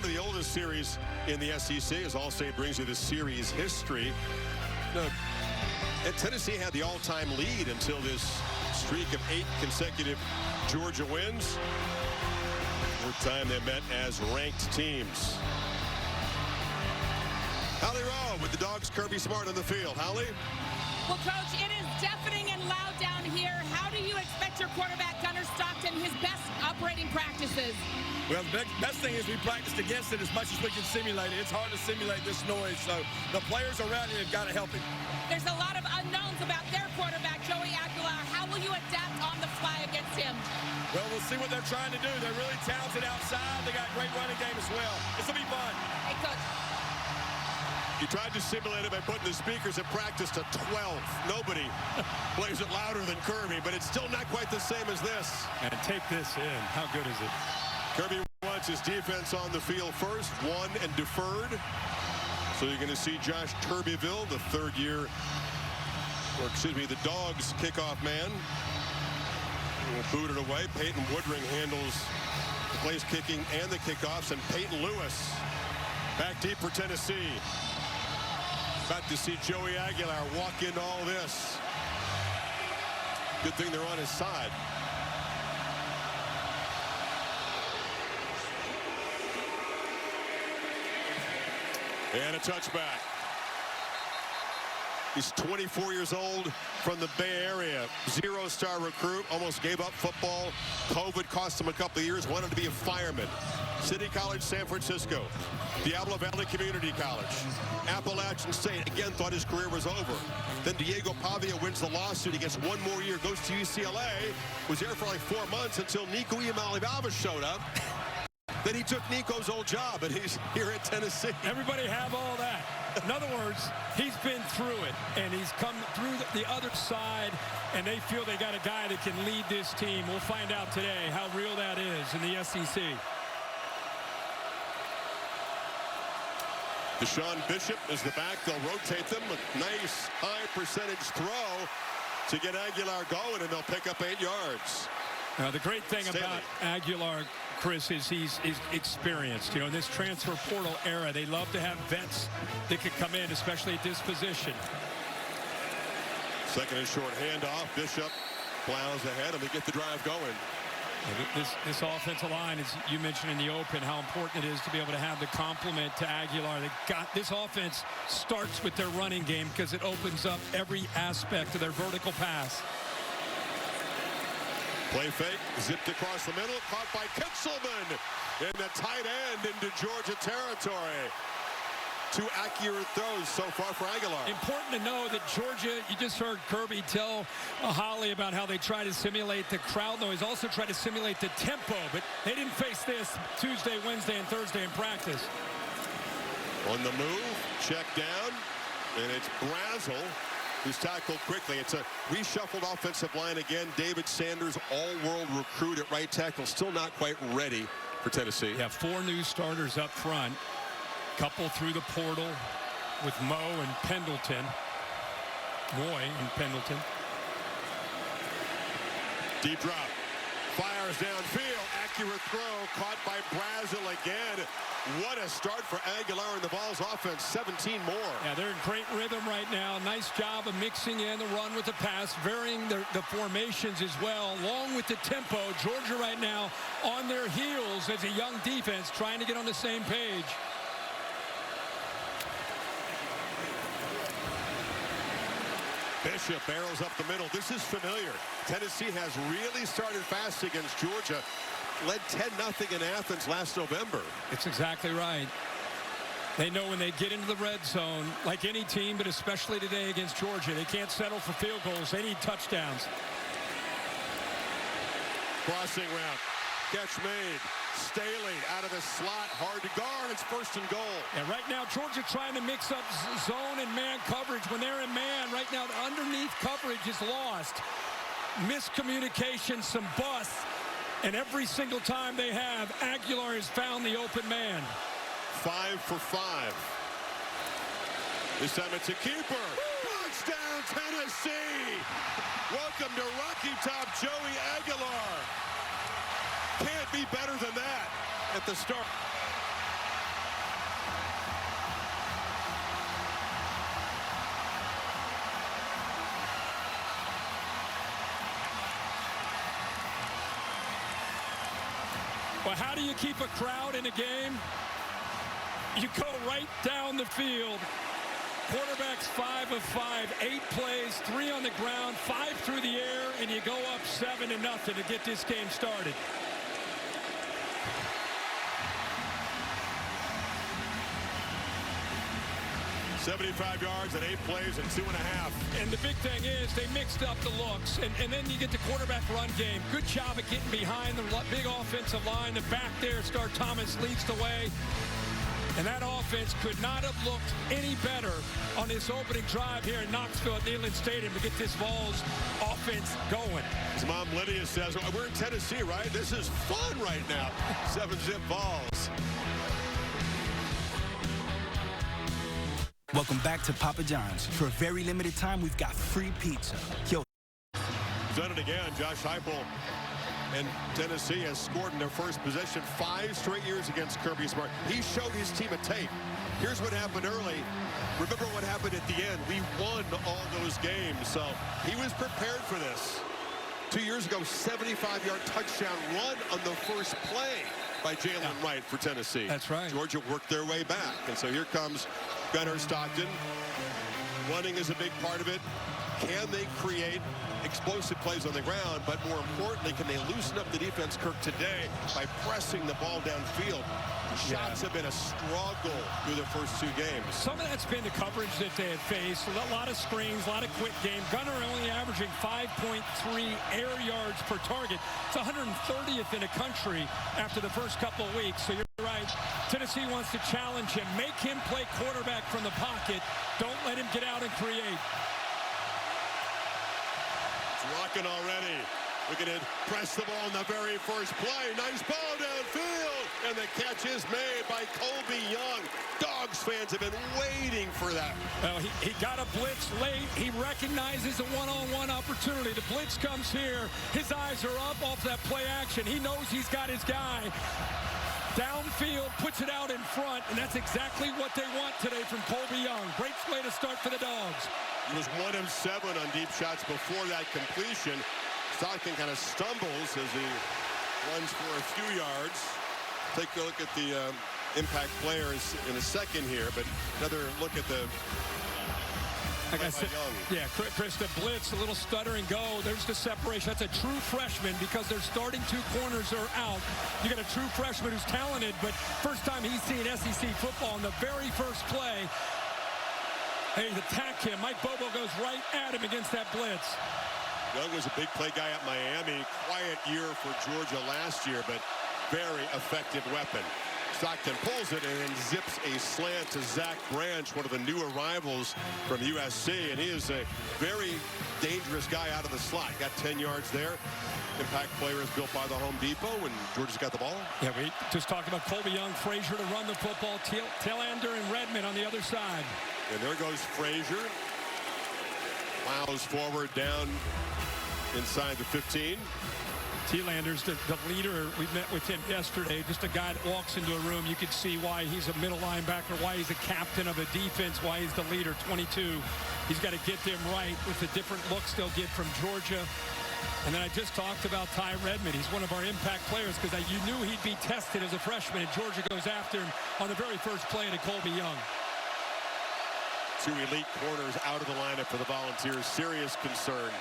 of the oldest series in the SEC, as Allstate brings you the series history. And Tennessee had the all-time lead until this streak of 8 consecutive Georgia wins. The time they met as ranked teams. Holly Rowe with the Dogs, Kirby Smart on the field. Holly? Well, Coach, it is deafening and loud down here. How do you expect your quarterback, Gunnar Stockton, his best operating practices? Well, the best thing is we practiced against it as much as we can simulate it. It's hard to simulate this noise, so the players around him have got to help him. There's a lot of unknowns about their quarterback, Joey Aguilar. How will you adapt on the fly against him? Well, we'll see what they're trying to do. They're really talented outside. They got a great running game as well. This will be fun. Hey, Coach. You tried to simulate it by putting the speakers at practice to 12. Nobody plays it louder than Kirby, but it's still not quite the same as this. And take this in. How good is it? Kirby wants his defense on the field first, won and deferred. So you're going to see Josh Turbeville, the third-year, or excuse me, the Dogs kickoff man. Will boot it away. Peyton Woodring handles the place kicking and the kickoffs, and Peyton Lewis back deep for Tennessee. About to see Joey Aguilar walk into all this. Good thing they're on his side. And a touchback. He's 24 years old, from the Bay Area. Zero-star recruit, almost gave up football. COVID cost him a couple of years, wanted to be a fireman. City College, San Francisco. Diablo Valley Community College. Appalachian State, again, thought his career was over. Then Diego Pavia wins the lawsuit. He gets one more year, goes to UCLA. Was there for like 4 months until Nico Iamaleava showed up. Then he took Nico's old job, and he's here at Tennessee. Everybody have all that. In other words, he's been through it, and he's come through the other side, and they feel they got a guy that can lead this team. We'll find out today how real that is in the SEC. Deshaun Bishop is the back. They'll rotate them. A nice high percentage throw to get Aguilar going, and they'll pick up 8 yards. Now, the great thing about Aguilar, Chris, is he's experienced. You know, in this transfer portal era, they love to have vets that could come in, especially at this position. Second and short handoff. Bishop plows ahead, and they get the drive going. This offensive line, as you mentioned in the open, how important it is to be able to have the complement to Aguilar. This offense starts with their running game because it opens up every aspect of their vertical pass. Play fake, zipped across the middle, caught by Kitzelman in the tight end into Georgia territory. 2 accurate throws so far for Aguilar. Important to know that Georgia, you just heard Kirby tell Holly about how they try to simulate the crowd noise, also try to simulate the tempo, but they didn't face this Tuesday, Wednesday, and Thursday in practice. On the move, check down, and it's Brazel who's tackled quickly. It's a reshuffled offensive line again. David Sanders, all-world recruit at right tackle, still not quite ready for Tennessee. Yeah, 4 new starters up front. Couple through the portal with Moy and Pendleton. Deep drop. Fires downfield. Accurate throw. Caught by Brazel again. What a start for Aguilar and the Vols offense. 17 more. Yeah, they're in great rhythm right now. Nice job of mixing in the run with the pass, varying the formations as well, along with the tempo. Georgia right now on their heels as a young defense trying to get on the same page. Bishop barrels up the middle. This is familiar. Tennessee has really started fast against Georgia. Led 10-0 in Athens last November. It's exactly right. They know when they get into the red zone, like any team, but especially today against Georgia, they can't settle for field goals. They need touchdowns. Crossing route. Catch made. Staley out of the slot. Hard to guard. It's 1st and goal. And right now, Georgia trying to mix up zone and man coverage. When they're in man, right now, the underneath coverage is lost. Miscommunication, some busts. And every single time they have, Aguilar has found the open man. 5 for 5. This time it's a keeper. Touchdown, Tennessee. Welcome to Rocky Top, Joey Aguilar. Can't be better than that at the start. Well, how do you keep a crowd in a game? You go right down the field. Quarterback's 5 of 5, 8 plays, 3 on the ground, 5 through the air, and you go up 7-0 to get this game started. $75 yards and 8 plays and 2.5. And the big thing is they mixed up the looks, and then you get the quarterback run game. Good job at getting behind the big offensive line. The back there, Star Thomas leads the way. And that offense could not have looked any better on this opening drive here in Knoxville at Neyland Stadium to get this Vols offense going. His mom Lydia says, well, we're in Tennessee, right? This is fun right now. 7-zip Vols. Welcome back to Papa John's. For a very limited time, we've got free pizza. Yo. Done it again. Josh Heupel and Tennessee has scored in their first possession 5 straight years against Kirby Smart. He showed his team a tape. Here's what happened early. Remember what happened at the end. We won all those games, so he was prepared for this. 2 years ago, 75-yard touchdown run on the first play by Jalen Wright for Tennessee. That's right. Georgia worked their way back, and so here comes Gunnar Stockton. Running is a big part of it. Can they create explosive plays on the ground, but more importantly, can they loosen up the defense, Kirk, today by pressing the ball downfield? Shots have been a struggle through the first 2 games. Some of that's been the coverage that they have faced. A lot of screens, a lot of quick game. Gunnar only averaging 5.3 air yards per target. It's 130th in the country after the first couple of weeks. So you're right. Tennessee wants to challenge him. Make him play quarterback from the pocket. Don't let him get out and create. Rocking already. Looking to press the ball in the very first play. Nice ball downfield. And the catch is made by Colby Young. Dogs fans have been waiting for that. Well, he got a blitz late. He recognizes a one-on-one opportunity. The blitz comes here. His eyes are up off that play action. He knows he's got his guy. Downfield, puts it out in front, and that's exactly what they want today from Colby Young. Great play to start for the Dogs. He was 1 of 7 on deep shots before that completion. Stockton kind of stumbles as he runs for a few yards. Take a look at the impact players in a second here, but another look at the like I said, Young. Yeah, Chris, the blitz, a little stutter and go. There's the separation. That's a true freshman because their starting 2 corners are out. You got a true freshman who's talented, but first time he's seen SEC football in the very first play. Hey, attack him. Mike Bobo goes right at him against that blitz. Young was a big play guy at Miami. Quiet year for Georgia last year, but very effective weapon. Stockton pulls it and then zips a slant to Zach Branch, one of the new arrivals from USC, and he is a very dangerous guy out of the slot. Got 10 yards there. Impact player is built by the Home Depot, and Georgia's got the ball. Yeah, we just talked about Colby Young, Frazier to run the football, Tillander and Redmond on the other side. And there goes Frazier. Plows forward down inside the 15. Tielander's the leader. We met with him yesterday. Just a guy that walks into a room. You can see why he's a middle linebacker, why he's a captain of a defense, why he's the leader, 22. He's got to get them right with the different looks they'll get from Georgia. And then I just talked about Ty Redmond. He's one of our impact players because you knew he'd be tested as a freshman, and Georgia goes after him on the very first play to Colby Young. 2 elite corners out of the lineup for the Volunteers. Serious concern.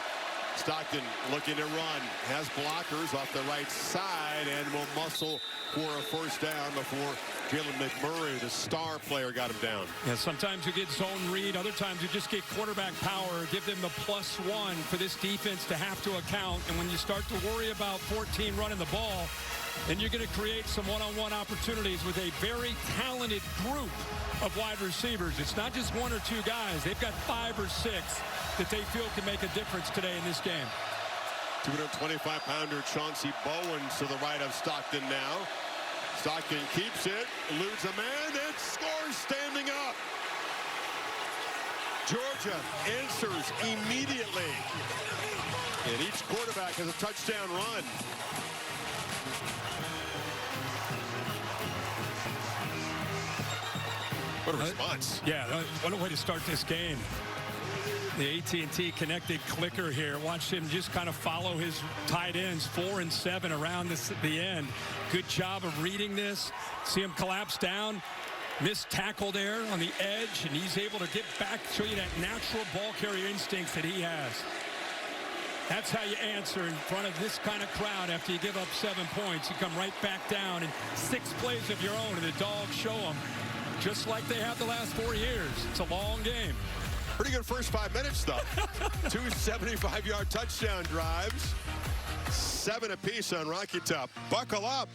Stockton looking to run. Has blockers off the right side and will muscle for a first down before Jalen McMurray, the star player, got him down. Yeah, sometimes you get zone read. Other times you just get quarterback power. Give them the +1 for this defense to have to account. And when you start to worry about 14 running the ball, then you're going to create some one-on-one opportunities with a very talented group of wide receivers. It's not just 1 or 2 guys. They've got 5 or 6 that they feel can make a difference today in this game. 225-pounder Chauncey Bowens to the right of Stockton now. Stockton keeps it, eludes a man, and scores standing up. Georgia answers immediately. And each quarterback has a touchdown run. What a response. Yeah, what a way to start this game. The AT&T connected clicker here. Watch him just kind of follow his tight ends, 4 and 7 around the end. Good job of reading this. See him collapse down. Missed tackle there on the edge, and he's able to get back, show you that natural ball carrier instincts that he has. That's how you answer in front of this kind of crowd after you give up 7 points. You come right back down in 6 plays of your own, and the Dogs show them just like they have the last 4 years. It's a long game. Pretty good first 5 minutes, though. 2 75-yard touchdown drives. 7 apiece on Rocky Top. Buckle up.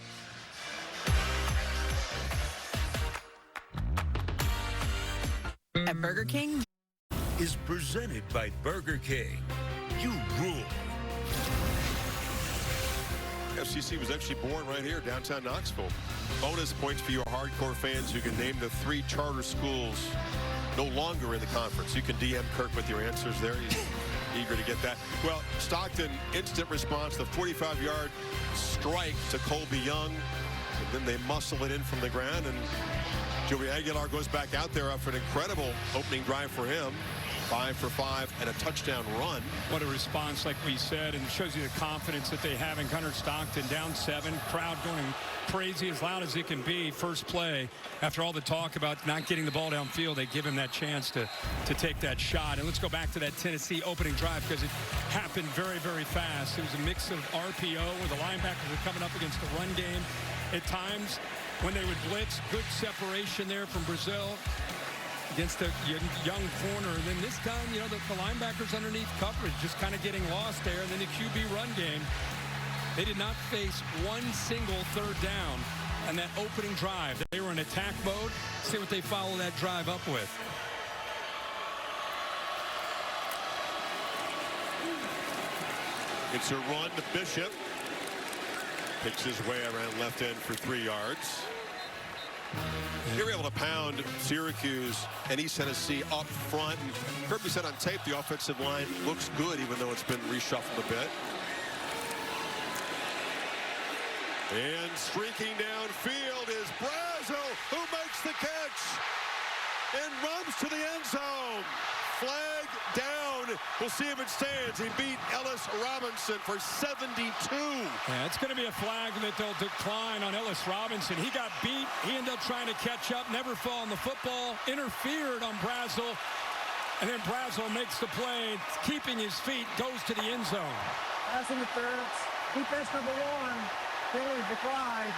At Burger King is presented by Burger King. You rule. FCC was actually born right here, downtown Knoxville. Bonus points for your hardcore fans who can name the 3 charter schools no longer in the conference. You can DM Kirk with your answers there. He's eager to get that. Well, Stockton, instant response, the 45-yard strike to Colby Young. And then they muscle it in from the ground, and Joey Aguilar goes back out there after an incredible opening drive for him. 5 for 5 and a touchdown run. What a response, like we said, and it shows you the confidence that they have in Gunnar Stockton. Down 7, crowd going crazy, as loud as it can be. First play, after all the talk about not getting the ball downfield, they give him that chance to take that shot. And let's go back to that Tennessee opening drive, because it happened very, very fast. It was a mix of RPO, where the linebackers were coming up against the run game. At times, when they would blitz, good separation there from Brazil against the young corner. And then this time, you know, the linebackers underneath coverage just kind of getting lost there. And then the QB run game, they did not face one single third down on that opening drive. They were in attack mode. See what they follow that drive up with. It's a run to Bishop. Picks his way around left end for 3 yards. They were able to pound Syracuse and East Tennessee up front. And Kirby said on tape the offensive line looks good, even though it's been reshuffled a bit. And streaking downfield is Brazo, who makes the catch and runs to the end zone. Flag down. We'll see if it stands. He beat Ellis Robinson for 72. Yeah, it's going to be a flag that they'll decline on Ellis Robinson. He got beat. He ended up trying to catch up, never fall on the football, interfered on Brazel, and then Brazel makes the play, keeping his feet, goes to the end zone. Pass interference. Defense number 1. Penalty declined.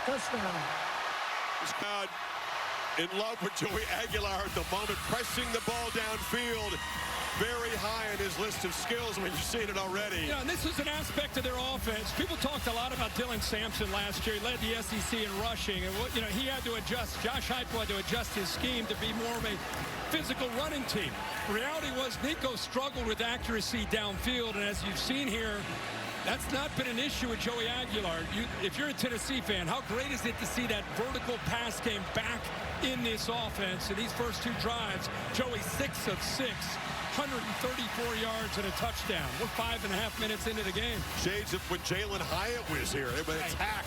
Touchdown. This crowd in love with Joey Aguilar at the moment, pressing the ball downfield. Very high in his list of skills. I mean, you've seen it already. Yeah, and this is an aspect of their offense. People talked a lot about Dylan Sampson last year. He led the SEC in rushing. And, you know, he had to adjust. Josh Heupel had to adjust his scheme to be more of a physical running team. The reality was Nico struggled with accuracy downfield. And as you've seen here, that's not been an issue with Joey Aguilar. If you're a Tennessee fan, how great is it to see that vertical pass game back in this offense? In these first 2 drives, Joey 6 of 6. 134 yards and a touchdown. We're 5.5 minutes into the game. Shades of when Jalen Hyatt was here. They would attack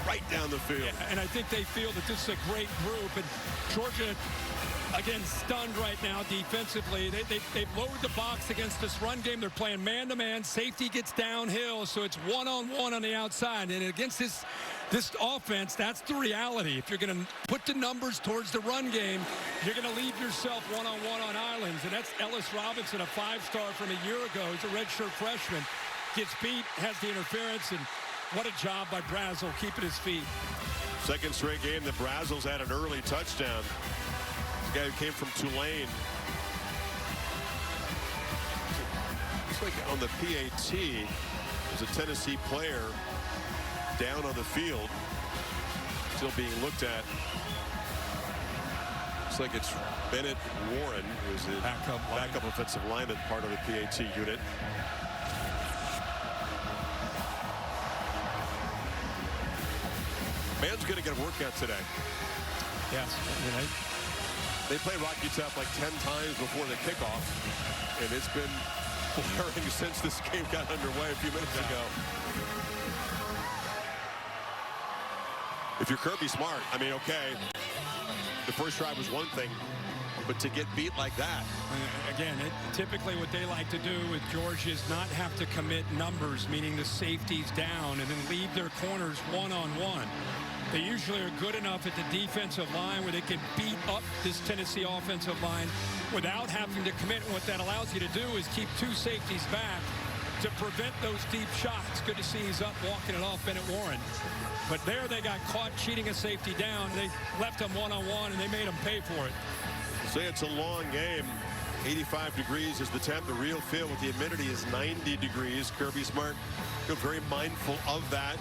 right down the field. Yeah, and I think they feel that this is a great group. And Georgia, again, stunned right now defensively. They've lowered the box against this run game. They're playing man-to-man. Safety gets downhill, so it's one-on-one on the outside. And against this offense, that's the reality. If you're going to put the numbers towards the run game, you're going to leave yourself one-on-one on islands. And that's Ellis Robinson, a 5-star from a year ago. He's a redshirt freshman. Gets beat, has the interference, and what a job by Brazel keeping his feet. Second straight game that Brazel's had an early touchdown. This guy who came from Tulane. Looks like on the PAT, there's a Tennessee player down on the field, still being looked at. Looks like it's Bennett Warren, who's the backup offensive lineman, part of the PAT unit. Man's going to get a workout today. Yes. They play Rocky Top like 10 times before the kickoff, and it's been blaring since this game got underway a few minutes ago. If you're Kirby Smart, I mean, okay, the first drive was one thing. but to get beat like that. Again, typically what they like to do with Georgia is not have to commit numbers, meaning the safeties down, and then leave their corners one-on-one. They usually are good enough at the defensive line where they can beat up this Tennessee offensive line without having to commit. And what that allows you to do is keep two safeties back to prevent those deep shots. Good to see he's up walking it off Bennett Warren. But there they got caught cheating a safety down. They left him one-on-one, and they made him pay for it. Say it's a long game. 85 degrees is the temp. The real feel with the humidity is 90 degrees. Kirby Smart, very mindful of that.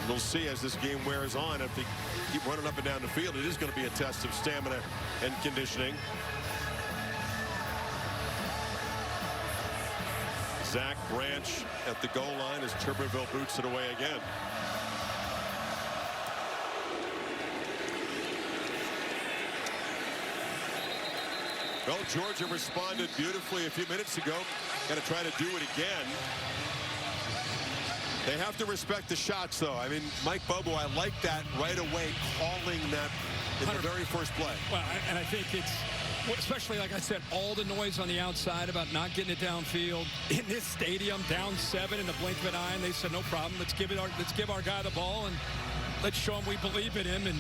And we'll see as this game wears on. If they keep running up and down the field, it is going to be a test of stamina and conditioning. Zach Branch at the goal line as Tuberville boots it away again. Well, Georgia responded beautifully a few minutes ago. Got to try to do it again. They have to respect the shots, though. I mean, Mike Bobo, I like that right away, calling that in the very first play. Well, and I think it's, especially like I said, all the noise on the outside about not getting it downfield in this stadium, down 7 in the blink of an eye, and they said, no problem. Let's give our guy the ball and let's show him we believe in him. And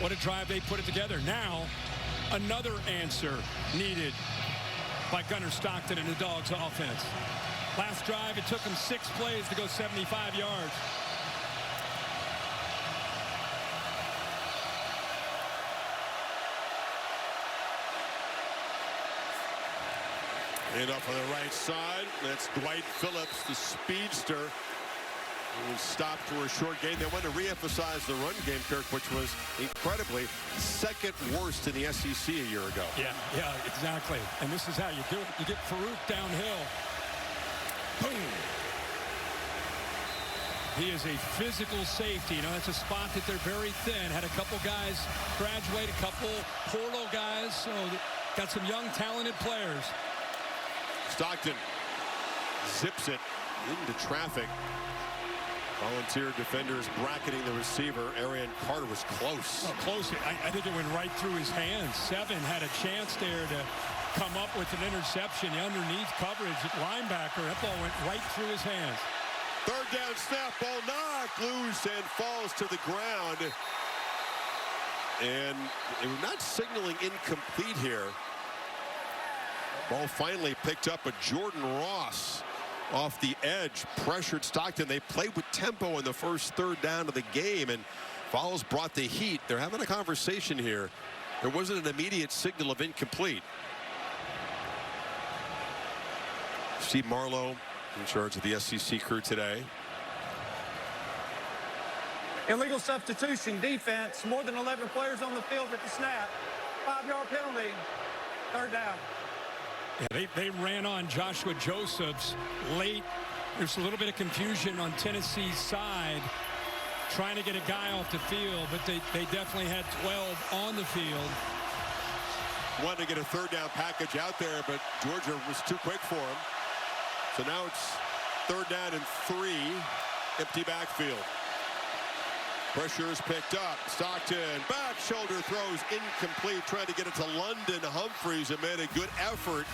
what a drive they put it together. Now, another answer needed by Gunnar Stockton and the Dogs offense. Last drive, it took them 6 plays to go 75 yards. And up on the right side, that's Dwight Phillips, the speedster, who was stopped for a short gain. They wanted to reemphasize the run game, Kirk, which was incredibly second worst in the SEC a year ago. Yeah, exactly. And this is how you do it. You get Farouk downhill. Boom. He is a physical safety. You know, that's a spot that they're very thin. Had a couple guys graduate, a couple portal guys. So got some young, talented players. Stockton zips it into traffic. Volunteer defenders bracketing the receiver. Arian Carter was close. Oh, close. I think it went right through his hands. 7 had a chance there to come up with an interception. The underneath coverage at linebacker. That ball went right through his hands. Third down snap. Ball knocked loose and falls to the ground. And they were not signaling incomplete here. Ball finally picked up, but Jordan Ross off the edge pressured Stockton. They played with tempo in the first third down of the game, and Vols brought the heat. They're having a conversation here. There wasn't an immediate signal of incomplete. Steve Marlowe in charge of the SEC crew today. Illegal substitution, defense, more than 11 players on the field at the snap. 5-yard penalty, third down. Yeah, they ran on Joshua Josephs late. There's a little bit of confusion on Tennessee's side trying to get a guy off the field, but they definitely had 12 on the field. Wanted to get a third down package out there, but Georgia was too quick for him. So now it's third down and 3, empty backfield. Pressure is picked up. Stockton, back shoulder throws incomplete. Trying to get it to London Humphreys, and made a good effort.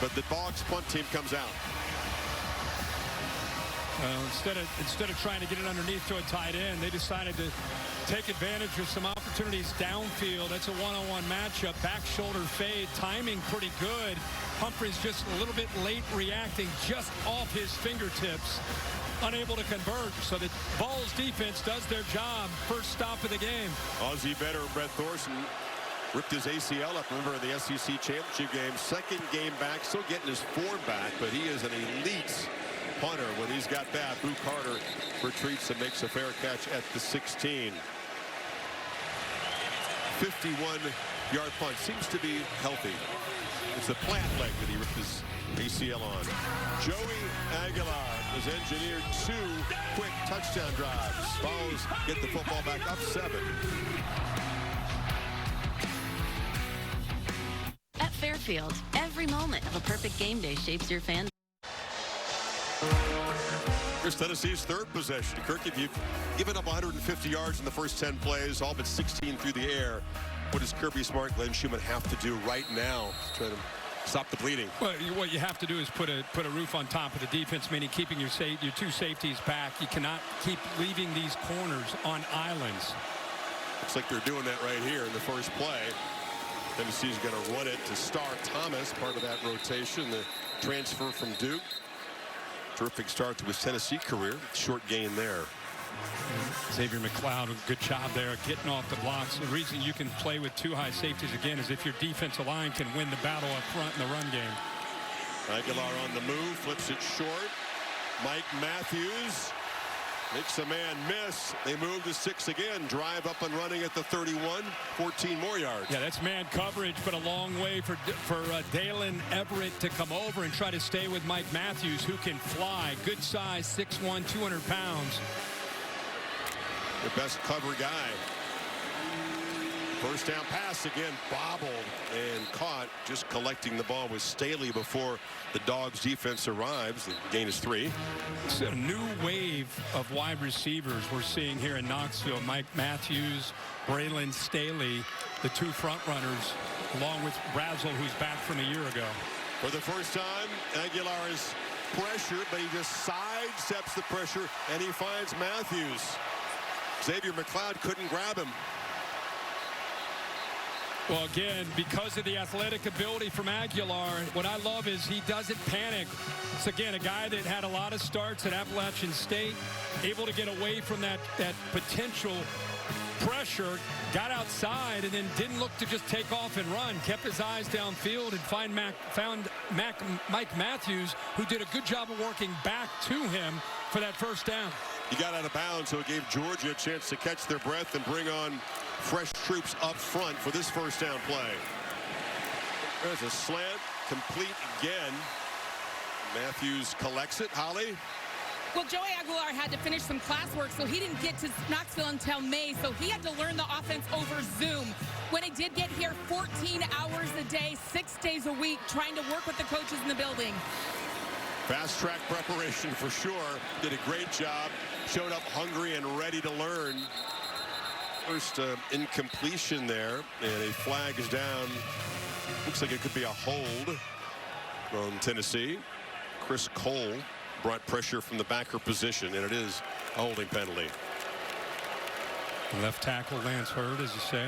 But the Dogs punt team comes out. Instead of trying to get it underneath to a tight end, they decided to take advantage of some opportunities downfield. That's a one-on-one matchup. Back shoulder fade, timing pretty good. Humphreys just a little bit late reacting, just off his fingertips. Unable to convert, so the Vols defense does their job. First stop of the game. Aussie veteran Brett Thorson ripped his ACL up, remember, in the SEC championship game. Second game back, still getting his form back, but he is an elite punter when he's got that. Boo Carter retreats and makes a fair catch at the 16. 51-yard punt. Seems to be healthy. It's the plant leg that he ripped his ACL on. Joey Aguilar has engineered 2 quick touchdown drives. Vols get the football back up 7. At Fairfield, every moment of a perfect game day shapes your fan. Here's Tennessee's third possession. Kirk, if you've given up 150 yards in the first 10 plays, all but 16 through the air, What does Kirby Smart, Glenn Schumann have to do right now to try to stop the bleeding? Well, what you have to do is put a roof on top of the defense, meaning keeping your two safeties back. You cannot keep leaving these corners on islands. Looks like they're doing that right here in the first play. Tennessee's going to run it to Star Thomas, part of that rotation, the transfer from Duke. Terrific start to his Tennessee career. Short gain there. Xavier McLeod, a good job there getting off the blocks. The reason you can play with two high safeties again is if your defensive line can win the battle up front in the run game. Aguilar on the move, flips it short. Mike Matthews makes a man miss. They move to 6 again. Drive up and running at the 31. 14 more yards. Yeah, that's man coverage, but a long way for Dalen Everett to come over and try to stay with Mike Matthews, who can fly. Good size, 6'1", 200 pounds. The best cover guy. First down pass again, bobbled and caught. Just collecting the ball with Staley before the Dogs defense arrives. The gain is 3. It's a new wave of wide receivers we're seeing here in Knoxville. Mike Matthews, Braylon Staley, the two front runners, along with Brazel, who's back from a year ago. For the first time, Aguilar is pressured, but he just sidesteps the pressure, and he finds Matthews. Xavier McLeod couldn't grab him. Well, again, because of the athletic ability from Aguilar, what I love is he doesn't panic. It's, again, a guy that had a lot of starts at Appalachian State, able to get away from that potential pressure, got outside, and then didn't look to just take off and run. Kept his eyes downfield and found Mike Matthews, who did a good job of working back to him for that first down. He got out of bounds, so it gave Georgia a chance to catch their breath and bring on fresh troops up front for this first down play. There's a slant, complete again. Matthews collects it. Holly? Well, Joey Aguilar had to finish some classwork, so he didn't get to Knoxville until May, so he had to learn the offense over Zoom. When he did get here, 14 hours a day, 6 days a week, trying to work with the coaches in the building. Fast track preparation for sure. Did a great job. Showed up hungry and ready to learn. First incompletion there, and a flag is down. Looks like it could be a hold from Tennessee. Chris Cole brought pressure from the backer position, and it is a holding penalty. Left tackle Lance Hurd, as you say.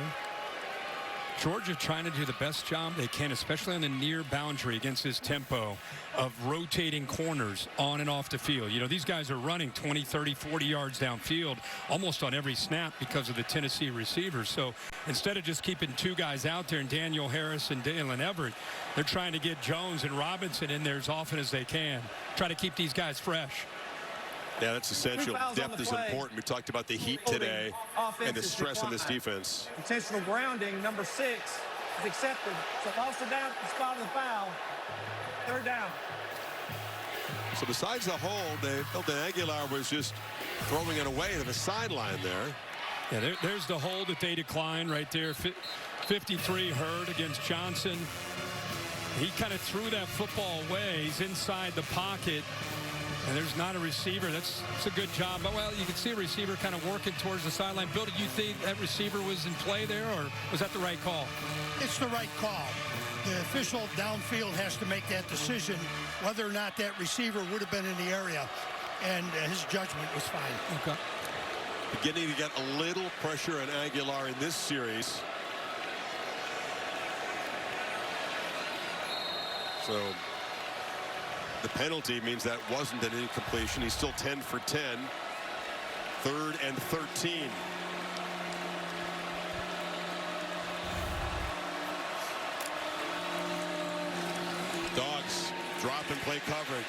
Georgia trying to do the best job they can, especially on the near boundary against this tempo of rotating corners on and off the field. You know, these guys are running 20, 30, 40 yards downfield almost on every snap because of the Tennessee receivers. So instead of just keeping two guys out there, and Daniel Harris and Dalen Everett, they're trying to get Jones and Robinson in there as often as they can. Try to keep these guys fresh. Yeah, that's essential. Depth is important. We talked about the heat today and the stress on this defense. Intentional grounding, number 6, is accepted. So lost it down at the spot of the foul. Third down. So besides the hold, they felt that Aguilar was just throwing it away to the sideline there. Yeah, there's the hold that they declined right there. 53 Hurd against Johnson. He kind of threw that football away. He's inside the pocket. And there's not a receiver. That's a good job. But, well, you can see a receiver kind of working towards the sideline. Bill, did you think that receiver was in play there, or was that the right call? It's the right call. The official downfield has to make that decision whether or not that receiver would have been in the area. And his judgment was fine. Okay. Beginning to get a little pressure on Aguilar in this series. So the penalty means that wasn't an incompletion. He's still 10 for 10. 3rd and 13. Dogs drop and play coverage.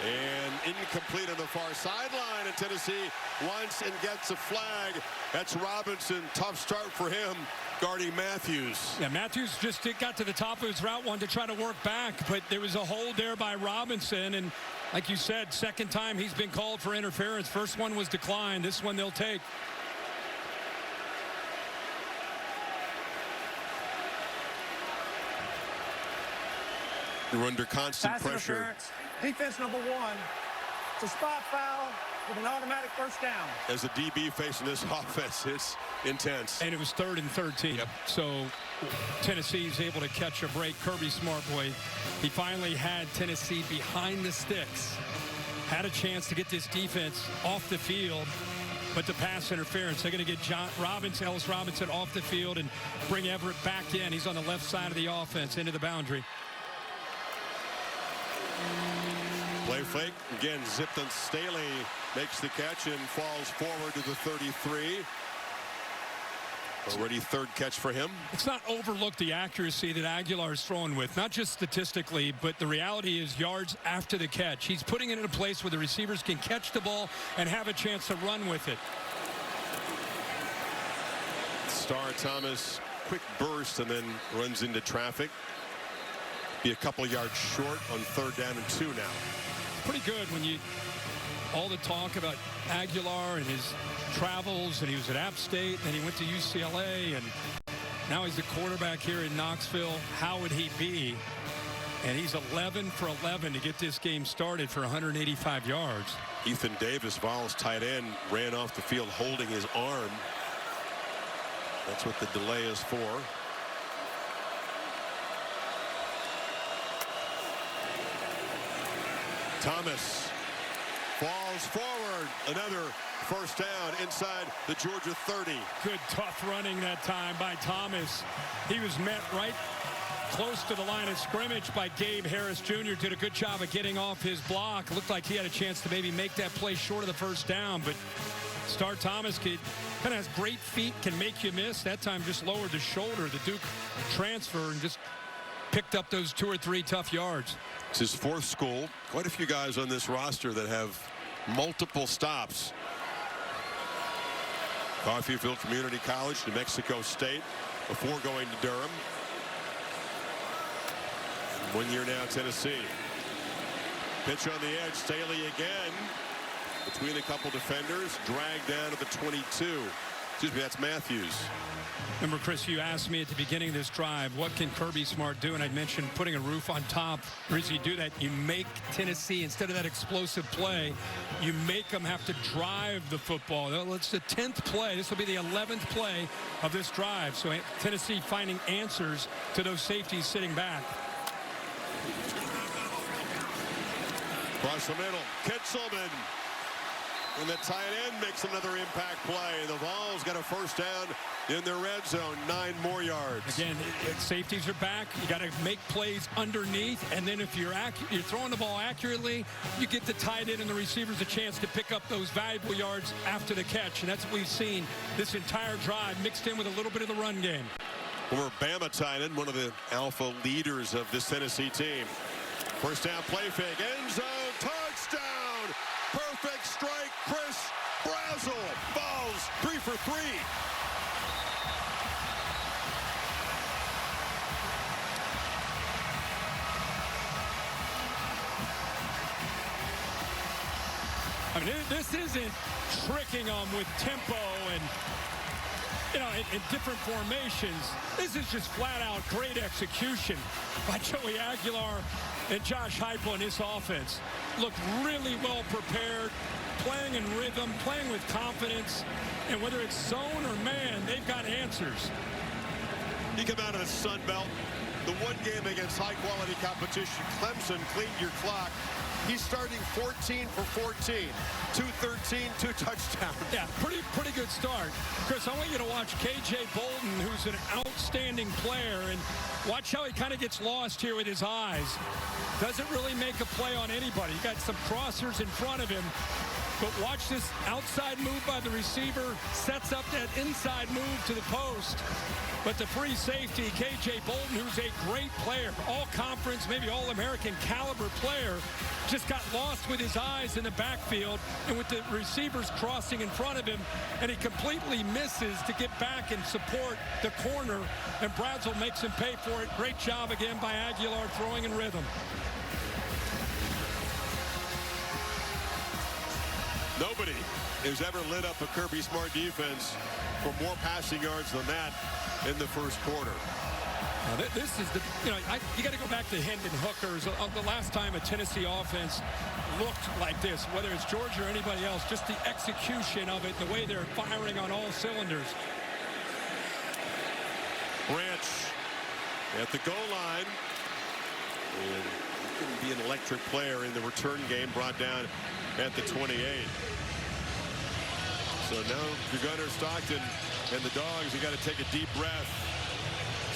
And incomplete on the far sideline. And Tennessee wants and gets a flag. That's Robinson. Tough start for him, guarding Matthews. Yeah, Matthews just got to the top of his route, wanted to try to work back, but there was a hold there by Robinson. And like you said, second time he's been called for interference. First one was declined. This one they'll take. You're under constant pressure. Defense number 1. It's a spot foul. with an automatic first down. As a DB facing this offense, it's intense. And it was 3rd and 13. Yep. So Tennessee's able to catch a break. Kirby Smart, boy, he finally had Tennessee behind the sticks. Had a chance to get this defense off the field, but the pass interference, they're going to get Ellis Robinson off the field and bring Everett back in. He's on the left side of the offense into the boundary. Play fake. Again, Zipton Staley makes the catch and falls forward to the 33. Already 3rd catch for him. It's not overlook the accuracy that Aguilar is throwing with, not just statistically, but the reality is yards after the catch. He's putting it in a place where the receivers can catch the ball and have a chance to run with it. Star Thomas, quick burst and then runs into traffic. Be a couple yards short on 3rd down and 2 now. Pretty good when you all the talk about Aguilar and his travels, and he was at App State, and he went to UCLA, and now he's the quarterback here in Knoxville. How would he be? And he's 11 for 11 to get this game started for 185 yards. Ethan Davis, Vols tight end, ran off the field holding his arm. That's what the delay is for. Thomas falls forward. Another first down inside the Georgia 30. Good tough running that time by Thomas. He was met right close to the line of scrimmage by Gabe Harris Jr. Did a good job of getting off his block. Looked like he had a chance to maybe make that play short of the first down, but Star Thomas kind of has great feet, can make you miss. That time just lowered the shoulder. The Duke transfer and just picked up those 2 or 3 tough yards. It's his 4th school. Quite a few guys on this roster that have multiple stops. Coffeyville Community College, New Mexico State, before going to Durham. 1 year now, Tennessee. Pitch on the edge, Staley again. Between a couple defenders, dragged down to the 22. Excuse me, that's Matthews. Remember, Chris, you asked me at the beginning of this drive, what can Kirby Smart do? And I mentioned putting a roof on top. The reason you do that, you make Tennessee, instead of that explosive play, you make them have to drive the football. It's the 10th play. This will be the 11th play of this drive. So Tennessee finding answers to those safeties sitting back. Across the middle, Kitzelman. And the tight end makes another impact play. The Vols got a first down in their red zone, 9 more yards. Again, safeties are back. You got to make plays underneath, and then if you're throwing the ball accurately, you get the tight end and the receivers a chance to pick up those valuable yards after the catch, and that's what we've seen this entire drive, mixed in with a little bit of the run game. Former Bama tight end, one of the alpha leaders of this Tennessee team. First down, play fake, end zone, touchdown! Perfect strike, Chris Brazzell. Vols 3 for 3. I mean, this isn't tricking them with tempo and, you know, in different formations. This is just flat out great execution by Joey Aguilar and Josh Heupel in this offense. Look really well prepared, playing in rhythm, playing with confidence, and whether it's zone or man, they've got answers. You come out of the Sun Belt, the one game against high-quality competition. Clemson cleaned your clock. He's starting 14 for 14, 213, 2 touchdowns. Yeah, pretty good start. Chris, I want you to watch KJ Bolden, who's an outstanding player, and watch how he kind of gets lost here with his eyes. Doesn't really make a play on anybody. You got some crossers in front of him, but watch this outside move by the receiver, sets up that inside move to the post. But the free safety, KJ Bolden, who's a great player, all-conference, maybe all-American caliber player, just got lost with his eyes in the backfield and with the receivers crossing in front of him, and he completely misses to get back and support the corner, and Brazzell makes him pay for it. Great job again by Aguilar throwing in rhythm. Nobody has ever lit up a Kirby Smart defense for more passing yards than that in the first quarter. Now, this is the, you got to go back to Hendon Hooker's. The last time a Tennessee offense looked like this, whether it's Georgia or anybody else, just the execution of it, the way they're firing on all cylinders. Branch at the goal line. And he can be an electric player in the return game, brought down at the 28. So now your Gunnar Stockton and the Dogs, you got to take a deep breath.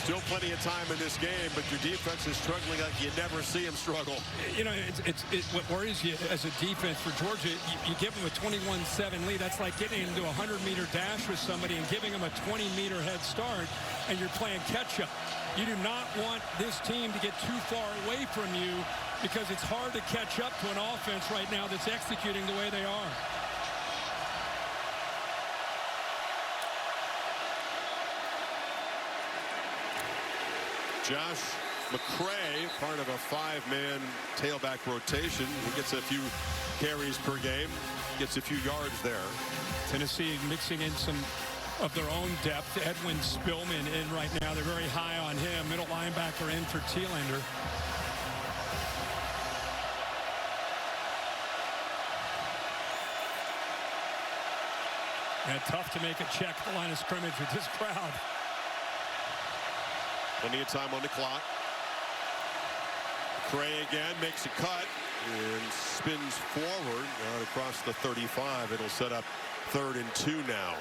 Still plenty of time in this game, but your defense is struggling like you never see them struggle. What worries you as a defense for Georgia, you give them a 21-7 lead. That's like getting into a 100-meter dash with somebody and giving them a 20-meter head start, and you're playing catch-up. You do not want this team to get too far away from you because it's hard to catch up to an offense right now that's executing the way they are. Josh McCray, part of a 5-man tailback rotation. He gets a few carries per game, gets a few yards there. Tennessee mixing in some of their own depth. Edwin Spillman in right now. They're very high on him. Middle linebacker in for Thielander. And tough to make a check at the line of scrimmage with this crowd. Plenty of time on the clock. Cray again makes a cut and spins forward out across the 35. It'll set up 3rd and 2 now.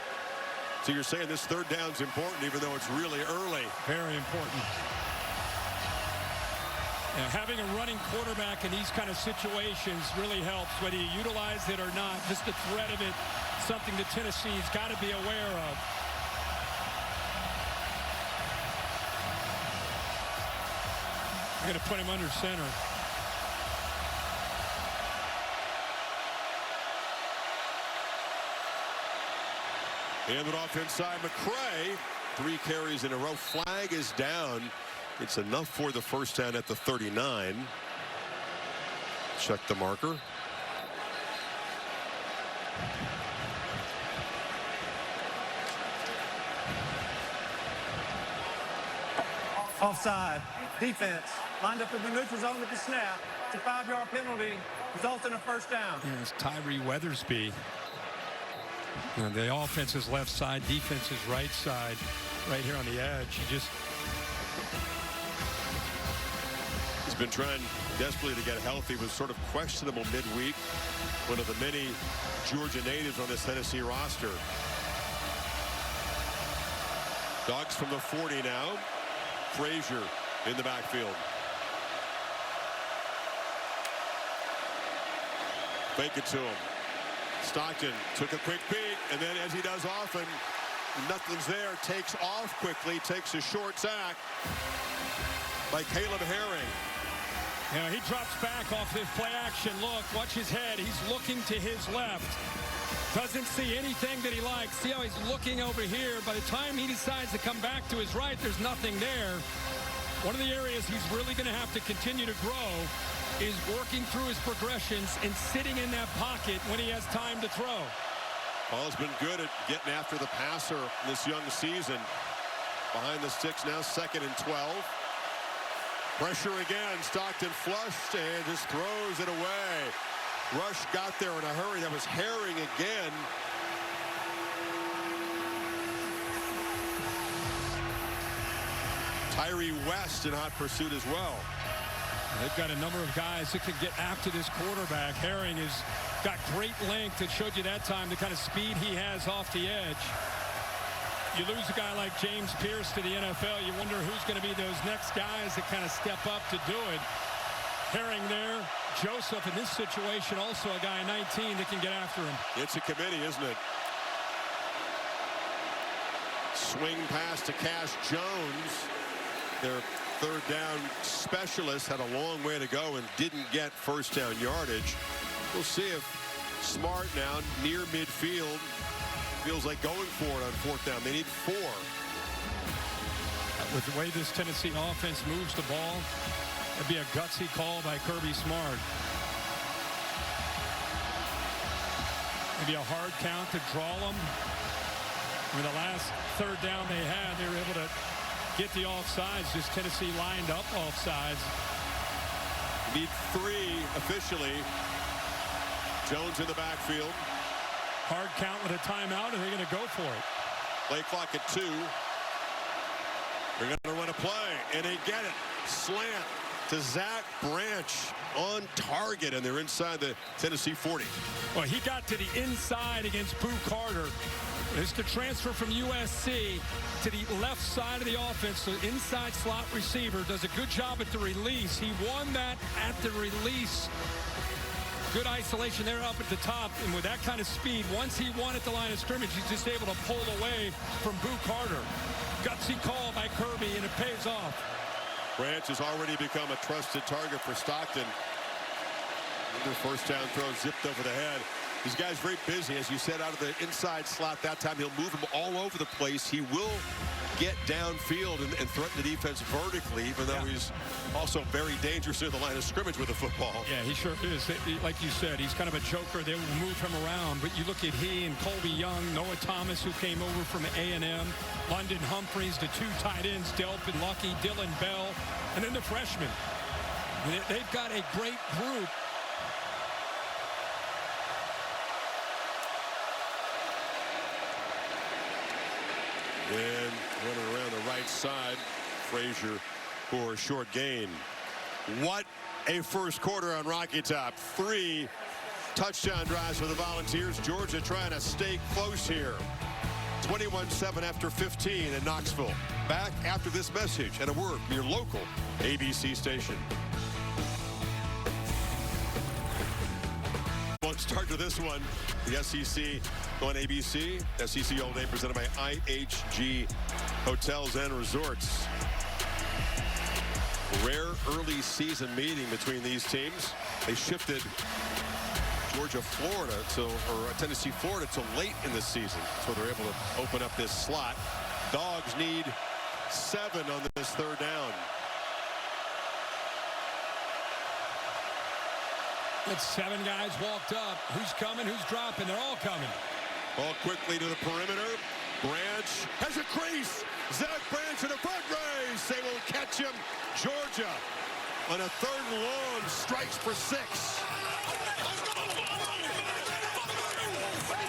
So you're saying this 3rd down's important even though it's really early. Very important. Yeah, having a running quarterback in these kind of situations really helps, whether you utilize it or not. Just the threat of it, something that Tennessee's got to be aware of. They're going to put him under center. Handed off inside McCray. 3 carries in a row. Flag is down. It's enough for the first down at the 39. Check the marker. Offside. Defense lined up in the neutral zone with the snap. It's a 5-yard penalty. Results in a first down. Yeah, it's Tyree Weathersby. And the offense is left side, defense is right side, right here on the edge. He's been trying desperately to get healthy. Was sort of questionable midweek. One of the many Georgia natives on this Tennessee roster. Dogs from the 40 now. Frazier in the backfield. Fake it to him. Stockton took a quick peek, and then as he does often, nothing's there. Takes off quickly, takes a short sack by Caleb Herring. Yeah, he drops back off this play action look. Watch his head. He's looking to his left. Doesn't see anything that he likes. See how he's looking over here. By the time he decides to come back to his right, there's nothing there. One of the areas he's really going to have to continue to grow is working through his progressions and sitting in that pocket when he has time to throw. Paul's been good at getting after the passer this young season. Behind the sticks now, 2nd and 12. Pressure again. Stockton flushed and just throws it away. Rush got there in a hurry. That was Herring again. Tyree West in hot pursuit as well. They've got a number of guys that can get after this quarterback. Herring has got great length. It showed you that time the kind of speed he has off the edge. You lose a guy like James Pierce to the NFL, you wonder who's going to be those next guys that kind of step up to do it. Herring there. Joseph in this situation, also a guy 19 that can get after him. It's a committee, isn't it? Swing pass to Cash Jones. Their 3rd down specialist had a long way to go and didn't get first down yardage. We'll see if Smart now near midfield feels like going for it on 4th down. They need 4. With the way this Tennessee offense moves the ball, it'd be a gutsy call by Kirby Smart. Maybe a hard count to draw them. I mean, the last 3rd down they had, they were able to get the offsides. Just Tennessee lined up offsides. Need 3 officially. Jones in the backfield. Hard count with a timeout, and they're going to go for it. Play clock at 2. They're going to run a play, and they get it. Slant to Zach Branch on target, and they're inside the Tennessee 40. Well, he got to the inside against Boo Carter. It's the transfer from USC to the left side of the offense. The inside slot receiver does a good job at the release. He won that at the release. Good isolation there up at the top, and with that kind of speed, once he won at the line of scrimmage, he's just able to pull away from Boo Carter. Gutsy call by Kirby, and it pays off. Branch has already become a trusted target for Stockton. The first down throw zipped over the head. This guy's very busy, as you said, out of the inside slot. That time he'll move him all over the place. He will get downfield and threaten the defense vertically, even though he's also very dangerous at the line of scrimmage with the football. Yeah, he sure is. Like you said, he's kind of a joker. They will move him around. But you look at he and Colby Young, Noah Thomas, who came over from A&M, London Humphreys, the 2 tight ends, Delphin Lucky, Dylan Bell, and then the freshman. They've got a great group. And running around the right side, Frazier for a short gain. What a first quarter on Rocky Top. 3 touchdown drives for the Volunteers. Georgia trying to stay close here. 21-7 after 15 in Knoxville. Back after this message and a word from your local ABC station. One start to this one. The SEC on ABC. SEC All Day presented by IHG Hotels and Resorts. Rare early season meeting between these teams. They shifted Georgia-Florida or Tennessee-Florida to late in the season. So they're able to open up this slot. Dogs need 7 on this third down. It's 7 guys walked up. Who's coming? Who's dropping? They're all coming. Ball quickly to the perimeter. Branch has a crease. Zach Branch in a front race. They won't catch him. Georgia on a 3rd and long strikes for 6.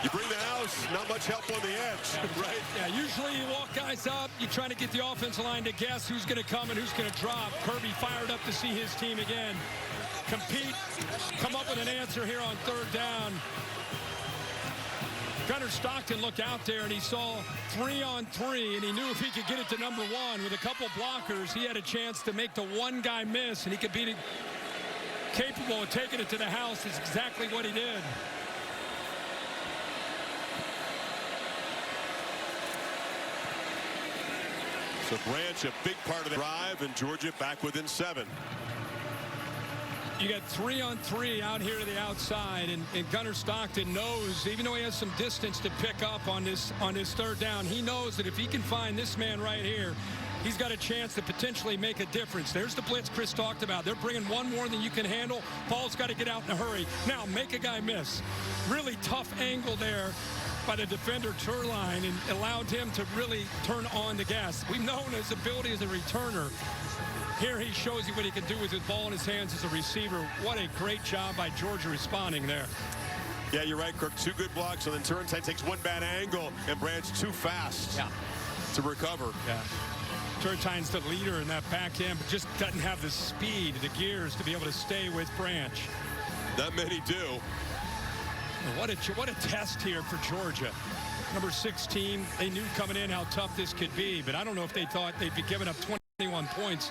You bring the house, not much help on the edge, right? Yeah, usually you walk guys up. You're trying to get the offensive line to guess who's going to come and who's going to drop. Kirby fired up to see his team again compete, come up with an answer here on 3rd down. Gunnar Stockton looked out there and he saw 3-on-3, and he knew if he could get it to number 1 with a couple blockers, he had a chance to make the 1 guy miss, and he could be capable of taking it to the house. Is exactly what he did. So Branch, a big part of the drive, and Georgia back within 7. You got 3-on-3 out here to the outside, and Gunnar Stockton knows, even though he has some distance to pick up on this 3rd down, he knows that if he can find this man right here, he's got a chance to potentially make a difference. There's the blitz Chris talked about. They're bringing 1 more than you can handle. Paul's got to get out in a hurry. Now, make a guy miss. Really tough angle there by the defender Turline, and allowed him to really turn on the gas. We've known his ability as a returner. Here he shows you what he can do with his ball in his hands as a receiver. What a great job by Georgia responding there. Yeah, you're right, Kirk. 2 good blocks, and then Turntine takes 1 bad angle, and Branch too fast to recover. Yeah. Turrentine's the leader in that back end, but just doesn't have the speed, the gears to be able to stay with Branch. Not many do. What a test here for Georgia. Number 16, they knew coming in how tough this could be, but I don't know if they thought they'd be giving up 21 points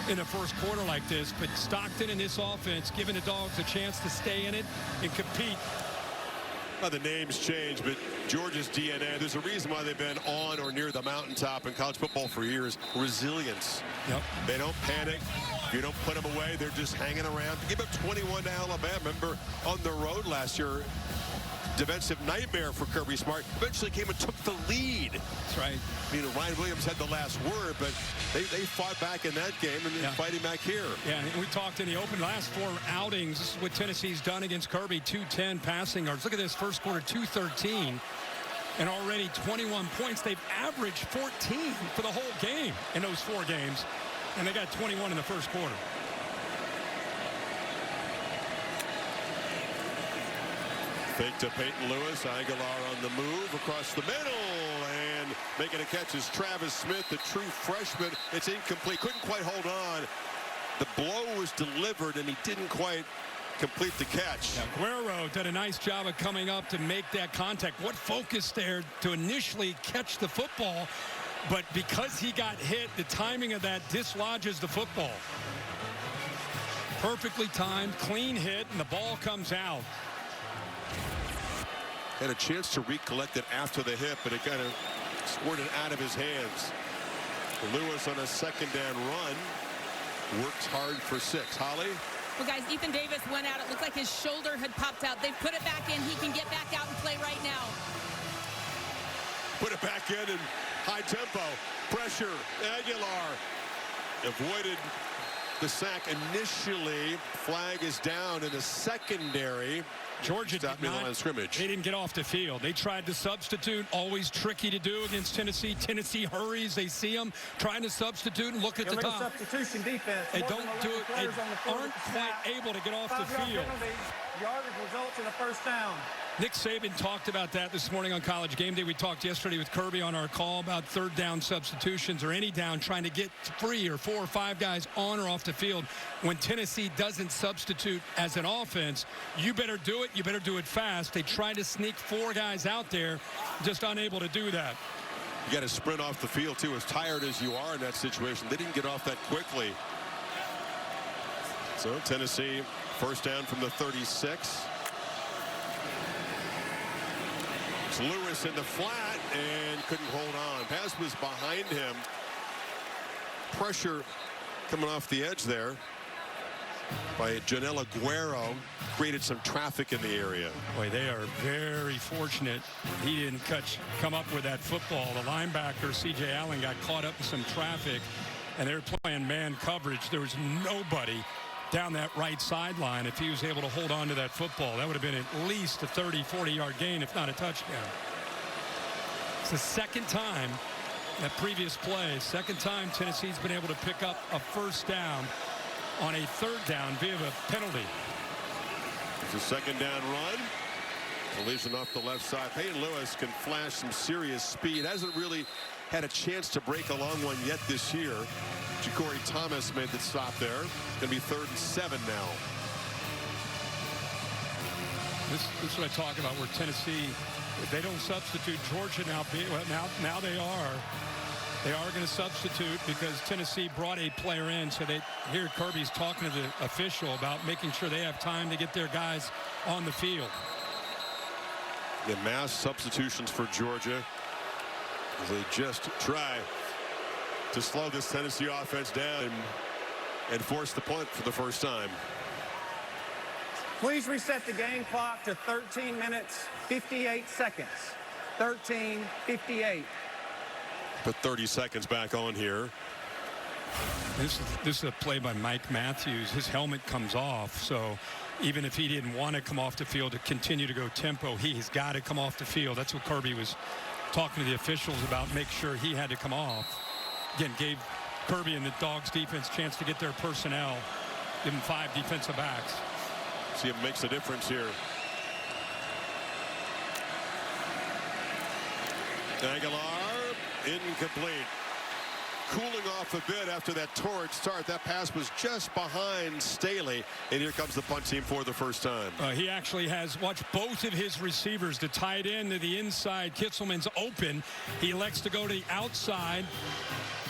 in the first quarter like this. But Stockton in this offense giving the Dogs a chance to stay in it and compete. Well, the names change, but Georgia's DNA, there's a reason why they've been on or near the mountaintop in college football for years. Resilience. Yep. They don't panic. If you don't put them away, they're just hanging around. Give up 21 to Alabama. Remember, on the road last year, defensive nightmare for Kirby Smart. Eventually came and took the lead. That's right. You know, Ryan Williams had the last word, but they fought back in that game, and they're fighting back here. Yeah, and we talked in the open last 4 outings. This is what Tennessee's done against Kirby. 210 passing yards. Look at this first quarter, 213. and already 21 points. They've averaged 14 for the whole game in those 4 games, and they got 21 in the first quarter. Fake to Peyton Lewis. Aguilar on the move across the middle, and making a catch is Travis Smith, the true freshman. It's incomplete. Couldn't quite hold on. The blow was delivered, and he didn't quite complete the catch. Yeah, Guerrero did a nice job of coming up to make that contact. What focus there to initially catch the football, but because he got hit, the timing of that dislodges the football. Perfectly timed, clean hit, and the ball comes out. Had a chance to recollect it after the hit, but it kind of squirted out of his hands. Lewis on a second down run works hard for 6. Holly? Well, guys, Ethan Davis went out. It looked like his shoulder had popped out. They've put it back in. He can get back out and play right now. Put it back in high tempo. Pressure. Aguilar avoided the sack initially. Flag is down in the secondary. Georgia stopped near the line of scrimmage. They didn't get off the field. They tried to substitute. Always tricky to do against Tennessee. Tennessee hurries. They see them trying to substitute and look at the Illegal top. substitution defense. They More don't than do 11 it. players They on the field aren't at the quite snap. able to get off the 5-yard field. penalty. Yardage results in a first down. Nick Saban talked about that this morning on College Game Day. We talked yesterday with Kirby on our call about third down substitutions or any down, trying to get 3 or 4 or 5 guys on or off the field. When Tennessee doesn't substitute as an offense, you better do it. You better do it fast. They tried to sneak 4 guys out there, just unable to do that. You got to sprint off the field, too, as tired as you are in that situation. They didn't get off that quickly. So Tennessee, first down from the 36. It's Lewis in the flat and couldn't hold on. Pass was behind him. Pressure coming off the edge there by Janelle Aguero. Created some traffic in the area. Boy, they are very fortunate he didn't come up with that football. The linebacker, C.J. Allen, got caught up in some traffic, and they're playing man coverage. There was nobody down that right sideline. If he was able to hold on to that football, that would have been at least a 30, 40-yard gain, if not a touchdown. It's the second time, that previous play, second time Tennessee's been able to pick up a first down on a third down via a penalty. It's a second down run. Collision off the left side. Peyton Lewis can flash some serious speed. Hasn't really had a chance to break a long one yet this year. Ja'Cory Thomas made the stop there. Going to be 3rd and 7 now. This is what I talk about, where Tennessee, if they don't substitute, Georgia now they are. They are going to substitute because Tennessee brought a player in. So they hear Kirby's talking to the official about making sure they have time to get their guys on the field. The mass substitutions for Georgia as they just try to slow this Tennessee offense down and force the punt for the first time. Please reset the game clock to 13 minutes, 58 seconds. 13:58. Put 30 seconds back on here. This is a play by Mike Matthews. His helmet comes off, so even if he didn't want to come off the field to continue to go tempo, he's got to come off the field. That's what Kirby was talking to the officials about, make sure he had to come off. Again, gave Kirby and the Dogs defense a chance to get their personnel, give them 5 defensive backs. See if it makes a difference here. Aguilar, incomplete. Cooling off a bit after that torrid start. That pass was just behind Staley, and here comes the punt team for the first time. He actually has watched both of his receivers, the tight end to the inside. Kitzelman's open. He elects to go to the outside.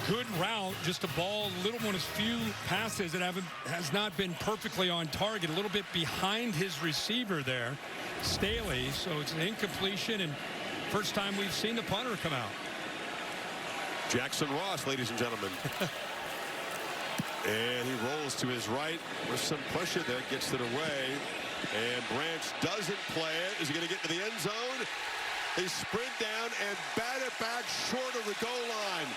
Good route, just a ball, little one of few passes that has not been perfectly on target. A little bit behind his receiver there, Staley. So it's an incompletion, and first time we've seen the punter come out. Jackson Ross, ladies and gentlemen. And he rolls to his right with some pressure there, gets it away. And Branch doesn't play it. Is he going to get to the end zone? They sprint down and bat it back short of the goal line.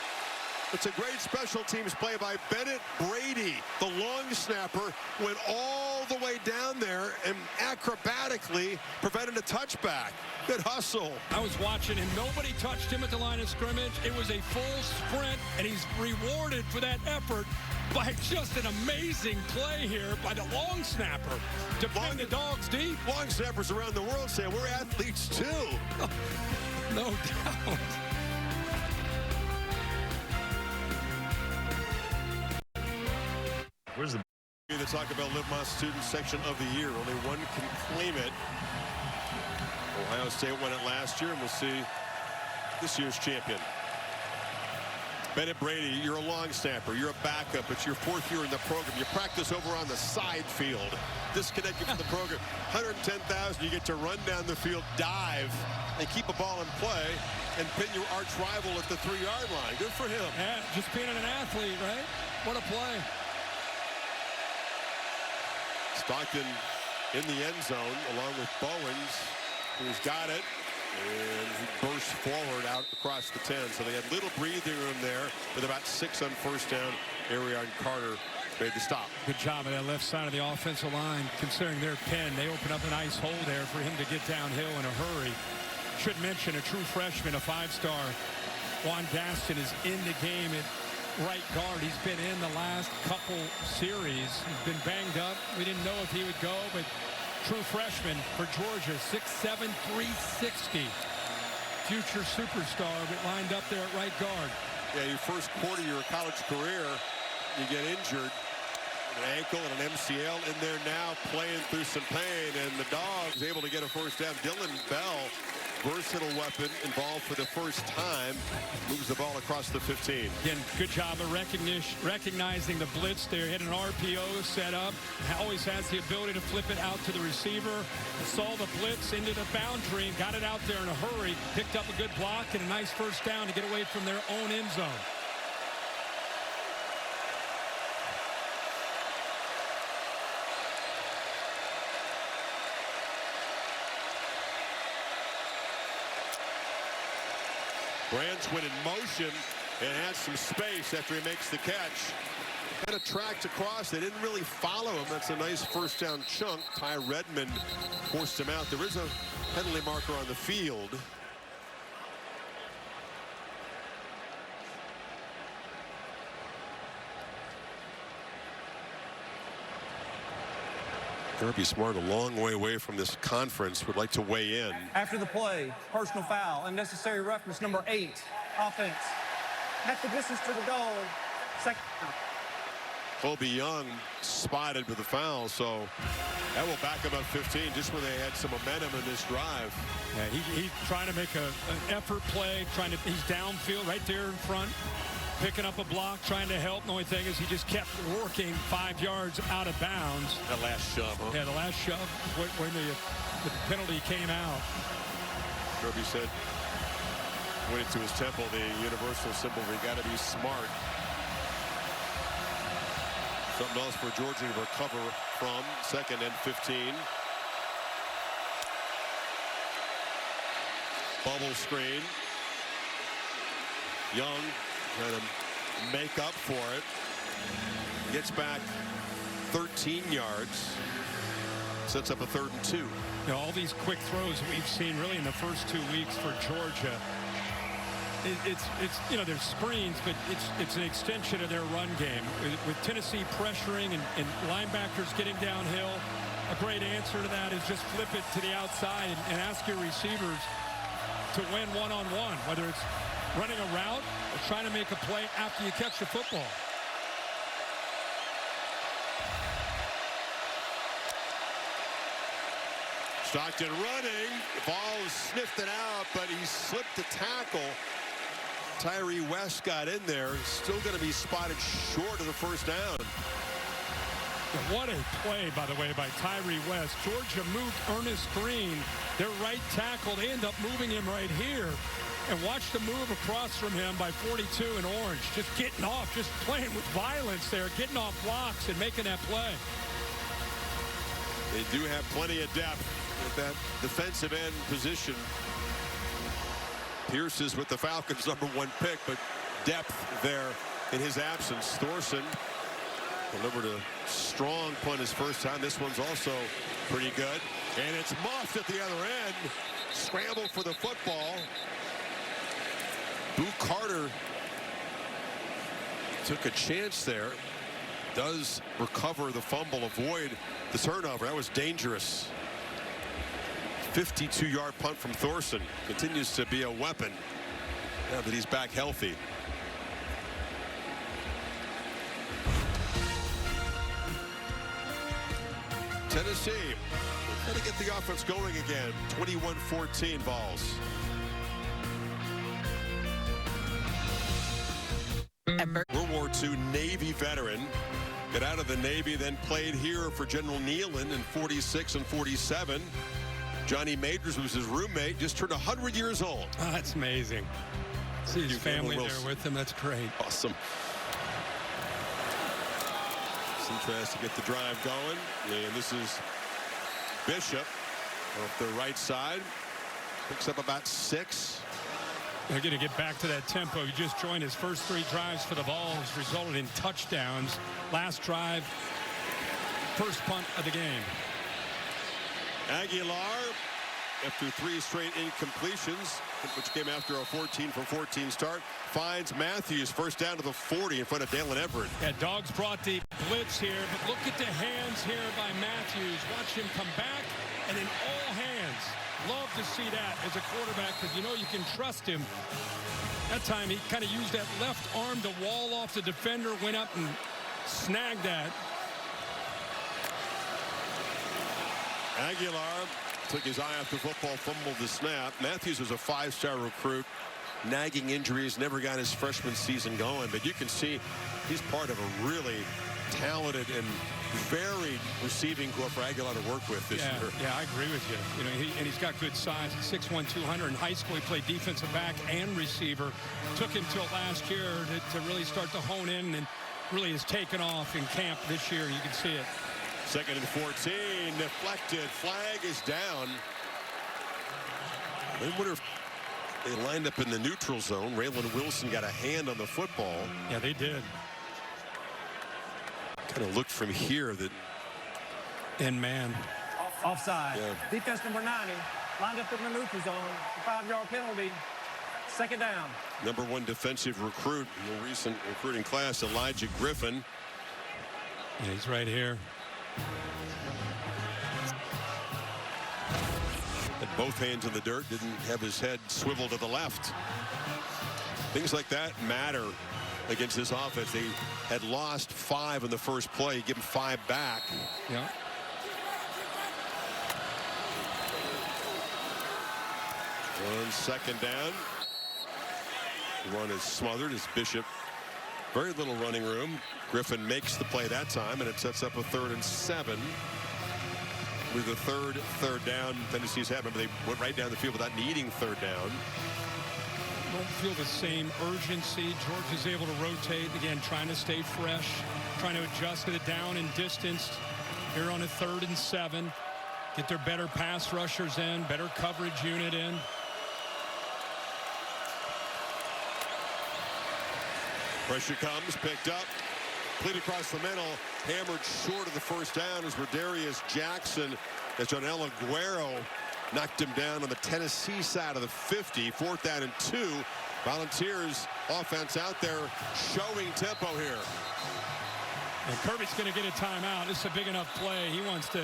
It's a great special teams play by Bennett Brady. The long snapper went all the way down there and acrobatically prevented a touchback. Good hustle. I was watching and nobody touched him at the line of scrimmage. It was a full sprint, and he's rewarded for that effort by just an amazing play here by the long snapper to bring the Dogs deep. Long snappers around the world say we're athletes too. No doubt. Where's the... The Taco Bell Live Más Student Section of the Year. Only one can claim it. Ohio State won it last year, and we'll see this year's champion. Bennett Brady, you're a long snapper. You're a backup. It's your 4th year in the program. You practice over on the side field. Disconnected from the program. 110,000. You get to run down the field, dive, and keep a ball in play, and pin your arch rival at the 3-yard line. Good for him. Yeah, just being an athlete, right? What a play. Stockton in the end zone along with Bowens, who's got it, and he bursts forward out across the 10. So they had little breathing room there with about 6 on first down. Arion Carter made the stop. Good job of that left side of the offensive line. Considering their pin, they open up a nice hole there for him to get downhill in a hurry. Should mention a true freshman, a 5-star. Juan Gaston is in the game at right guard. He's been in the last couple series. He's been banged up. We didn't know if he would go, but true freshman for Georgia, 6'7", 360. Future superstar, but lined up there at right guard. Yeah, your first quarter of your college career, you get injured. An ankle and an MCL in there now, playing through some pain, and the Dogs able to get a first down. Dylan Bell, versatile weapon, involved for the first time, moves the ball across the 15. Again, good job of recognizing the blitz there. Hit an RPO set up. Always has the ability to flip it out to the receiver. Saw the blitz into the boundary and got it out there in a hurry. Picked up a good block and a nice first down to get away from their own end zone. Branch went in motion and had some space after he makes the catch. Kind of tracked across. They didn't really follow him. That's a nice first down chunk. Ty Redmond forced him out. There is a penalty marker on the field. Kirby Smart, a long way away from this conference, would like to weigh in. After the play, personal foul, unnecessary roughness, number 8, offense. At the distance to the goal, second down. Colby Young spotted with the foul, so that will back him up 15 just when they had some momentum in this drive. Yeah, he's trying to make an effort play, he's downfield right there in front, picking up a block, trying to help. The only thing is he just kept working 5 yards out of bounds. That last shove, huh? Yeah, the last shove when the penalty came out. Kirby said, went into his temple, the universal symbol, we got to be smart. Something else for Georgia to recover from. 2nd and 15. Bubble screen. Young trying to make up for it. Gets back 13 yards. Sets up a 3rd and 2. You know, all these quick throws we've seen really in the first 2 weeks for Georgia. It's you know, there's screens, but it's an extension of their run game. With Tennessee pressuring and linebackers getting downhill, a great answer to that is just flip it to the outside and ask your receivers to win one-on-one, whether it's running a route or trying to make a play after you catch the football. Stockton running. The ball is sniffed it out, but he slipped the tackle. Tyree West got in there. Still going to be spotted short of the first down. What a play, by the way, by Tyree West. Georgia moved Ernest Green, their right tackle. They end up moving him right here. And watch the move across from him by 42 in orange. Just getting off, just playing with violence there, getting off blocks and making that play. They do have plenty of depth at that defensive end position. Pierce is with the Falcons' #1 pick, but depth there in his absence. Thorson Delivered a strong punt his first time. This one's also pretty good. And it's muffed at the other end. Scramble for the football. Boo Carter took a chance there. Does recover the fumble, avoid the turnover. That was dangerous. 52-yard punt from Thorson. Continues to be a weapon now that he's back healthy. Tennessee got to get the offense going again. 21-14 Vols. World War II Navy veteran. Got out of the Navy, then played here for General Nealon in 46 and 47. Johnny Majors was his roommate, just turned 100 years old. Oh, that's amazing. See his family there with him. That's great. Awesome. Some tries to get the drive going. And this is Bishop off the right side. Picks up about 6. They're going to get back to that tempo. He just joined his first 3 drives for the Vols, resulted in touchdowns. Last drive, first punt of the game. Aguilar, after 3 straight incompletions, which came after a 14 for 14 start, finds Matthews first down to the 40 in front of Dalen Everett. Yeah, Dogs brought the blitz here, but look at the hands here by Matthews. Watch him come back, and in all hands. Love to see that as a quarterback because you know you can trust him. That time he kind of used that left arm to wall off the defender, went up and snagged that. Aguilar took his eye off the football, fumbled the snap. Matthews was a 5-star recruit. Nagging injuries, never got his freshman season going, but you can see he's part of a really talented and varied receiving core for Aguilar to work with this year. Yeah, I agree with you. You know, he's got good size. At 6'1", 200. In high school, he played defensive back and receiver. Took him till last year to really start to hone in, and really has taken off in camp this year. You can see it. 2nd and 14, deflected. Flag is down. I wonder if they lined up in the neutral zone. Raylan Wilson got a hand on the football. Yeah, they did. Kind of looked from here that. And man. Offside. Yeah. Defense number 90 lined up in the neutral zone. 5-yard penalty. 2nd down. Number 1 defensive recruit in the recent recruiting class, Elijah Griffin. Yeah, he's right here. Had both hands in the dirt, didn't have his head swiveled to the left. Things like that matter against this offense. They had lost 5 in the first play. Give them 5 back. Yeah. On 2nd down. The run is smothered as Bishop. Very little running room. Griffin makes the play that time, and it sets up a 3rd and 7. With the third down Tennessee's had. Remember, they went right down the field without needing 3rd down. Don't feel the same urgency. George is able to rotate again, trying to stay fresh, trying to adjust to the down and distance here on a 3rd and 7. Get their better pass rushers in, better coverage unit in. Pressure comes, picked up, complete across the middle, hammered short of the first down as Rodarius Jackson, as Jonel Aguero knocked him down on the Tennessee side of the 50. 4th down and 2. Volunteers offense out there showing tempo here. And Kirby's going to get a timeout. This is a big enough play. He wants to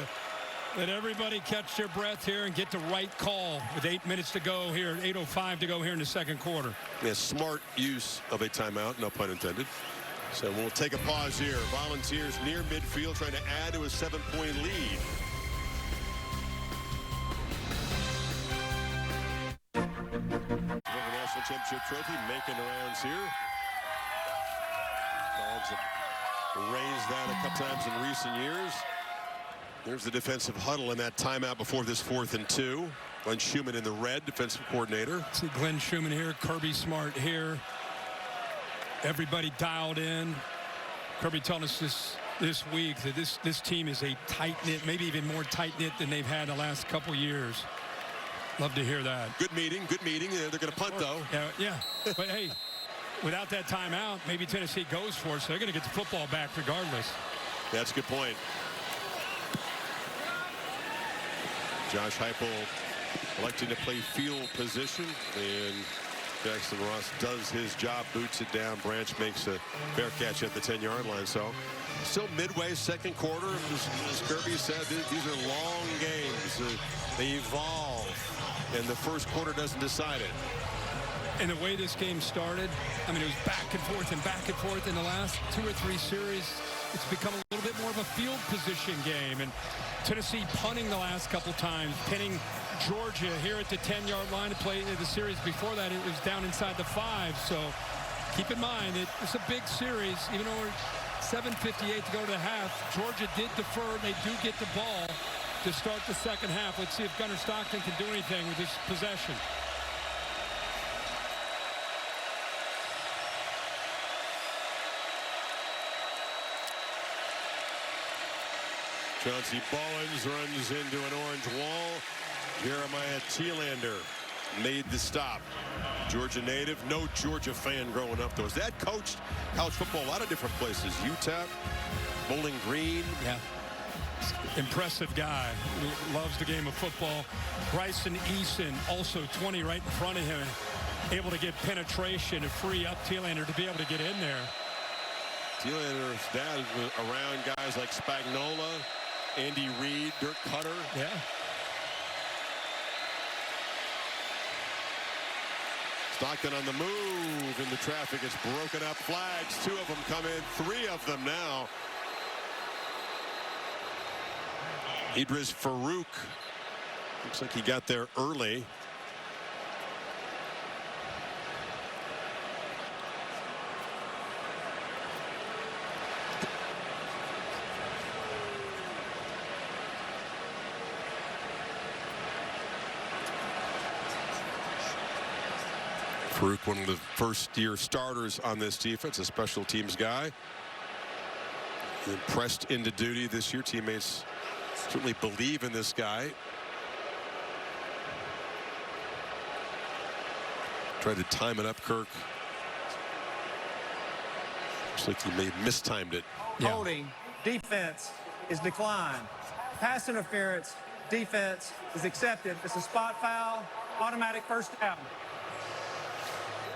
let everybody catch their breath here and get the right call with 8 minutes to go here, 8:05 to go here in the 2nd quarter. Yeah, smart use of a timeout, no pun intended. So we'll take a pause here. Volunteers near midfield trying to add to a 7-point lead. National Championship trophy making the rounds here. Dogs have raised that a couple times in recent years. There's the defensive huddle in that timeout before this 4th and 2. Glenn Schumann in the red, defensive coordinator. See Glenn Schumann here, Kirby Smart here. Everybody dialed in. Kirby telling us this week that this team is a tight-knit, maybe even more tight-knit than they've had the last couple years. Love to hear that. Good meeting, good meeting. They're going to punt, though. Yeah. But, hey, without that timeout, maybe Tennessee goes for it, so they're going to get the football back regardless. That's a good point. Josh Heupel electing to play field position, and Jackson Ross does his job, boots it down. Branch makes a fair catch at the 10-yard line. So still midway second quarter. As Kirby said, these are long games. They evolve, and the first quarter doesn't decide it. And the way this game started, I mean, it was back and forth in the last 2 or 3 series. It's become a little bit more of a field position game. And Tennessee punting the last couple times, pinning Georgia here at the 10-yard line to play the series. Before that, it was down inside the 5. So keep in mind, it's a big series. Even though we're 7:58 to go to the half, Georgia did defer. They do get the ball to start the second half. Let's see if Gunnar Stockton can do anything with this possession. Chauncey Ballins runs into an orange wall. Jeremiah Thielander made the stop. Georgia native, no Georgia fan growing up though. His dad coached college football a lot of different places. Utah, Bowling Green. Yeah. Impressive guy. Loves the game of football. Bryson Eason, also 20 right in front of him. Able to get penetration to free up Thielander to be able to get in there. Thielander's dad was around guys like Spagnola, Andy Reid, Dirk Cutter. Yeah. Stockton on the move, and the traffic is broken up. Flags, 2 of them come in, 3 of them now. Idris Farouk, looks like he got there early. Farouk, one of the first-year starters on this defense, a special teams guy. Pressed into duty this year. Teammates certainly believe in this guy. Tried to time it up, Kirk. Looks like he may have mistimed it. Yeah. Holding, defense is declined. Pass interference, defense is accepted. It's a spot foul, automatic first down.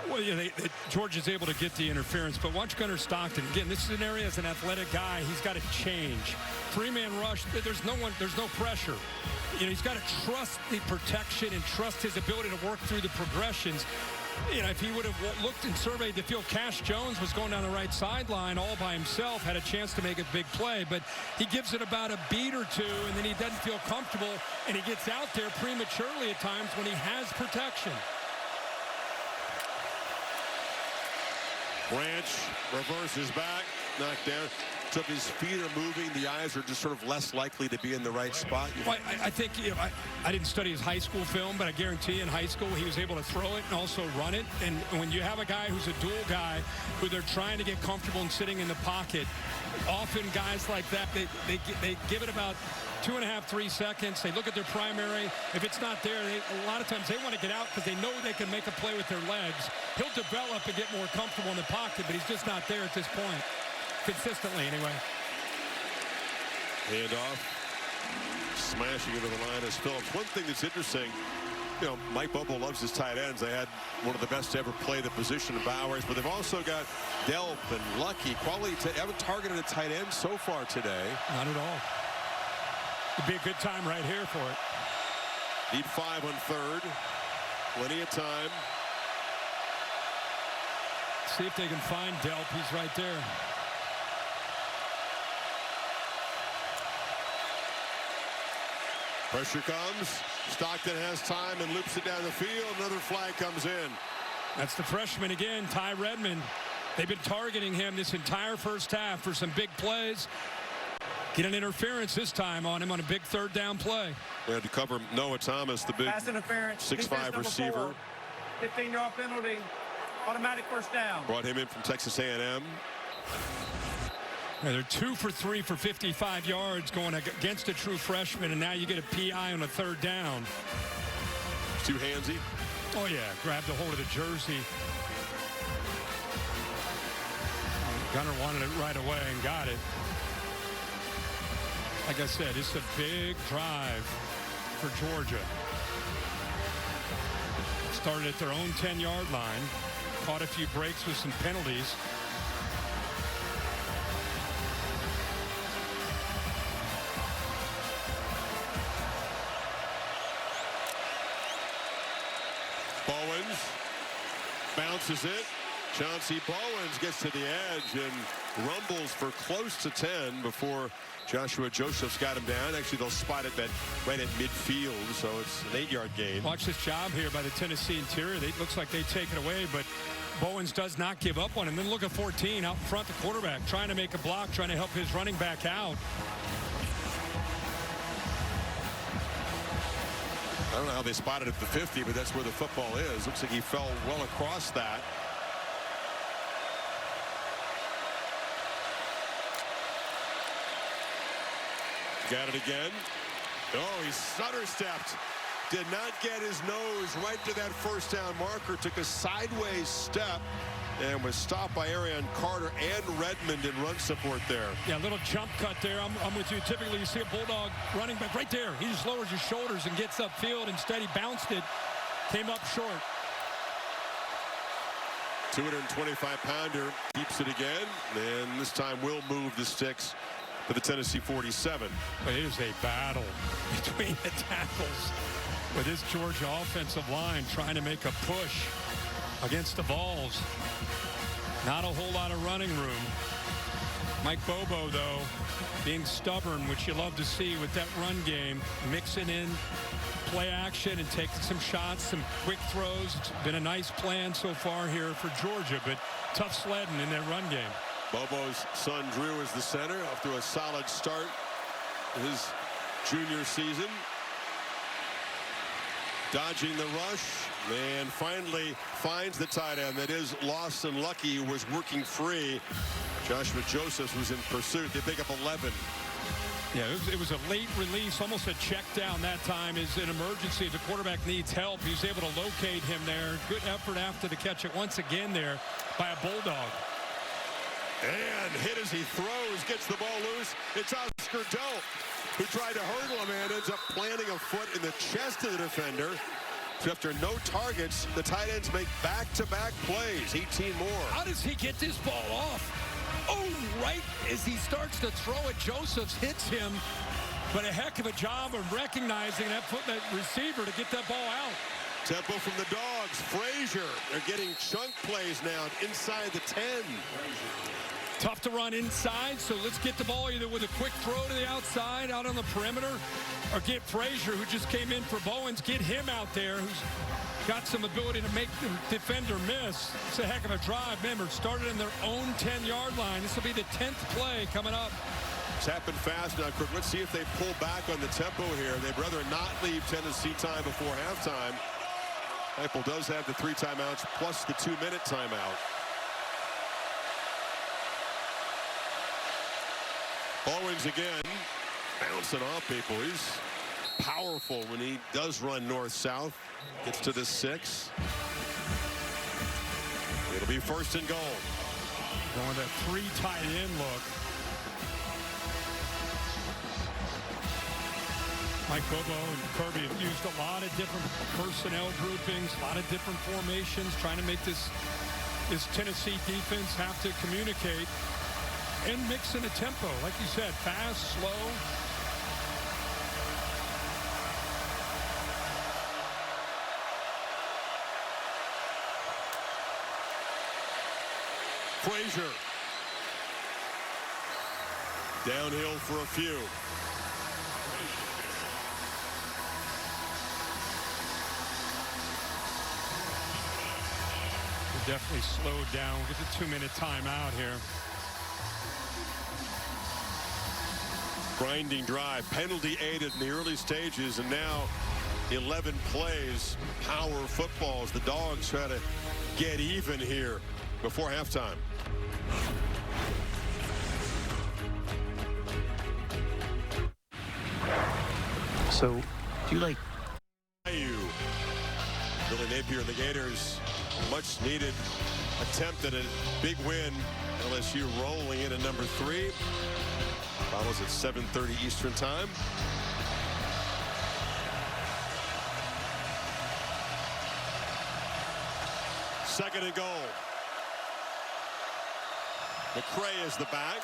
Well, yeah, Georgia's able to get the interference, but watch Gunnar Stockton. Again, this is an area as an athletic guy, he's got to change. 3-man rush, there's no pressure. You know, he's got to trust the protection and trust his ability to work through the progressions. You know, if he would have looked and surveyed the field, Cash Jones was going down the right sideline all by himself, had a chance to make a big play, but he gives it about a beat or 2, and then he doesn't feel comfortable, and he gets out there prematurely at times when he has protection. Branch reverses back, knocked down. So if his feet are moving, the eyes are just sort of less likely to be in the right spot. Well, I think, you know, I didn't study his high school film, but I guarantee in high school he was able to throw it and also run it. And when you have a guy who's a dual guy who they're trying to get comfortable and sitting in the pocket, often guys like that, they give it about 2.5, 3 seconds. They look at their primary. If it's not there, a lot of times they want to get out because they know they can make a play with their legs. He'll develop and get more comfortable in the pocket, but he's just not there at this point. Consistently, anyway. Handoff. Smashing into the line is Phillips. One thing that's interesting, you know, Mike Bobo loves his tight ends. They had one of the best to ever play the position of Bowers, but they've also got Delp and Lucky. Quality haven't targeted a tight end so far today. Not at all. It'd be a good time right here for it. Need 5 on third. Plenty of time. See if they can find Delp. He's right there. Pressure comes. Stockton has time and loops it down the field. Another flag comes in. That's the freshman again, Ty Redmond. They've been targeting him this entire first half for some big plays. Get an interference this time on him on a big 3rd down play. We had to cover Noah Thomas, the big 6'5" receiver. 15-yard penalty, automatic first down. Brought him in from Texas A&M. Yeah, they're 2 for 3 for 55 yards going against a true freshman, and now you get a PI on a 3rd down. Too handsy. Oh, yeah, grabbed a hold of the jersey. Gunner wanted it right away and got it. Like I said, it's a big drive for Georgia. Started at their own 10-yard line. Caught a few breaks with some penalties. Bowens bounces it. Chauncey Bowens gets to the edge and rumbles for close to 10 before Joshua Josephs got him down. Actually, they'll spot it right at midfield, so it's an 8-yard gain. Watch this job here by the Tennessee interior. It looks like they take it away, but Bowens does not give up on him. Then look at 14 out in front, the quarterback, trying to make a block, trying to help his running back out. I don't know how they spotted it at the 50, but that's where the football is. Looks like he fell well across that. Got it again. Oh, he stutter-stepped. Did not get his nose right to that first down marker. Took a sideways step and was stopped by Arion Carter and Redmond in run support there. Yeah, a little jump cut there. I'm with you. Typically, you see a Bulldog running back right there. He just lowers his shoulders and gets upfield. Instead, he bounced it, came up short. 225-pounder keeps it again, and this time will move the sticks to the Tennessee 47. But it is a battle between the tackles with this Georgia offensive line trying to make a push against the Vols. Not a whole lot of running room. Mike Bobo, though, being stubborn, which you love to see with that run game, mixing in play action and taking some shots, some quick throws. It's been a nice plan so far here for Georgia, but tough sledding in their run game. Bobo's son Drew is the center after a solid start in his junior season. Dodging the rush and finally finds the tight end. That is Lawson Lucky, who was working free. Joshua Josephs was in pursuit. They pick up 11. Yeah, it was a late release, almost a check down that time. Is an emergency. The quarterback needs help. He was able to locate him there. Good effort after the catch it once again there by a Bulldog. And hit as he throws, gets the ball loose. It's Oscar Delp, who tried to hurdle him and ends up planting a foot in the chest of the defender. So after no targets, the tight ends make back-to-back plays. 18 more. How does he get this ball off? Oh, right as he starts to throw it, Josephs hits him. But a heck of a job of recognizing that receiver to get that ball out. Tempo from the Dogs. Frazier. They're getting chunk plays now inside the 10. Tough to run inside, so let's get the ball either with a quick throw to the outside, out on the perimeter, or get Frazier, who just came in for Bowens, get him out there, who's got some ability to make the defender miss. It's a heck of a drive. Remember, started in their own 10-yard line. This will be the 10th play coming up. It's happened fast now, Kirk. Let's see if they pull back on the tempo here. They'd rather not leave Tennessee time before halftime. Heupel does have the 3 timeouts plus the 2-minute timeout. Bowens again, bouncing off people. He's powerful when he does run north-south. Gets to the 6. It'll be 1st and goal. Going with a 3 tight end look. Mike Bobo and Kirby have used a lot of different personnel groupings, a lot of different formations, trying to make this Tennessee defense have to communicate and mix in a tempo. Like you said, fast, slow. Frazier. Downhill for a few. Definitely slowed down. Get the 2-minute timeout here. Grinding drive, penalty aided in the early stages, and now 11 plays. Power football as the Dogs try to get even here before halftime. So, do you like Billy Napier and the Gators, much needed attempt at a big win. LSU rolling in at number 3. Follows at 7:30 Eastern time. Second and goal. McCray is the back.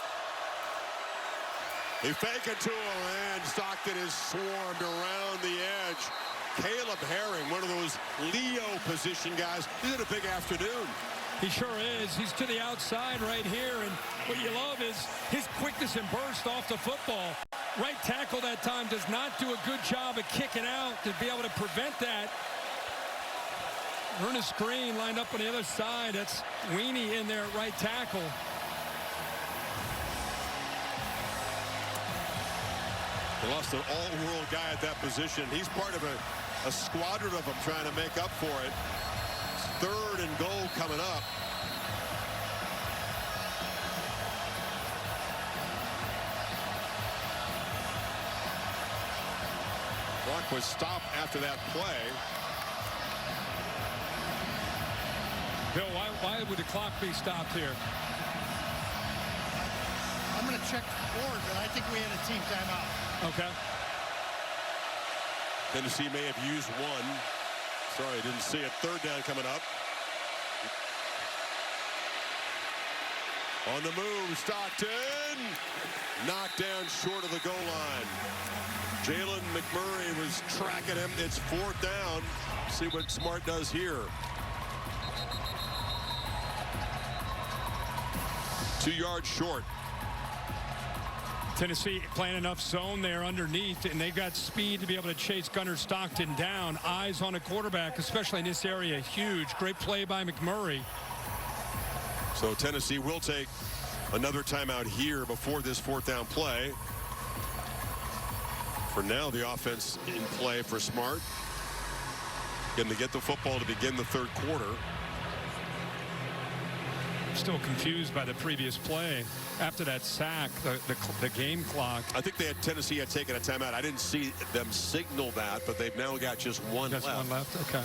They fake it to him, and Stockton is swarmed around the edge. Caleb Herring, one of those Leo position guys. He's had a big afternoon. He sure is. He's to the outside right here, and what you love is his quickness and burst off the football. Right tackle that time does not do a good job of kicking out to be able to prevent that. Ernest Green lined up on the other side. That's Weenie in there at right tackle. They lost an all-world guy at that position. He's part of a squadron of them trying to make up for it. Third and goal coming up. Clock was stopped after that play. Bill, why would the clock be stopped here? I'm going to check the board, but I think we had a team timeout. Okay. Tennessee may have used one. Sorry, didn't see it. Third down coming up. On the move, Stockton. Knocked down short of the goal line. Jalen McMurray was tracking him. It's fourth down. See what Smart does here. 2 yards short. Tennessee playing enough zone there underneath, and they've got speed to be able to chase Gunnar Stockton down. Eyes on a quarterback, especially in this area, huge. Great play by McMurray. So Tennessee will take another timeout here before this fourth down play. For now, the offense in play for Smart. Getting to get the football to begin the third quarter. Still confused by the previous play. After that sack, the game clock. I think Tennessee had taken a timeout. I didn't see them signal that, but they've now got just one left. One left, okay.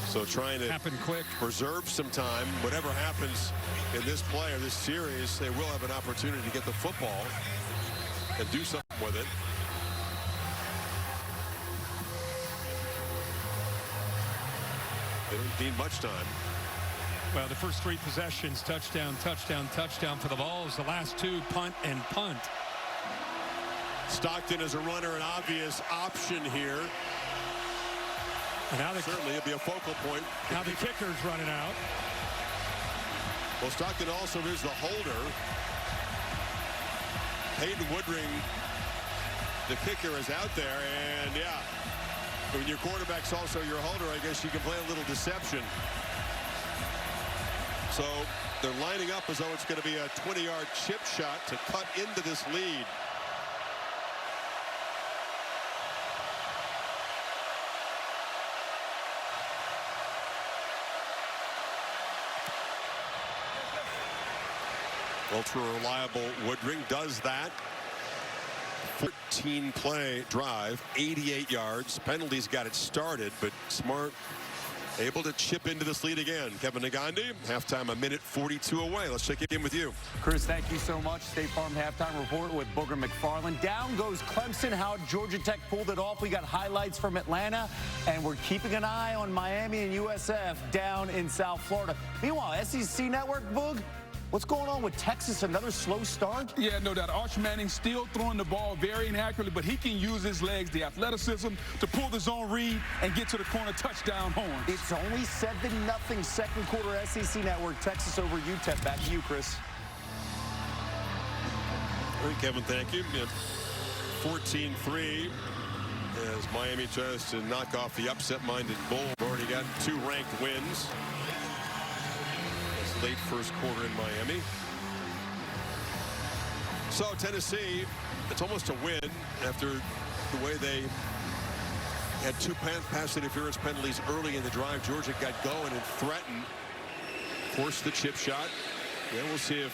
So trying to happen quick. Preserve some time. Whatever happens in this play or this series, they will have an opportunity to get the football and do something with it. They don't need much time. Well, the first 3 possessions, touchdown, touchdown, touchdown for the Vols. The last 2, punt and punt. Stockton is a runner, an obvious option here. And now certainly it'll be a focal point. Now the kicker's running out. Well, Stockton also is the holder. Peyton Woodring, the kicker, is out there, and yeah, when your quarterback's also your holder, I guess you can play a little deception. So they're lining up as though it's going to be a 20-yard chip shot to cut into this lead. Ultra reliable Woodring does that. 14-play drive, 88 yards. Penalties got it started, but Smart able to chip into this lead again. Kevin Negandhi, halftime, 1:42 away. Let's check in with you. Chris, thank you so much. State Farm halftime report with Booger McFarland. Down goes Clemson. How Georgia Tech pulled it off. We got highlights from Atlanta, and we're keeping an eye on Miami and USF down in South Florida. Meanwhile, SEC Network, Boog, what's going on with Texas? Another slow start? Yeah, no doubt. Arch Manning still throwing the ball very inaccurately, but he can use his legs, the athleticism, to pull the zone read and get to the corner touchdown horns. It's only 7-0 second quarter SEC Network. Texas over UTEP. Back to you, Chris. All right, Kevin, thank you. 14-3 as Miami tries to knock off the upset-minded Bull. Already got 2 ranked wins. Late first quarter in Miami. So Tennessee, it's almost a win after the way they had 2 pass interference penalties early in the drive. Georgia got going and threatened, forced the chip shot. Yeah, we'll see if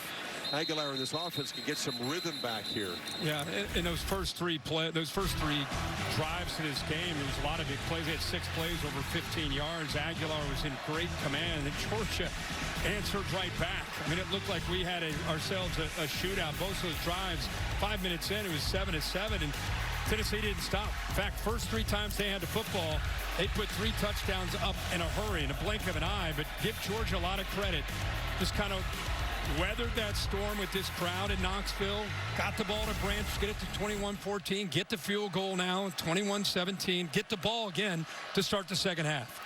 Aguilar in this offense can get some rhythm back here. Yeah, in those first three drives to this game, there was a lot of big plays. They had 6 plays over 15 yards. Aguilar was in great command, and Georgia answered right back. I mean, it looked like we had ourselves a shootout. Both those drives, 5 minutes in, it was 7-7, and Tennessee didn't stop. In fact, first 3 times they had the football, they put 3 touchdowns up in a hurry, in a blink of an eye. But give Georgia a lot of credit. Just kind of weathered that storm with this crowd in Knoxville. Got the ball to Branch, get it to 21-14, get the field goal now, 21-17, get the ball again to start the second half.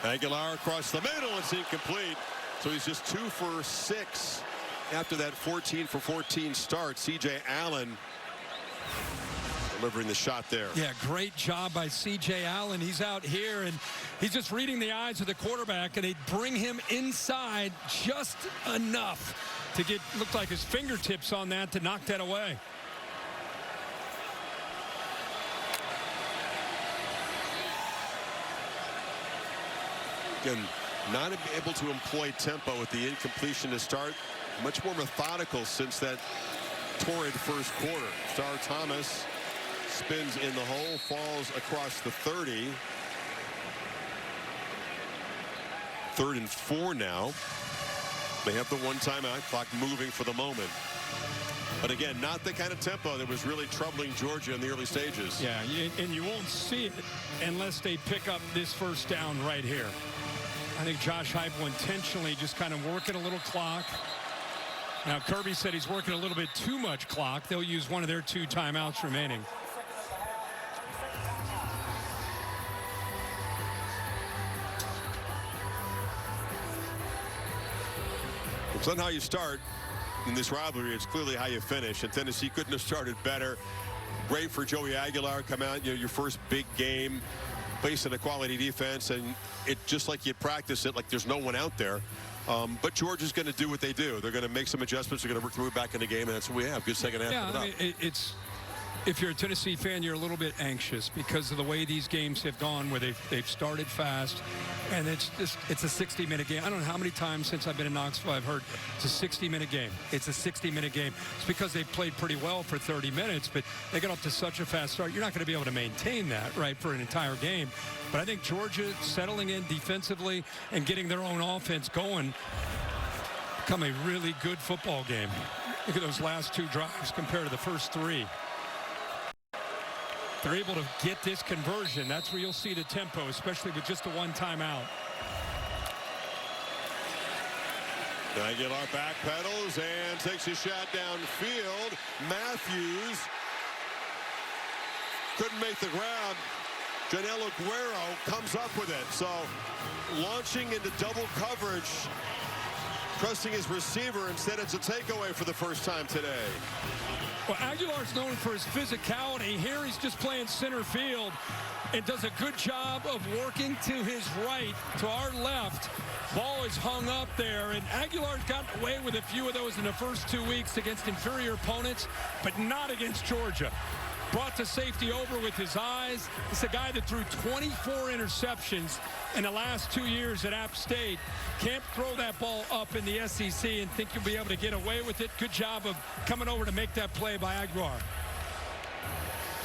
Aguilar across the middle, it's incomplete. So he's just 2 for 6 after that 14 for 14 start. C.J. Allen delivering the shot there. Yeah, great job by C.J. Allen. He's out here, and he's just reading the eyes of the quarterback, and they bring him inside just enough to get, looked like his fingertips on that to knock that away. Again, not able to employ tempo with the incompletion to start. Much more methodical since that torrid first quarter. Star Thomas spins in the hole, falls across the 30. 3rd and 4 now. They have the 1 timeout, clock moving for the moment. But again, not the kind of tempo that was really troubling Georgia in the early stages. Yeah, and you won't see it unless they pick up this first down right here. I think Josh Heupel intentionally just kind of working a little clock. Now, Kirby said he's working a little bit too much clock. They'll use one of their 2 timeouts remaining. It's not how you start in this rivalry. It's clearly how you finish. And Tennessee couldn't have started better. Great for Joey Aguilar. Come out, your first big game, facing a quality defense, and it just like you practice it, like there's no one out there. But Georgia's going to do what they do. They're going to make some adjustments. They're going to work their way back in the game, and that's what we have. Good second half. Yeah, I mean, it's, if you're a Tennessee fan, you're a little bit anxious because of the way these games have gone, where they've started fast, and it's a 60-minute game. I don't know how many times since I've been in Knoxville I've heard it's a 60-minute game. It's a 60-minute game. It's because they played pretty well for 30 minutes, but they got off to such a fast start. You're not going to be able to maintain that, right, for an entire game. But I think Georgia settling in defensively and getting their own offense going become a really good football game. Look at those last 2 drives compared to the first 3. They're able to get this conversion. That's where you'll see the tempo, especially with just the 1 timeout. Aguilar backpedals and takes a shot downfield. Matthews couldn't make the grab. Janelle Aguero comes up with it. So launching into double coverage, trusting his receiver. Instead, it's a takeaway for the first time today. Well, Aguilar's known for his physicality. Here he's just playing center field and does a good job of working to his right, to our left. Ball is hung up there, and Aguilar's gotten away with a few of those in the first 2 weeks against inferior opponents, but not against Georgia. Brought the safety over with his eyes. It's a guy that threw 24 interceptions in the last 2 years at App State. Can't throw that ball up in the SEC and think you'll be able to get away with it. Good job of coming over to make that play by Aguilar.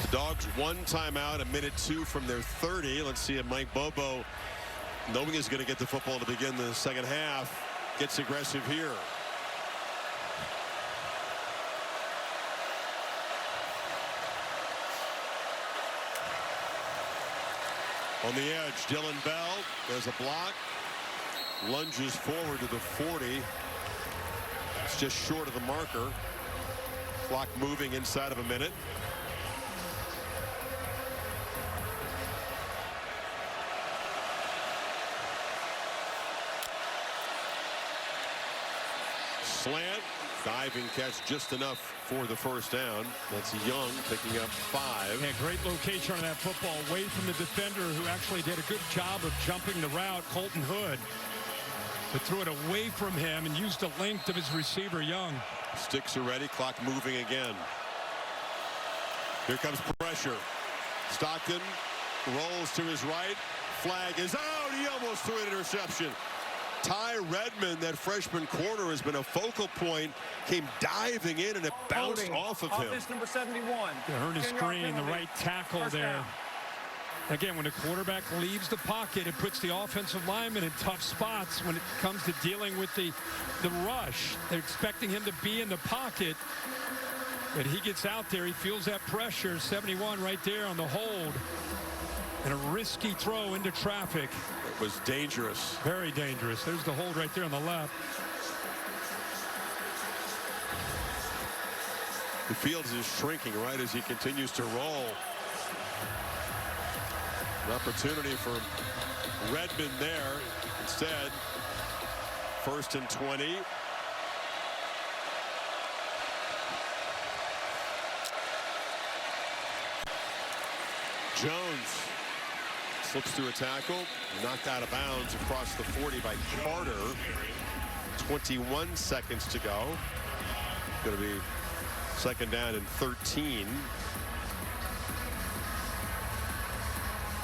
The Dogs 1 timeout, 1:02 from their 30. Let's see if Mike Bobo, knowing he's going to get the football to begin the second half, gets aggressive here. On the edge, Dylan Bell, there's a block, lunges forward to the 40. It's just short of the marker. Clock moving inside of a minute. Slant, diving catch just enough for the first down. That's Young picking up 5. Yeah, great location on that football, away from the defender who actually did a good job of jumping the route, Colton Hood. But threw it away from him and used the length of his receiver, Young. Sticks are ready, clock moving again. Here comes pressure. Stockton rolls to his right. Flag is out. He almost threw an interception. Ty Redmond, that freshman corner, has been a focal point, came diving in, and it bounced off of him. Offense number 71. Ernest 10-yard Green, the penalty. right tackle First there. down. Again, when the quarterback leaves the pocket, it puts the offensive lineman in tough spots when it comes to dealing with the rush. They're expecting him to be in the pocket, but he gets out there. He feels that pressure. 71 right there on the hold. And a risky throw into traffic. It was dangerous. Very dangerous. There's the hold right there on the left. The field is shrinking right as he continues to roll. An opportunity for Redmond there. Instead, 1st and 20. Jones slips through a tackle, knocked out of bounds across the 40 by Carter. 21 seconds to go. Going to be 2nd down and 13.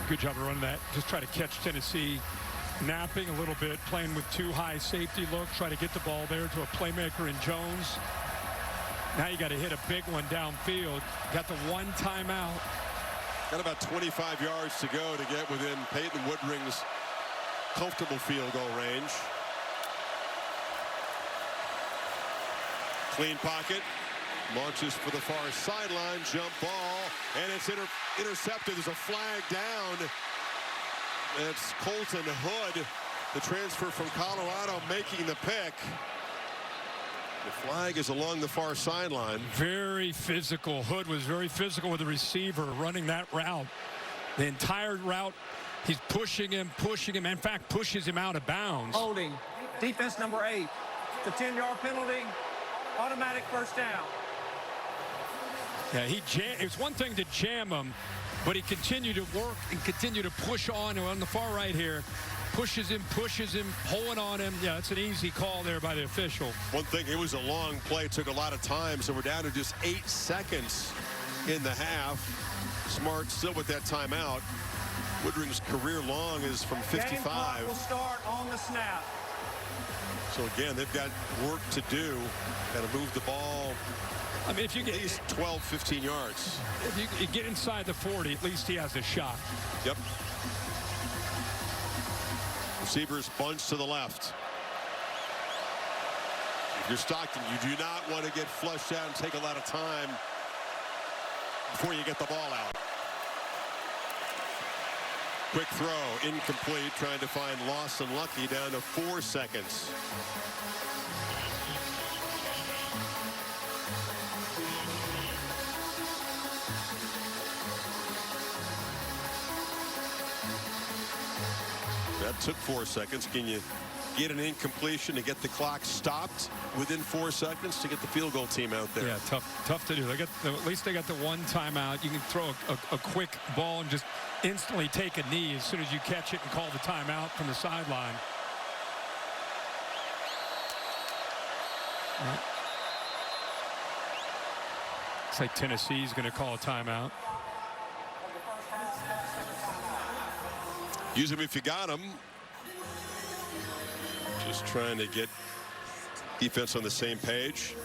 Good job of running that. Just try to catch Tennessee napping a little bit, playing with 2 high safety looks, try to get the ball there to a playmaker in Jones. Now you got to hit a big one downfield. Got the 1 timeout. Got about 25 yards to go to get within Peyton Woodring's comfortable field goal range. Clean pocket. Launches for the far sideline. Jump ball. And it's intercepted. There's a flag down. It's Colton Hood, the transfer from Colorado, making the pick. The flag is along the far sideline. Very physical. Hood was very physical with the receiver running that route. The entire route, he's pushing him. In fact, pushes him out of bounds. Holding. Defense number 8. The 10-yard penalty. Automatic first down. Yeah, it's one thing to jam him, but he continued to work and continue to push on the far right here. Pushes him, pulling on him. Yeah, it's an easy call there by the official. One thing, it was a long play, took a lot of time, so we're down to just 8 seconds in the half. Smart still with that timeout. Woodring's career long is from 55. Game clock will start on the snap. So again, they've got work to do. Got to move the ball. I mean, if you get at least 12, 15 yards. If you get inside the 40, at least he has a shot. Yep. Receivers bunch to the left. If you're Stockton, you do not want to get flushed out and take a lot of time before you get the ball out. Quick throw, incomplete, trying to find Lawson Lucky down to 4 seconds. That took 4 seconds. Can you get an incompletion to get the clock stopped within 4 seconds to get the field goal team out there? Yeah, tough to do. At least they got the 1 timeout. You can throw a quick ball and just instantly take a knee as soon as you catch it and call the timeout from the sideline. Right. Looks like Tennessee's going to call a timeout. Use them if you got them. Just trying to get defense on the same page.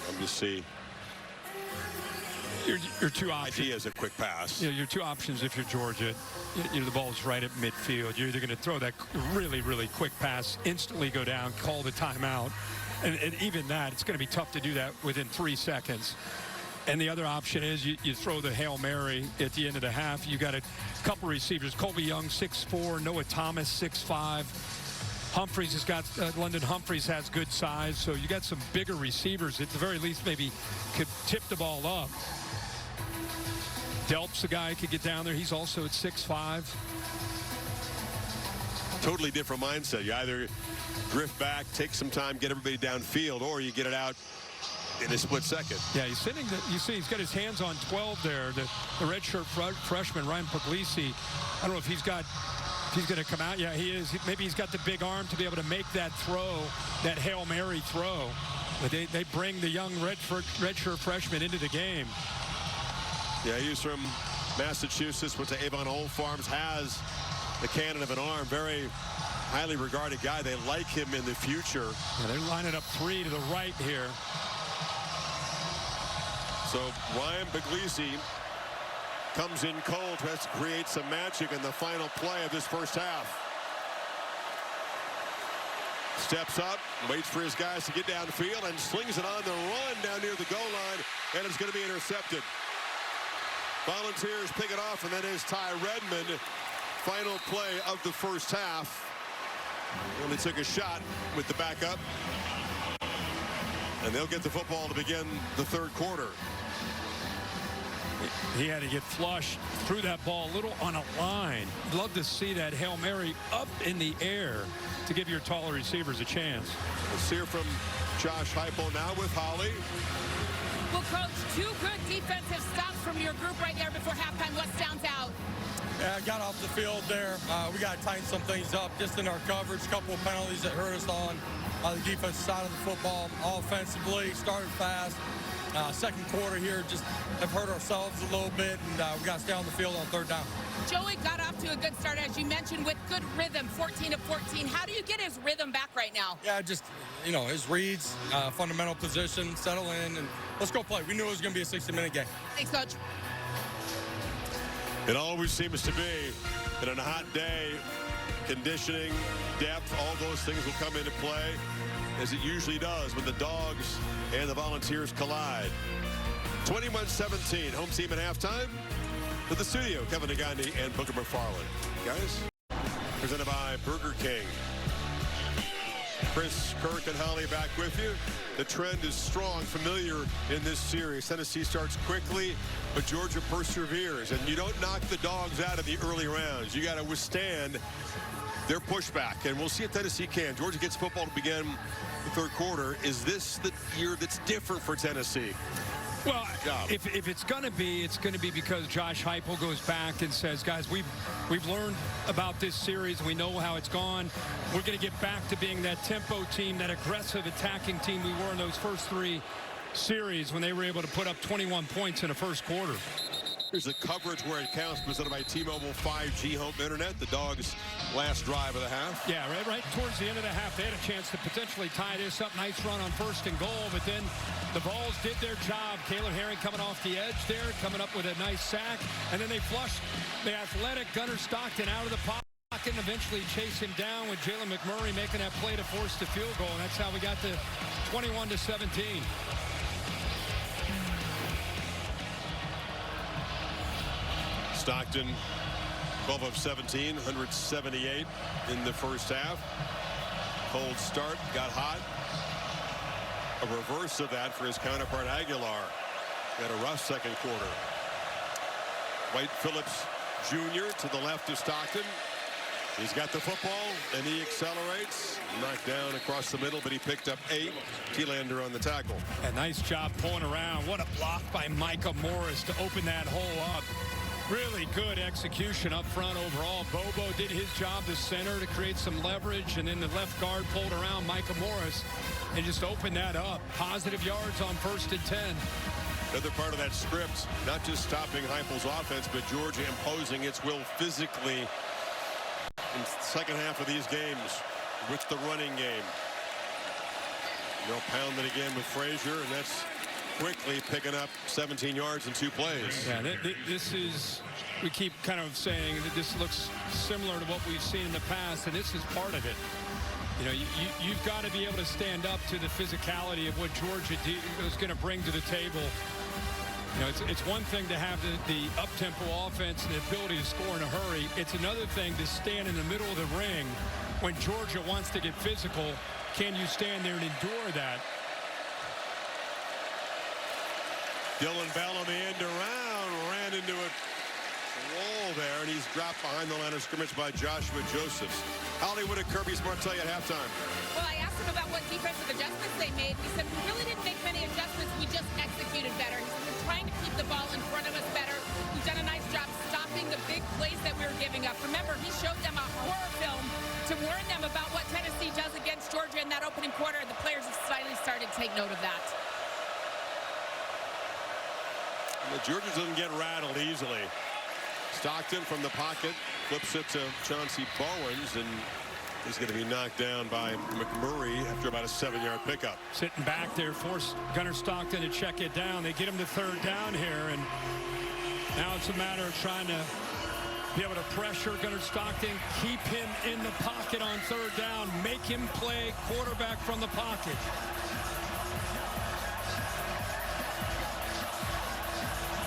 I'm just see. Your 2 options. Idea is a quick pass. Yeah, your 2 options if you're Georgia. The ball's right at midfield. You're either going to throw that really, really quick pass, instantly go down, call the timeout. And even that, it's going to be tough to do that within 3 seconds. And the other option is you throw the Hail Mary at the end of the half. You got a couple receivers. Colby Young, 6'4", Noah Thomas, 6'5". Humphreys has got, London Humphreys has good size. So you got some bigger receivers at the very least maybe could tip the ball up. Delp's the guy who could get down there. He's also at 6'5". Totally different mindset. You either drift back, take some time, get everybody downfield, or you get it out in a split second. Yeah, he's sitting. You see, he's got his hands on 12 there. The redshirt freshman Ryan Puglisi. I don't know if he's going to come out. Yeah, he is. Maybe he's got the big arm to be able to make that throw, that Hail Mary throw. But they bring the young redshirt freshman into the game. Yeah, he's from Massachusetts, went to Avon Old Farms, has the cannon of an arm. Very highly regarded guy. They like him in the future. Yeah, they're lining up 3 to the right here. So Ryan Puglisi comes in cold, tries to create some magic in the final play of this first half. Steps up, waits for his guys to get downfield, and slings it on the run down near the goal line, and it's going to be intercepted. Volunteers pick it off, and that is Ty Redmond. Final play of the first half. Only took a shot with the backup, and they'll get the football to begin the third quarter. He had to get flushed, threw that ball a little on a line. Love to see that Hail Mary up in the air to give your taller receivers a chance. Let's hear from Josh Heupel now with Holly. Well, Coach, 2 good defensive stops from your group right there before halftime. What stands out? Yeah, I got off the field there. We got to tighten some things up just in our coverage. A couple of penalties that hurt us on the defensive side of the football. Offensively, started fast. Second quarter here, just have hurt ourselves a little bit, and we got to stay on the field on third down. Joey got off to a good start, as you mentioned, with good rhythm, 14-14. How do you get his rhythm back right now? Yeah, just, his reads, fundamental position, settle in, and let's go play. We knew it was going to be a 60-minute game. Thanks, Coach. It always seems to be that on a hot day, conditioning, depth, all those things will come into play, as it usually does when the Dogs and the Volunteers collide. 21-17, home team at halftime. To the studio, Kevin Negandhi and Booger McFarland. Guys, presented by Burger King. Chris, Kirk, and Holly back with you. The trend is strong, familiar in this series. Tennessee starts quickly, but Georgia perseveres. And you don't knock the Dogs out of the early rounds. You got to withstand their pushback. And we'll see if Tennessee can. Georgia gets football to begin the third quarter. Is this the year that's different for Tennessee? Well, if it's going to be, it's going to be because Josh Heupel goes back and says, guys, we've learned about this series. We know how it's gone. We're going to get back to being that tempo team, that aggressive attacking team we were in those first 3 series when they were able to put up 21 points in the first quarter. Here's the coverage where it counts, presented by T-Mobile 5G Home Internet. The Dogs' last drive of the half. Yeah, right towards the end of the half, they had a chance to potentially tie this up. Nice run on 1st and goal, but then the Vols did their job. Caleb Herring coming off the edge there, coming up with a nice sack, and then they flushed the athletic Gunnar Stockton out of the pocket and eventually chase him down with Jalen McMurray making that play to force the field goal, and that's how we got to 21-17. Stockton, 12 of 17, 178 in the first half. Cold start, got hot. A reverse of that for his counterpart Aguilar. Got a rough second quarter. White Phillips Jr. to the left of Stockton. He's got the football, and he accelerates. Knocked down across the middle, but he picked up 8. T-Lander on the tackle. A nice job pulling around. What a block by Micah Morris to open that hole up. Really good execution up front overall. Bobo did his job, the center, to create some leverage, and then the left guard pulled around Micah Morris and just opened that up. Positive yards on 1st and 10. Another part of that script, not just stopping Heupel's offense, but Georgia imposing its will physically in the second half of these games with the running game. They'll pound it again with Frazier, and that's quickly picking up 17 yards in 2 plays. Yeah, this is, we keep kind of saying that this looks similar to what we've seen in the past, and this is part of it. You know, you've got to be able to stand up to the physicality of what Georgia is going to bring to the table. You know, it's one thing to have the up-tempo offense and the ability to score in a hurry. It's another thing to stand in the middle of the ring when Georgia wants to get physical. Can you stand there and endure that? Dylan Bell on the end around, ran into a wall there, and he's dropped behind the line of scrimmage by Joshua Josephs. Hollywood at Kirby Smart tell you at halftime. Well, I asked him about what defensive adjustments they made. He said, we really didn't make many adjustments. We just executed better. He said, we're trying to keep the ball in front of us better. We've done a nice job stopping the big plays that we were giving up. Remember, he showed them a horror film to warn them about what Tennessee does against Georgia in that opening quarter. The players have slightly started to take note of that. The Georgia doesn't get rattled easily. Stockton from the pocket flips it to Chauncey Bowens, and is going to be knocked down by McMurray after about a 7-yard pickup. Sitting back there, force Gunnar Stockton to check it down. They get him to third down here, and now it's a matter of trying to be able to pressure Gunnar Stockton, keep him in the pocket on third down, make him play quarterback from the pocket.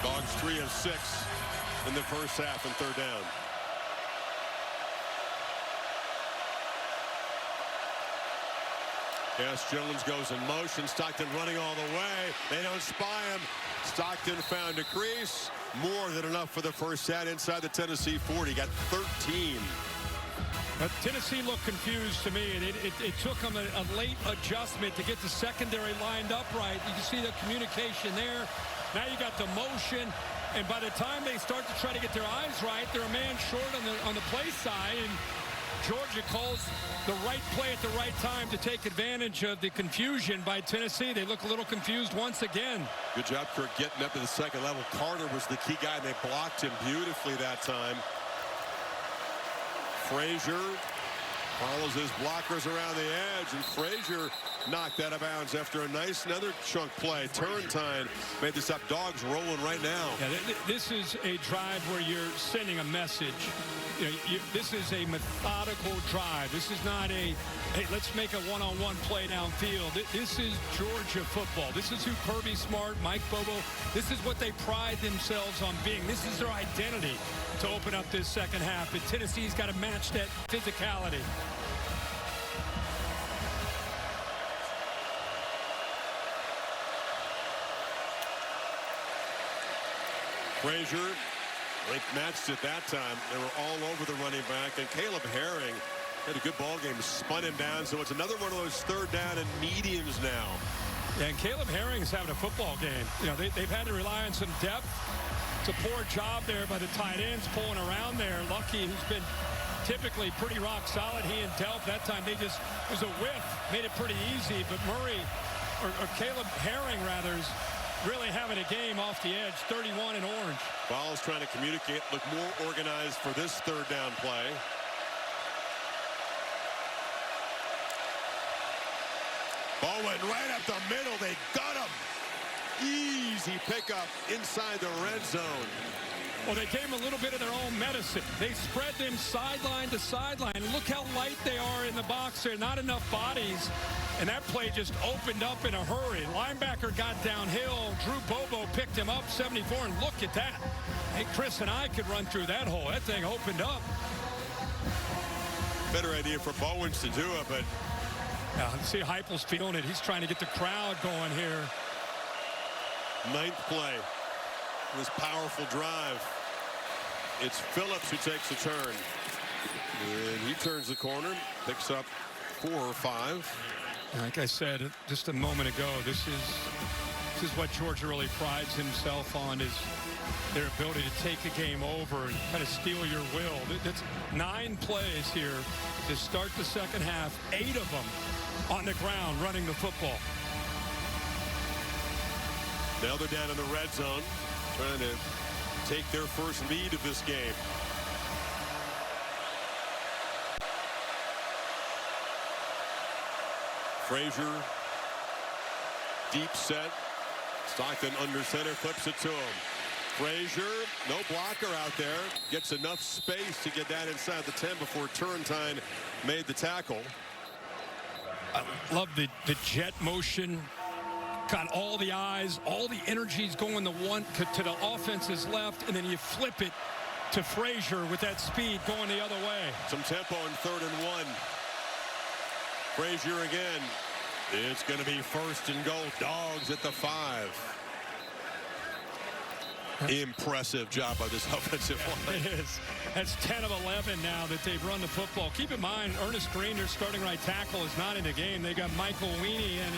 Dogs 3 of 6 in the first half and third down. Cass Jones goes in motion. Stockton running all the way. They don't spy him. Stockton found a crease. More than enough for the first down inside the Tennessee 40. Got 13. But Tennessee looked confused to me. It took them a late adjustment to get the secondary lined up right. You can see the communication there. Now you got the motion. And by the time they start to try to get their eyes right, they're a man short on the play side. And Georgia calls the right play at the right time to take advantage of the confusion by Tennessee. They look a little confused once again. Good job, Kirk, getting up to the second level. Carter was the key guy, and they blocked him beautifully that time. Frazier follows his blockers around the edge, and Frazier knocked out of bounds after another chunk play. Turrentine made this up. Dogs rolling right now. Yeah, this is a drive where you're sending a message. This is a methodical drive. This is not a, hey, let's make a one-on-one play downfield. This is Georgia football. This is who Kirby Smart, Mike Bobo, this is what they pride themselves on being. This is their identity to open up this second half. And Tennessee's got to match that physicality. Frazier, they matched it that time. They were all over the running back, and Caleb Herring had a good ball game, spun him down. So it's another one of those third down and mediums now. Yeah, and Caleb Herring is having a football game. They've had to rely on some depth. It's a poor job there by the tight ends pulling around there. Lucky, who's been typically pretty rock solid. He and Delp, that time it was a whiff, made it pretty easy. But Murray, or Caleb Herring rather, is really having a game off the edge. 31 in orange. Ball's trying to communicate, look more organized for this third down play. Ball went right up the middle. They got him. Easy pickup inside the red zone. Well, they gave them a little bit of their own medicine. They spread them sideline to sideline. Look how light they are in the box. There are not enough bodies. And that play just opened up in a hurry. Linebacker got downhill. Drew Bobo picked him up, 74, and look at that. Hey, Chris and I could run through that hole. That thing opened up. Better idea for Bowens to do it, but... see, Heupel's feeling it. He's trying to get the crowd going here. Ninth play. This powerful drive. It's Phillips who takes a turn. And he turns the corner, picks up 4 or 5. Like I said just a moment ago, this is what Georgia really prides himself on, is their ability to take a game over and kind of steal your will. It's 9 plays here to start the second half, 8 of them on the ground running the football. Now they're down in the red zone, trying to take their first lead of this game. Frazier, deep set. Stockton under center, clips it to him. Frazier, no blocker out there. Gets enough space to get that inside the 10 before Turrentine made the tackle. I love the jet motion. Got all the eyes, all the energies going to the offense's left, and then you flip it to Frazier with that speed going the other way. Some tempo in 3rd and 1. Frazier again. It's going to be 1st and goal. Dogs at the 5. Impressive job by this offensive line. It is. That's 10 of 11 now that they've run the football. Keep in mind, Ernest Green, their starting right tackle, is not in the game. They got Michael Weenie in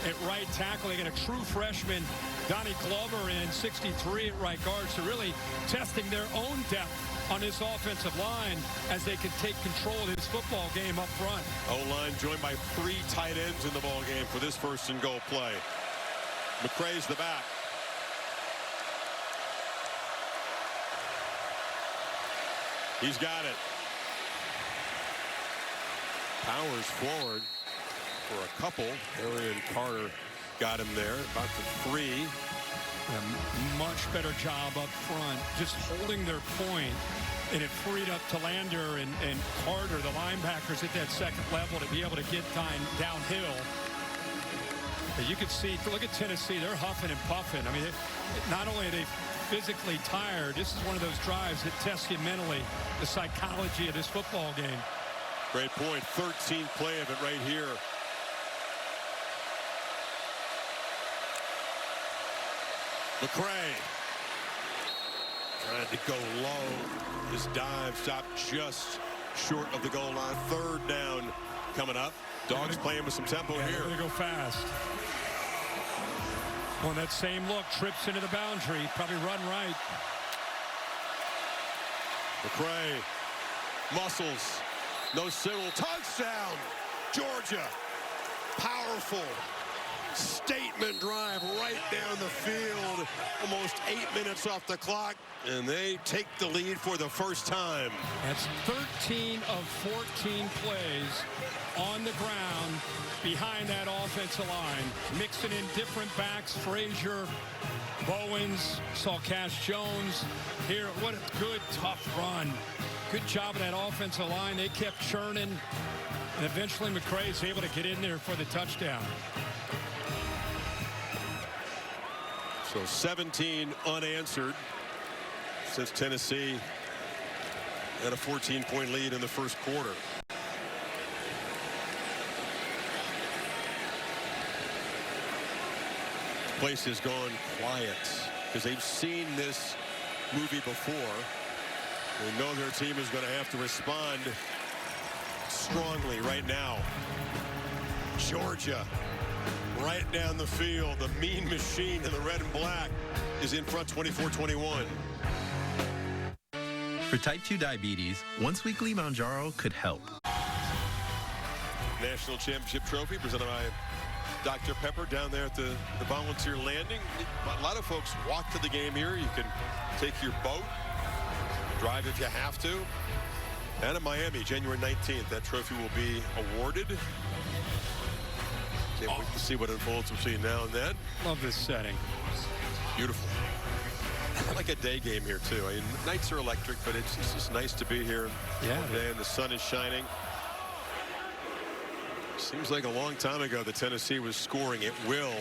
at right tackle. They got a true freshman, Donnie Glover, in 63 at right guard. So really testing their own depth on this offensive line as they can take control of this football game up front. O-line joined by 3 tight ends in the ball game for this 1st and goal play. McCray's the back. He's got it. Powers forward for a couple. Arian Carter got him there. About the 3. A much better job up front, just holding their point, and it freed up Telander and Carter, the linebackers, at that second level to be able to get downhill. But you could see, look at Tennessee, they're huffing and puffing. I mean, not only are they physically tired, this is one of those drives that tests you mentally, the psychology of this football game. Great point. 13th play of it right here. McCray trying to go low. His dive stopped just short of the goal line. 3rd down coming up. Dogs playing with some tempo here. They're going to go fast. On that same look, trips into the boundary. Probably run right. McCray muscles. No signal. Touchdown. Georgia. Powerful statement drive right down the field. Almost 8 minutes off the clock, and they take the lead for the first time. That's 13 of 14 plays on the ground behind that offensive line. Mixing in different backs. Frazier, Bowens, saw Cash Jones here. What a good, tough run. Good job of that offensive line. They kept churning, and eventually McCray's able to get in there for the touchdown. So 17 unanswered since Tennessee had a 14-point lead in the first quarter. The place has gone quiet because they've seen this movie before. They know their team is going to have to respond strongly right now. Georgia right down the field. The mean machine in the red and black is in front 24-21. For type 2 diabetes, once weekly Mounjaro could help. National Championship Trophy presented by Dr. Pepper down there at the Volunteer Landing. A lot of folks walk to the game here. You can take your boat, drive if you have to. And in Miami, January 19th, that trophy will be awarded. Can't wait to see what unfolds between now and then. Love this setting. Beautiful. Like a day game here, too. I mean, nights are electric, but it's just nice to be here today, and the sun is shining. Seems like a long time ago that Tennessee was scoring at will,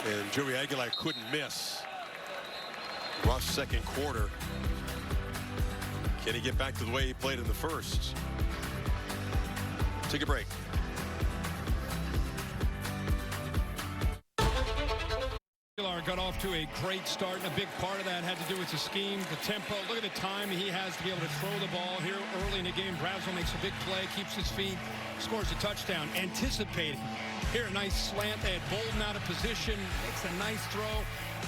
and Joey Aguilar couldn't miss. Rough second quarter. Can he get back to the way he played in the first? Take a break. Got off to a great start, and a big part of that had to do with the scheme, the tempo. Look at the time he has to be able to throw the ball here early in the game. Brazel makes a big play, keeps his feet, scores a touchdown. Anticipating. Here, a nice slant. They had Bolden out of position, makes a nice throw.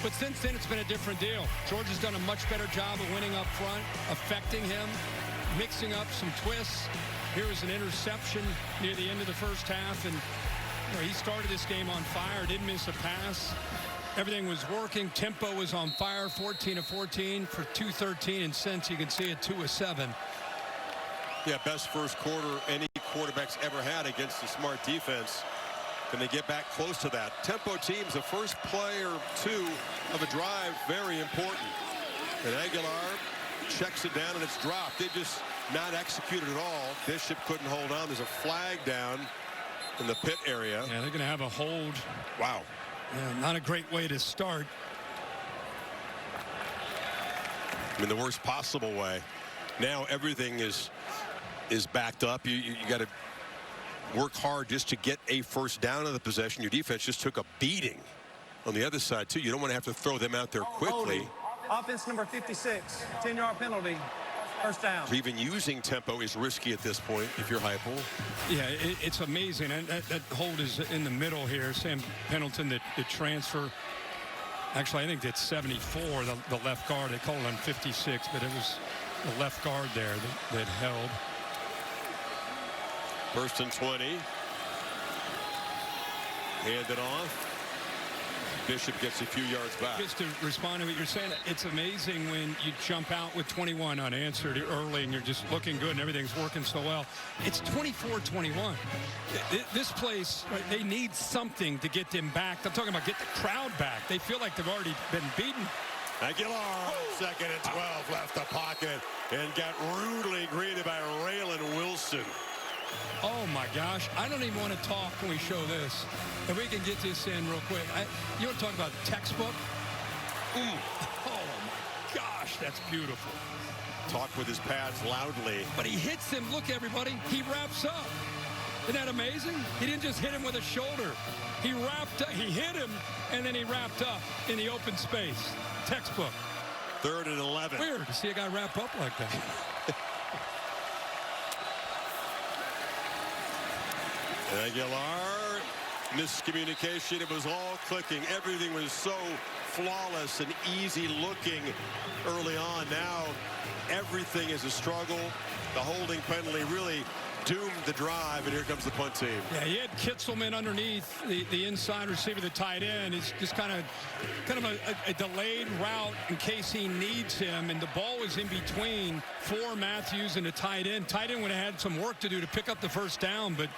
But since then, it's been a different deal. Georgia's done a much better job of winning up front, affecting him, mixing up some twists. Here was an interception near the end of the first half, and he started this game on fire, didn't miss a pass. Everything was working. Tempo was on fire. 14 of 14 for 213, and since you can see it 2 of 7. Yeah, best first quarter any quarterback's ever had against a smart defense. Can they get back close to that? Tempo teams, the first play or two of a drive, very important. And Aguilar checks it down, and it's dropped. They just not executed at all. Bishop couldn't hold on. There's a flag down in the pit area. Yeah, they're going to have a hold. Wow. Yeah, not a great way to start. I mean, the worst possible way. Now everything is backed up. You got to work hard just to get a first down of the possession. Your defense just took a beating on the other side, too. You don't want to have to throw them out there quickly. Offense number 56, 10-yard penalty, first down. So even using tempo is risky at this point if you're Heupel. Yeah, it's amazing. And that hold is in the middle here. Sam Pendleton, the transfer. Actually, I think that's 74, the left guard. They called it on 56, but it was the left guard there that held. First and 20. Hand it off. Bishop gets a few yards back. Just to respond to what you're saying, it's amazing when you jump out with 21 unanswered early and you're just looking good and everything's working so well. It's 24-21. This place, right, they need something to get them back. I'm talking about get the crowd back. They feel like they've already been beaten. Aguilar, 2nd and 12, left the pocket and got rudely greeted by Raylan Wilson. Oh, my gosh. I don't even want to talk when we show this. If we can get this in real quick. You want to talk about textbook? Oh, my gosh. That's beautiful. Talk with his pads loudly. But he hits him. Look, everybody. He wraps up. Isn't that amazing? He didn't just hit him with a shoulder. He wrapped up. He hit him, and then he wrapped up in the open space. Textbook. 3rd and 11. Weird to see a guy wrap up like that. Aguilar, miscommunication. It was all clicking. Everything was so flawless and easy looking early on. Now everything is a struggle. The holding penalty really doomed the drive, and here comes the punt team. Yeah, he had Kitzelman underneath the inside receiver, the tight end. It's just kind of a delayed route in case he needs him, and the ball was in between for Matthews and the tight end. Tight end would have had some work to do to pick up the first down, but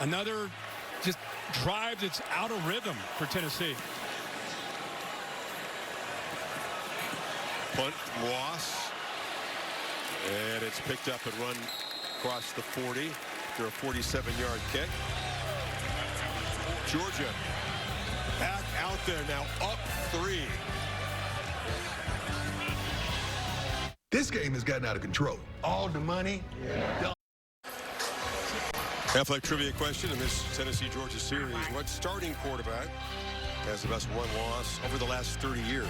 another just drive that's out of rhythm for Tennessee. Punt, Ross, and it's picked up and run across the 40 after a 47-yard kick. Georgia back out there now, up 3. This game has gotten out of control. All the money. Athletic trivia question in this Tennessee-Georgia series. What starting quarterback has the best one-loss over the last 30 years?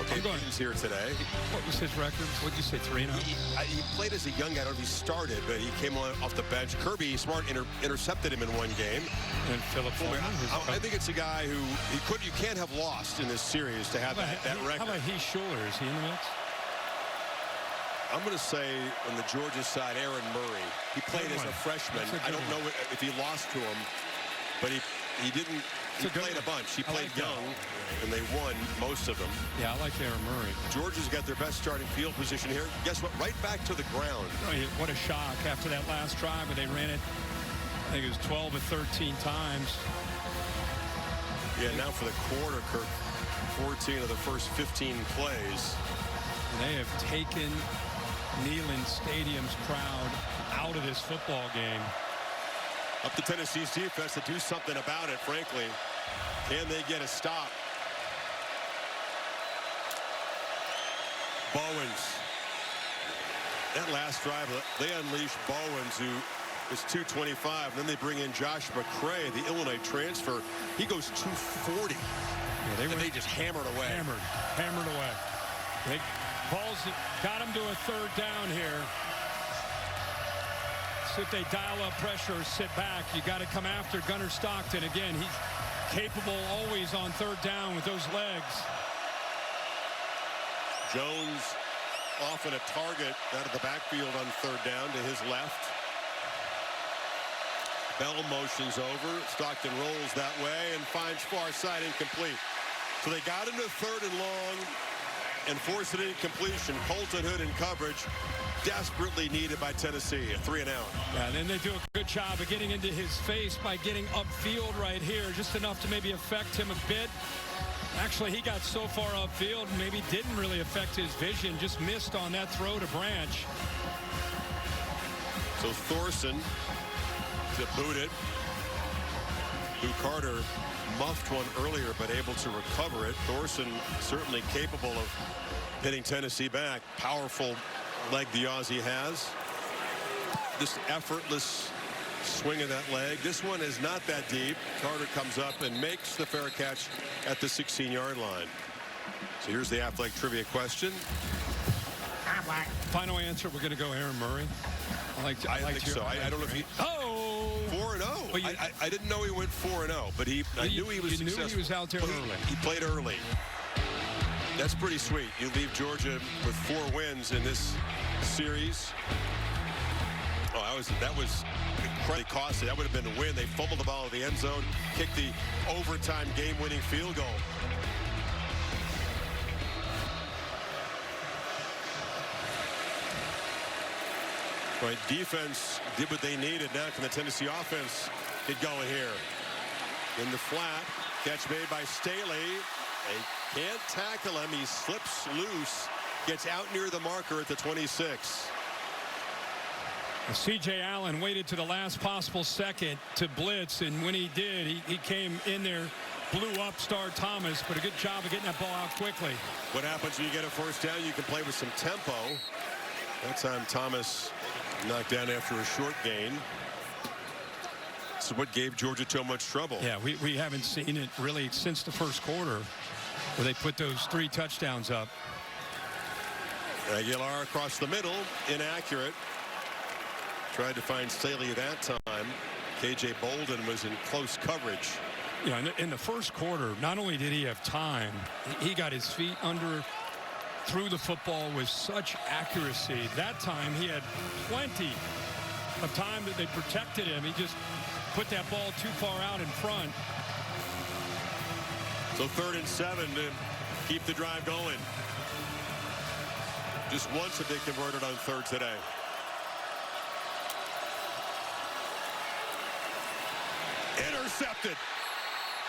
Okay, he's here today. What was his record? What did you say, 3-0? He played as a young guy. I don't know if he started, but he came off the bench. Kirby Smart intercepted him in one game. And Philip Fulmer. I think it's a guy who you can't have lost in this series to have that record. How about Heath Schuler? Is he in the mix? I'm going to say on the Georgia side, Aaron Murray. He played as a freshman. I don't know if he lost to him, but he didn't. He played a bunch. He played young, and they won most of them. Yeah, I like Aaron Murray. Georgia's got their best starting field position here. Guess what? Right back to the ground. What a shock after that last drive where they ran it, I think it was 12 or 13 times. Yeah, now for the quarter, Kirk, 14 of the first 15 plays. And they have taken Neyland Stadium's crowd out of this football game. Up to Tennessee's defense to do something about it, frankly. Can they get a stop? Bowens. That last drive, they unleashed Bowens, who is 225. And then they bring in Josh McCray, the Illinois transfer. He goes 240. Yeah, they just hammered away. Hammered away. Balls got him to a 3rd down here. So if they dial up pressure or sit back, you got to come after Gunnar Stockton. Again, he's capable always on 3rd down with those legs. Jones often a target out of the backfield on 3rd down to his left. Bell motions over. Stockton rolls that way and finds far side, incomplete. So they got into 3rd and long and forced an incompletion. Colton Hood in coverage, desperately needed by Tennessee. A 3-and-out. Yeah, and then they do a good job of getting into his face by getting upfield right here, just enough to maybe affect him a bit. Actually, he got so far upfield, maybe didn't really affect his vision, just missed on that throw to Branch. So Thorson to boot it. Lou Carter muffed one earlier, but able to recover it. Thorson certainly capable of hitting Tennessee back. Powerful leg the Aussie has. This effortless swing of that leg. This one is not that deep. Carter comes up and makes the fair catch at the 16-yard line. So here's the athletic trivia question. Final answer, we're going to go Aaron Murray. I think so. I don't know if he... 4-0. I didn't know he went 4-0, but I knew he was successful. Knew he was out there early. He played early. That's pretty sweet. You leave Georgia with 4 wins in this series. Oh, that was incredibly costly. That would have been the win. They fumbled the ball in the end zone, kicked the overtime game-winning field goal. Right, defense did what they needed. Now can the Tennessee offense get going here? In the flat, catch made by Staley. They can't tackle him. He slips loose, gets out near the marker at the 26. C.J. Allen waited to the last possible second to blitz, and when he did, he came in there, blew up Star Thomas, but a good job of getting that ball out quickly. What happens when you get a first down? You can play with some tempo. That time Thomas knocked down after a short gain. So what gave Georgia so much trouble? Yeah, we haven't seen it really since the first quarter where they put those 3 touchdowns up. Aguilar across the middle, inaccurate. Tried to find Staley that time. K.J. Bolden was in close coverage. You know, in the first quarter, not only did he have time, he got his feet under, threw the football with such accuracy. That time he had plenty of time that they protected him. He just put that ball too far out in front. So 3rd and 7 to keep the drive going. Just once have they converted on 3rd today. Intercepted.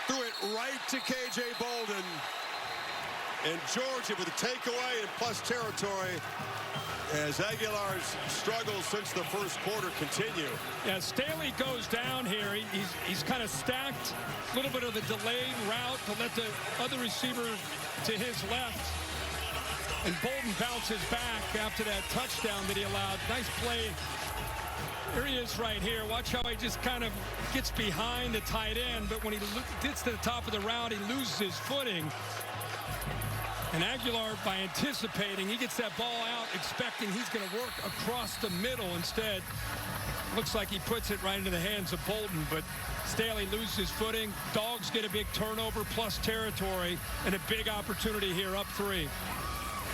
Threw it right to K.J. Bolden. And Georgia with a takeaway and plus territory as Aguilar's struggles since the first quarter continue. Yeah, Staley goes down here. He's kind of stacked. A little bit of a delayed route to let the other receiver to his left. And Bolden bounces back after that touchdown that he allowed. Nice play. Here he is right here. Watch how he just kind of gets behind the tight end, but when he gets to the top of the route, he loses his footing. And Aguilar, by anticipating, he gets that ball out, expecting he's going to work across the middle. Instead, looks like he puts it right into the hands of Bolden, but Staley loses his footing. Dogs get a big turnover plus territory and a big opportunity here, up 3.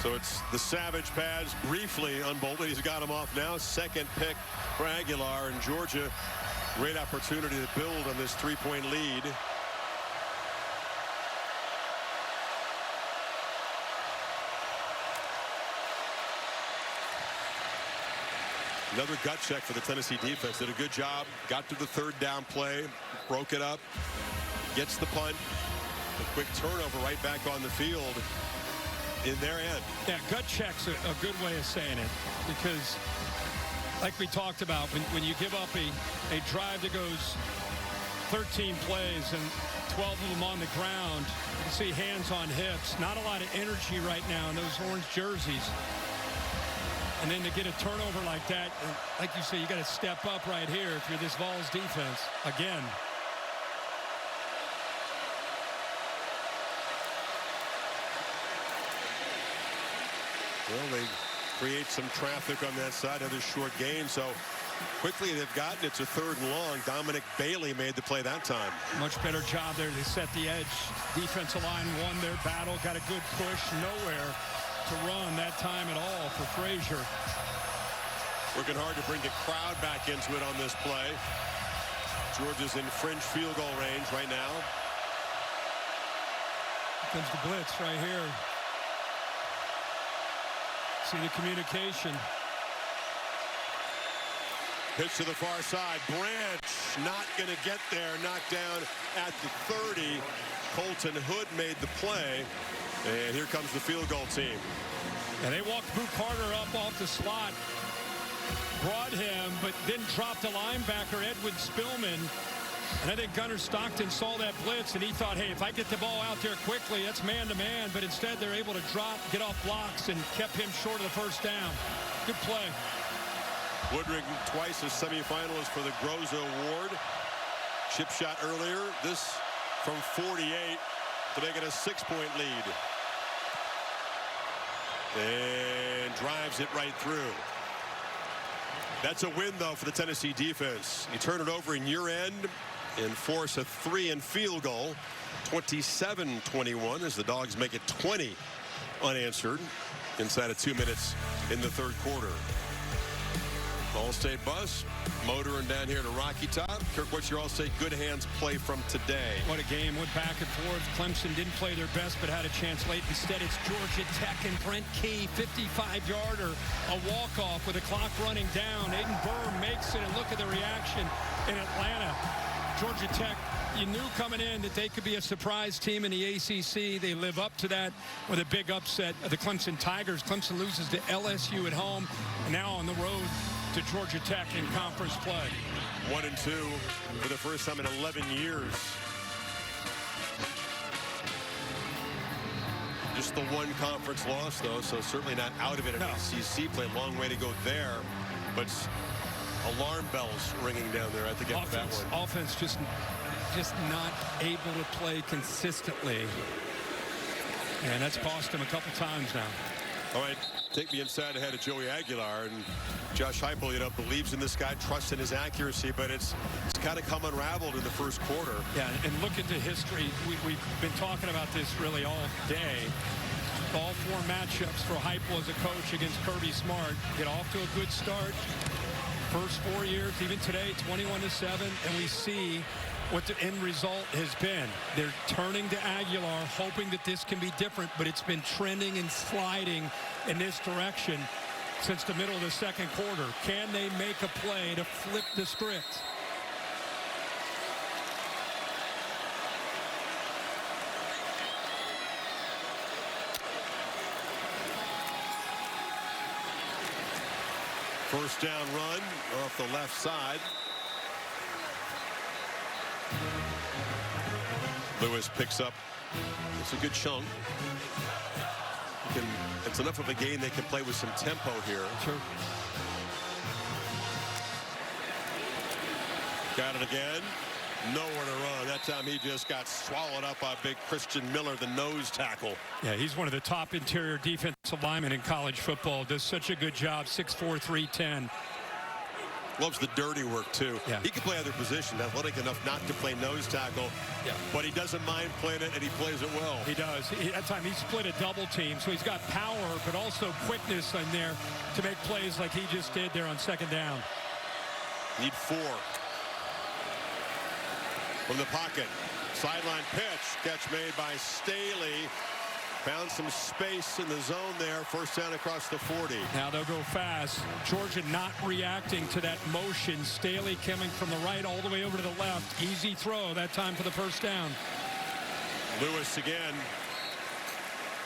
So it's the savage pads briefly on Bolden. He's got him off now. 2nd pick for Aguilar, and Georgia, great opportunity to build on this 3-point lead. Another gut check for the Tennessee defense. Did a good job. Got to the 3rd down play. Broke it up. Gets the punt. A quick turnover right back on the field in their end. Yeah, gut check's a good way of saying it, because like we talked about, when you give up a drive that goes 13 plays and 12 of them on the ground, you can see hands on hips. Not a lot of energy right now in those orange jerseys. And then to get a turnover like that, like you say, you got to step up right here if you're this Vols defense again. Well, they create some traffic on that side of the short gain. So quickly they've gotten it to 3rd and long. Dominic Bailey made the play that time. Much better job there to set the edge. Defensive line won their battle. Got a good push. Nowhere to run that time at all for Frazier. Working hard to bring the crowd back into it on this play. Georgia's in fringe field goal range right now. Here comes the blitz right here. See the communication. Pitch to the far side. Branch not going to get there. Knocked down at the 30. Colton Hood made the play. And here comes the field goal team. And they walked Boo Carter up off the slot. Brought him, but then dropped the linebacker, Edwin Spillman. And I think Gunnar Stockton saw that blitz, and he thought, hey, if I get the ball out there quickly, that's man-to-man. But instead, they're able to drop, get off blocks, and kept him short of the 1st down. Good play. Woodring twice as semifinalist for the Groza Award. Chip shot earlier. This from 48 to make it a 6-point lead. And drives it right through. That's a win, though, for the Tennessee defense. You turn it over in your end and force a 3-and field goal. 27-21 as the Dogs make it 20 unanswered inside of 2 minutes in the 3rd quarter. All-State bus motoring down here to Rocky Top. Kirk, what's your All-State good hands play from today? What a game. Went back and forth. Clemson didn't play their best, but had a chance late. Instead, it's Georgia Tech and Brent Key. 55-yarder, a walk-off with the clock running down. Aiden Burr makes it, and look at the reaction in Atlanta. Georgia Tech, you knew coming in that they could be a surprise team in the ACC. They live up to that with a big upset of the Clemson Tigers. Clemson loses to LSU at home, and now on the road to Georgia Tech in conference play. 1-2 for the first time in 11 years. Just the one conference loss, though, so certainly not out of it in ACC play. Long way to go there, but alarm bells ringing down there at the get that one. Offense just not able to play consistently, and that's cost him a couple times now. All right, take me inside ahead of Joey Aguilar, and Josh Heupel, believes in this guy, trusts in his accuracy, but it's kind of come unraveled in the first quarter. Yeah, and look at the history. We've been talking about this really all day. All four matchups for Heupel as a coach against Kirby Smart get off to a good start. First 4 years, even today, 21-7, and we see what the end result has been. They're turning to Aguilar, hoping that this can be different, but it's been trending and sliding in this direction since the middle of the second quarter. Can they make a play to flip the script? First down run off the left side. Lewis picks up. It's a good chunk. It's enough of a game they can play with some tempo here. Sure. Got it again. Nowhere to run. That time he just got swallowed up by big Christian Miller, the nose tackle. Yeah, he's one of the top interior defensive linemen in college football. Does such a good job. 6'4", 310. Loves the dirty work, too. Yeah. He can play other positions, athletic enough not to play nose tackle, but he doesn't mind playing it, and he plays it well. He does. That time he split a double team, so he's got power, but also quickness in there to make plays like he just did there on second down. Need 4. From the pocket, sideline pitch, catch made by Staley. Found some space in the zone there. First down across the 40. Now they'll go fast. Georgia not reacting to that motion. Staley coming from the right all the way over to the left. Easy throw that time for the first down. Lewis again.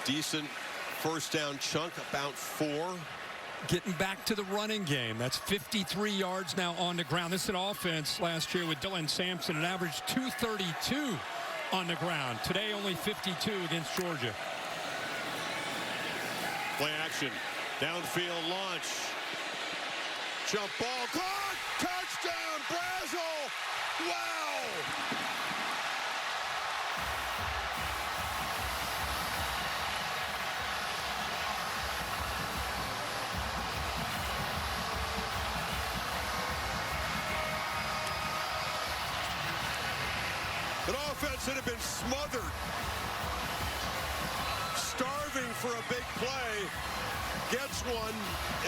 Decent first down chunk, about 4. Getting back to the running game. That's 53 yards now on the ground. This is an offense last year with Dylan Sampson. It averaged 232 on the ground. Today only 52 against Georgia. Play action. Downfield launch. Jump ball. Caught! Touchdown! Brazel! Wow! An offense that had been smothered. Starving for a big play. Gets one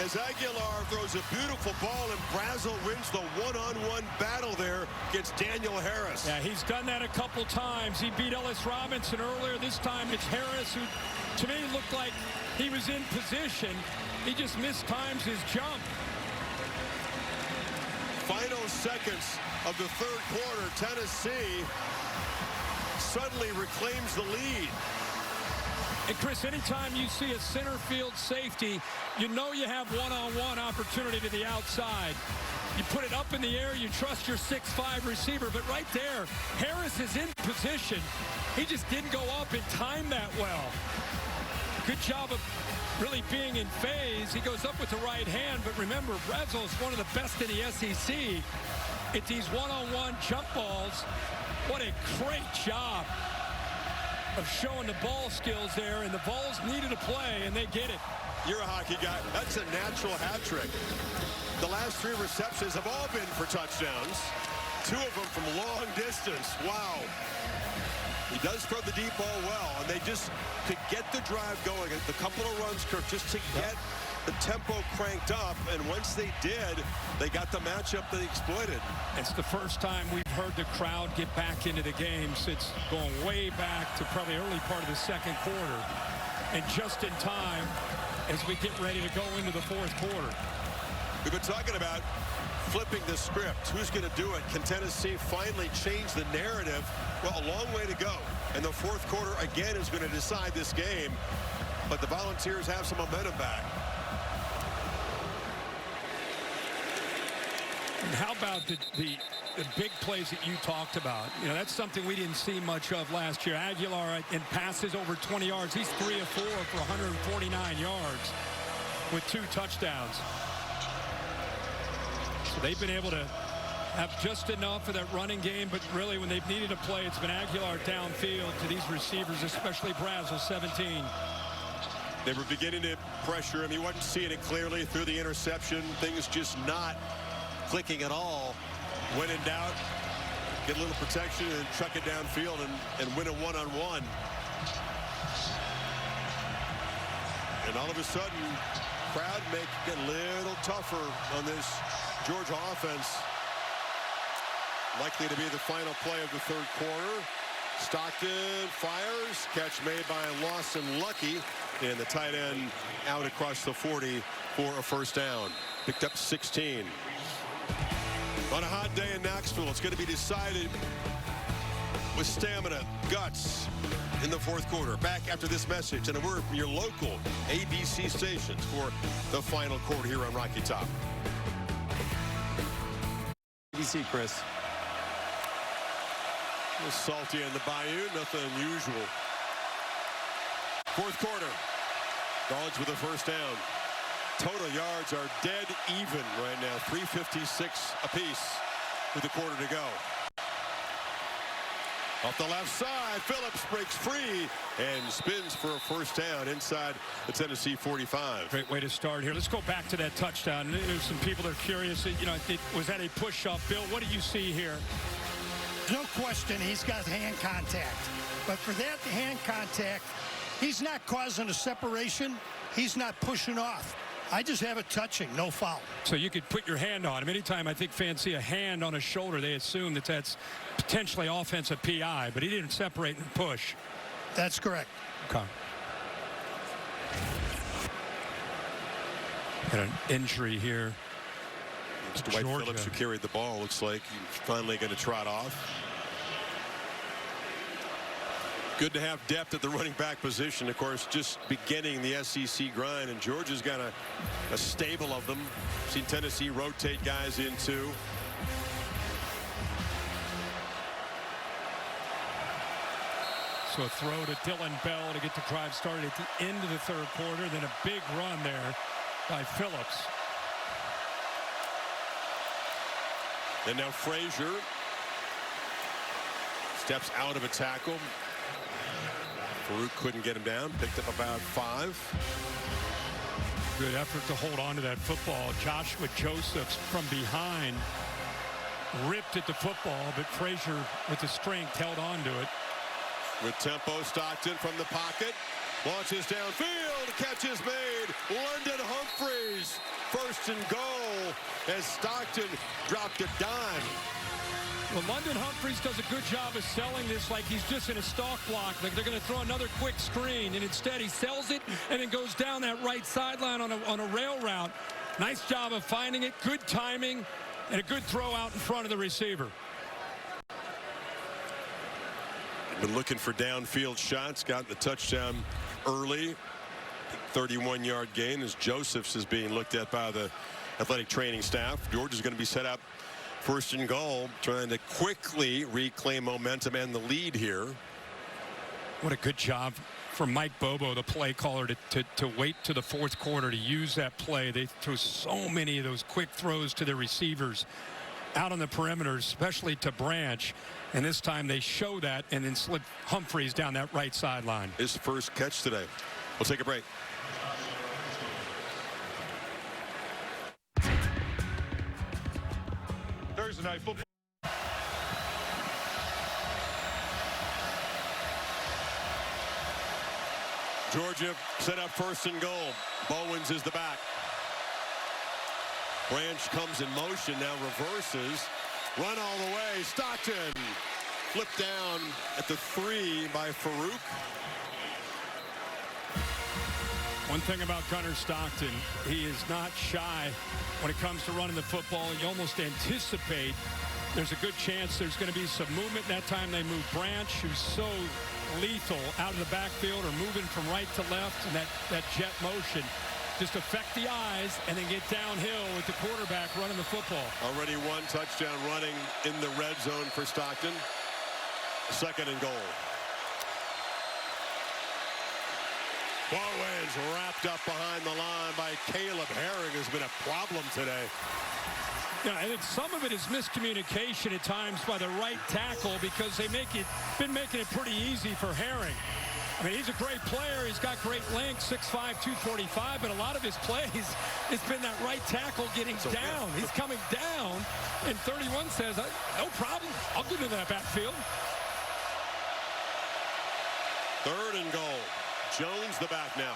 as Aguilar throws a beautiful ball, and Brazel wins the one-on-one battle there against Daniel Harris. Yeah, he's done that a couple times. He beat Ellis Robinson earlier. This time it's Harris, who to me looked like he was in position. He just mistimes his jump. Final seconds of the third quarter, Tennessee suddenly reclaims the lead. And Chris, anytime you see a center field safety, you know you have one-on-one opportunity to the outside. You put it up in the air, you trust your 6'5" receiver, but right there, Harris is in position. He just didn't go up and time that well. Good job of really being in phase. He goes up with the right hand, but remember, Brazel is one of the best in the SEC at these one-on-one jump balls. What a great job of showing the ball skills there, and the Vols needed a play, and they get it. You're a hockey guy. That's a natural hat trick. The last 3 receptions have all been for touchdowns. 2 of them from long distance. Wow. He does throw the deep ball well, and they just, to get the drive going, a couple of runs, Kirk, just to get the tempo cranked up, and once they did, they got the matchup they exploited. It's the first time we've heard the crowd get back into the game since going way back to probably early part of the second quarter. And just in time as we get ready to go into the fourth quarter. We've been talking about flipping the script. Who's going to do it? Can Tennessee finally change the narrative? Well, a long way to go. And the fourth quarter, again, is going to decide this game. But the Volunteers have some momentum back. And how about the big plays that you talked about? You know, that's something we didn't see much of last year. Aguilar in passes over 20 yards. He's 3 of 4 for 149 yards with 2 touchdowns. So they've been able to have just enough of that running game, but really when they've needed a play, it's been Aguilar downfield to these receivers, especially Brazel, 17. They were beginning to pressure him. He wasn't seeing it clearly through the interception. Things just not clicking at all. When in doubt, get a little protection and chuck it downfield and win a one-on-one. And all of a sudden, crowd make it a little tougher on this Georgia offense. Likely to be the final play of the third quarter. Stockton fires. Catch made by Lawson Lucky. And the tight end out across the 40 for a first down. Picked up 16. On a hot day in Knoxville, it's going to be decided with stamina, guts in the fourth quarter. Back after this message and a word from your local ABC stations for the final quarter here on Rocky Top. ABC, Chris. A little salty in the bayou, nothing unusual. Fourth quarter. Dogs with a first down. Total yards are dead even right now. 3:56 apiece with a quarter to go. Off the left side, Phillips breaks free and spins for a first down inside the Tennessee 45. Great way to start here. Let's go back to that touchdown. There's some people that are curious. You know, was that a push-up, Bill? What do you see here? No question he's got hand contact. But for that hand contact, he's not causing a separation. He's not pushing off. I just have it touching, no foul. So you could put your hand on him. Anytime I think fans see a hand on a shoulder, they assume that that's potentially offensive PI, but he didn't separate and push. That's correct. Okay. Got an injury here. It's Dwight Phillips who carried the ball. Looks like he's finally going to trot off. Good to have depth at the running back position. Of course, just beginning the SEC grind, and Georgia's got a stable of them. Seen Tennessee rotate guys into. So a throw to Dylan Bell to get the drive started at the end of the third quarter. Then a big run there by Phillips. And now Frazier steps out of a tackle. Farouk couldn't get him down. Picked up about 5. Good effort to hold on to that football. Joshua Josephs from behind ripped at the football, but Frazier with the strength held on to it. With tempo, Stockton from the pocket. Launches downfield. Catch is made. London Humphreys. First and goal as Stockton dropped a dime. Well, London Humphreys does a good job of selling this like he's just in a stalk block, like they're going to throw another quick screen, and instead he sells it and then goes down that right sideline on a rail route. Nice job of finding it, good timing, and a good throw out in front of the receiver. Been looking for downfield shots, got the touchdown early. 31-yard gain as Josephs is being looked at by the athletic training staff. Georgia's going to be set up first and goal, trying to quickly reclaim momentum and the lead here. What a good job from Mike Bobo, the play caller, to wait to the fourth quarter to use that play. They threw so many of those quick throws to the receivers out on the perimeter, especially to Branch. And this time they show that and then slip Humphreys down that right sideline. His first catch today. We'll take a break. Thursday night football. Georgia set up first and goal. Bowens is the back. Branch comes in motion, now reverses. Run all the way. Stockton flipped down at the 3 by Farouk. One thing about Gunnar Stockton, he is not shy when it comes to running the football. You almost anticipate there's a good chance there's going to be some movement. That time they move Branch, who's so lethal out of the backfield or moving from right to left, and that jet motion just affect the eyes and then get downhill with the quarterback running the football. Already 1 touchdown running in the red zone for Stockton. 2nd and goal. Bowens wrapped up behind the line by Caleb Herring, who's been a problem today. Yeah, I think some of it is miscommunication at times by the right tackle because they been making it pretty easy for Herring. I mean, he's a great player. He's got great length, 6'5", 245, but a lot of his plays, it's been that right tackle getting down. He's coming down, and 31 says, no problem. I'll get into that backfield. 3rd and goal. Jones the back now.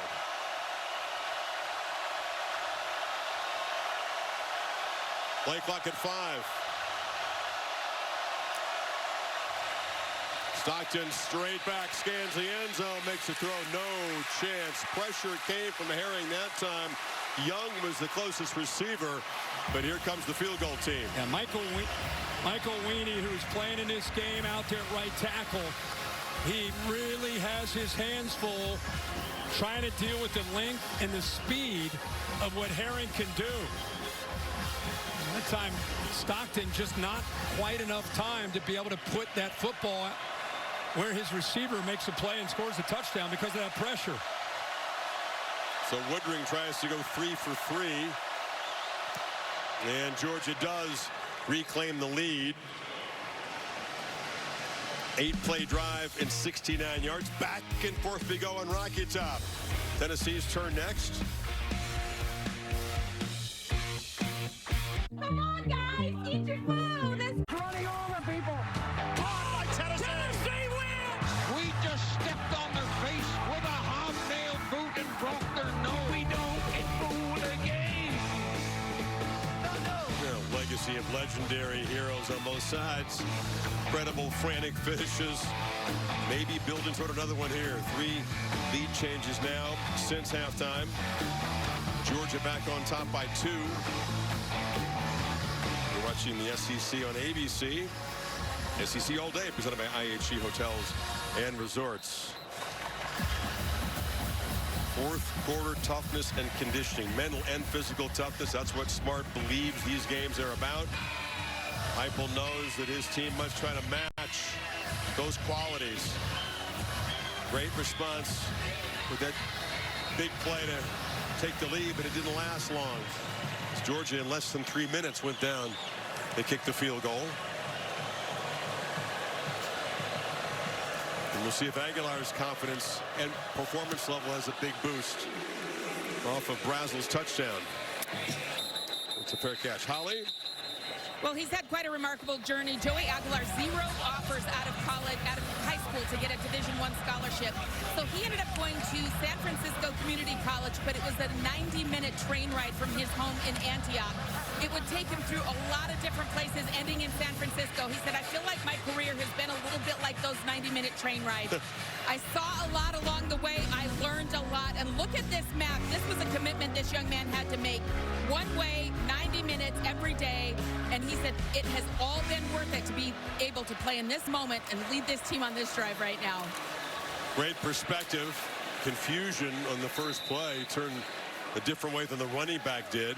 Play clock at 5. Stockton straight back, scans the end zone, makes the throw, no chance. Pressure came from Herring that time. Young was the closest receiver, but here comes the field goal team. Yeah, Michael Weenie, who's playing in this game out there at right tackle, he really has his hands full trying to deal with the length and the speed of what Herring can do. That time, Stockton just not quite enough time to be able to put that football where his receiver makes a play and scores a touchdown because of that pressure. So Woodring tries to go 3 for 3. And Georgia does reclaim the lead. 8-play drive and 69 yards. Back and forth we go on Rocky Top. Tennessee's turn next. Come on, guys, eat your food. It's running over people. Caught by Tennessee. Tennessee wins. We just stepped on their face with a hobnail boot and broke their nose. We don't get fooled again. A legacy of legendary heroes on both sides. Incredible, frantic finishes. Maybe building toward another one here. 3 lead changes now since halftime. Georgia back on top by 2. You're watching the SEC on ABC. SEC all day, presented by IHG Hotels and Resorts. 4th quarter toughness and conditioning, mental and physical toughness. That's what Smart believes these games are about. Heupel knows that his team must try to match those qualities. Great response with that big play to take the lead, but it didn't last long. As Georgia, in less than 3 minutes, went down. They kicked the field goal. And we'll see if Aguilar's confidence and performance level has a big boost off of Brazel's touchdown. It's a fair catch. Holly? Well, he's had quite a remarkable journey. Joey Aguilar, 0 offers out of college, out of high school to get a Division I scholarship. So he ended up going to San Francisco Community College, but it was a 90-minute train ride from his home in Antioch. It would take him through a lot of different places, ending in San Francisco. He said, I feel like my career has been a little bit like those 90-minute train rides. I saw a lot along the way. I learned a lot. And look at this map. This was a commitment this young man had to make. One way, 90 minutes every day. And he said it has all been worth it to be able to play in this moment and lead this team on this drive right now. Great perspective. Confusion on the first play. Turned a different way than the running back did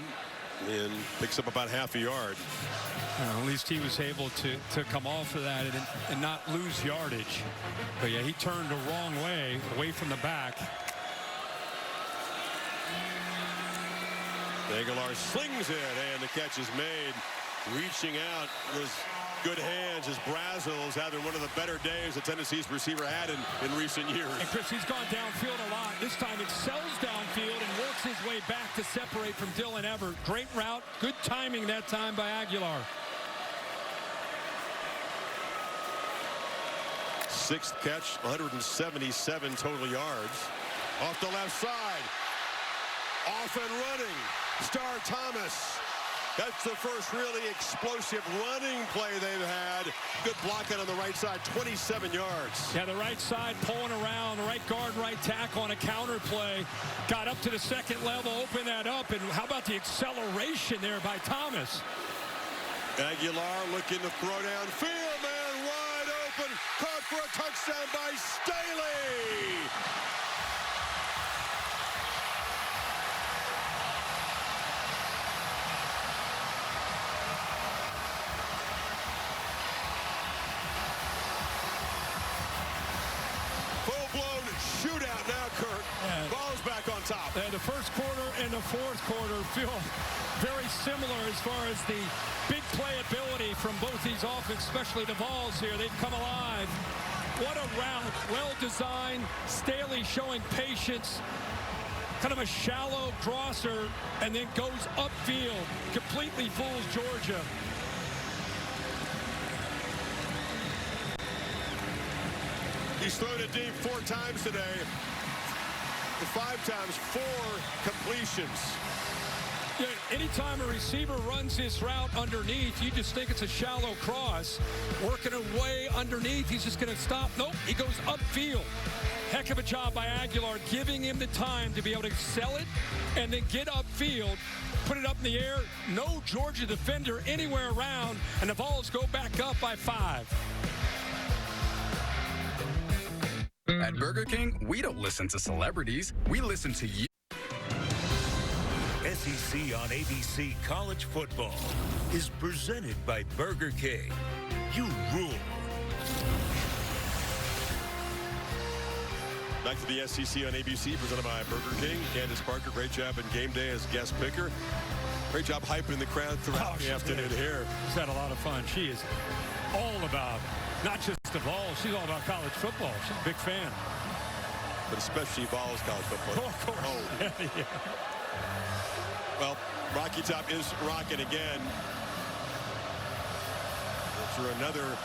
and picks up about half a yard. At least he was able to come off of that and not lose yardage. But yeah, he turned the wrong way, away from the back. Aguilar slings it, and the catch is made. Reaching out with good hands as Brazel's having one of the better days that Tennessee's receiver had in recent years. And Chris, he's gone downfield a lot. This time it sells downfield and works his way back to separate from Dylan Everett. Great route, good timing that time by Aguilar. 6th catch, 177 total yards. Off the left side. Off and running. Star Thomas. That's the first really explosive running play they've had. Good blocking on the right side, 27 yards. Yeah, the right side pulling around, right guard, right tackle on a counter play. Got up to the second level, opened that up, and how about the acceleration there by Thomas? Aguilar looking to throw downfield, man, wide open. Caught for a touchdown by Staley. Full-blown shootout now, Kurt. Ball's back on top. The first quarter and the fourth quarter feel very similar as far as the big playability from both these offenses, especially the Vols here. They've come alive. What a route. Well designed. Staley showing patience. Kind of a shallow crosser and then goes upfield. Completely fools Georgia. He's thrown it deep 4 times today. 5 times, 4 completions. Yeah, anytime a receiver runs this route underneath, you just think it's a shallow cross. Working away underneath, he's just going to stop. Nope, he goes upfield. Heck of a job by Aguilar, giving him the time to be able to sell it and then get upfield, put it up in the air. No Georgia defender anywhere around, and the Vols go back up by 5. At Burger King, we don't listen to celebrities. We listen to you. SEC on ABC College Football is presented by Burger King. You rule. Back to the SEC on ABC, presented by Burger King. Candace Parker, great job in game day as guest picker. Great job hyping the crowd throughout the afternoon here. She's had a lot of fun. She is all about not just the Vols, she's all about college football. She's a big fan. But especially Vols college football. Oh, of course. Oh. Yeah. Well, Rocky Top is rocking again. For another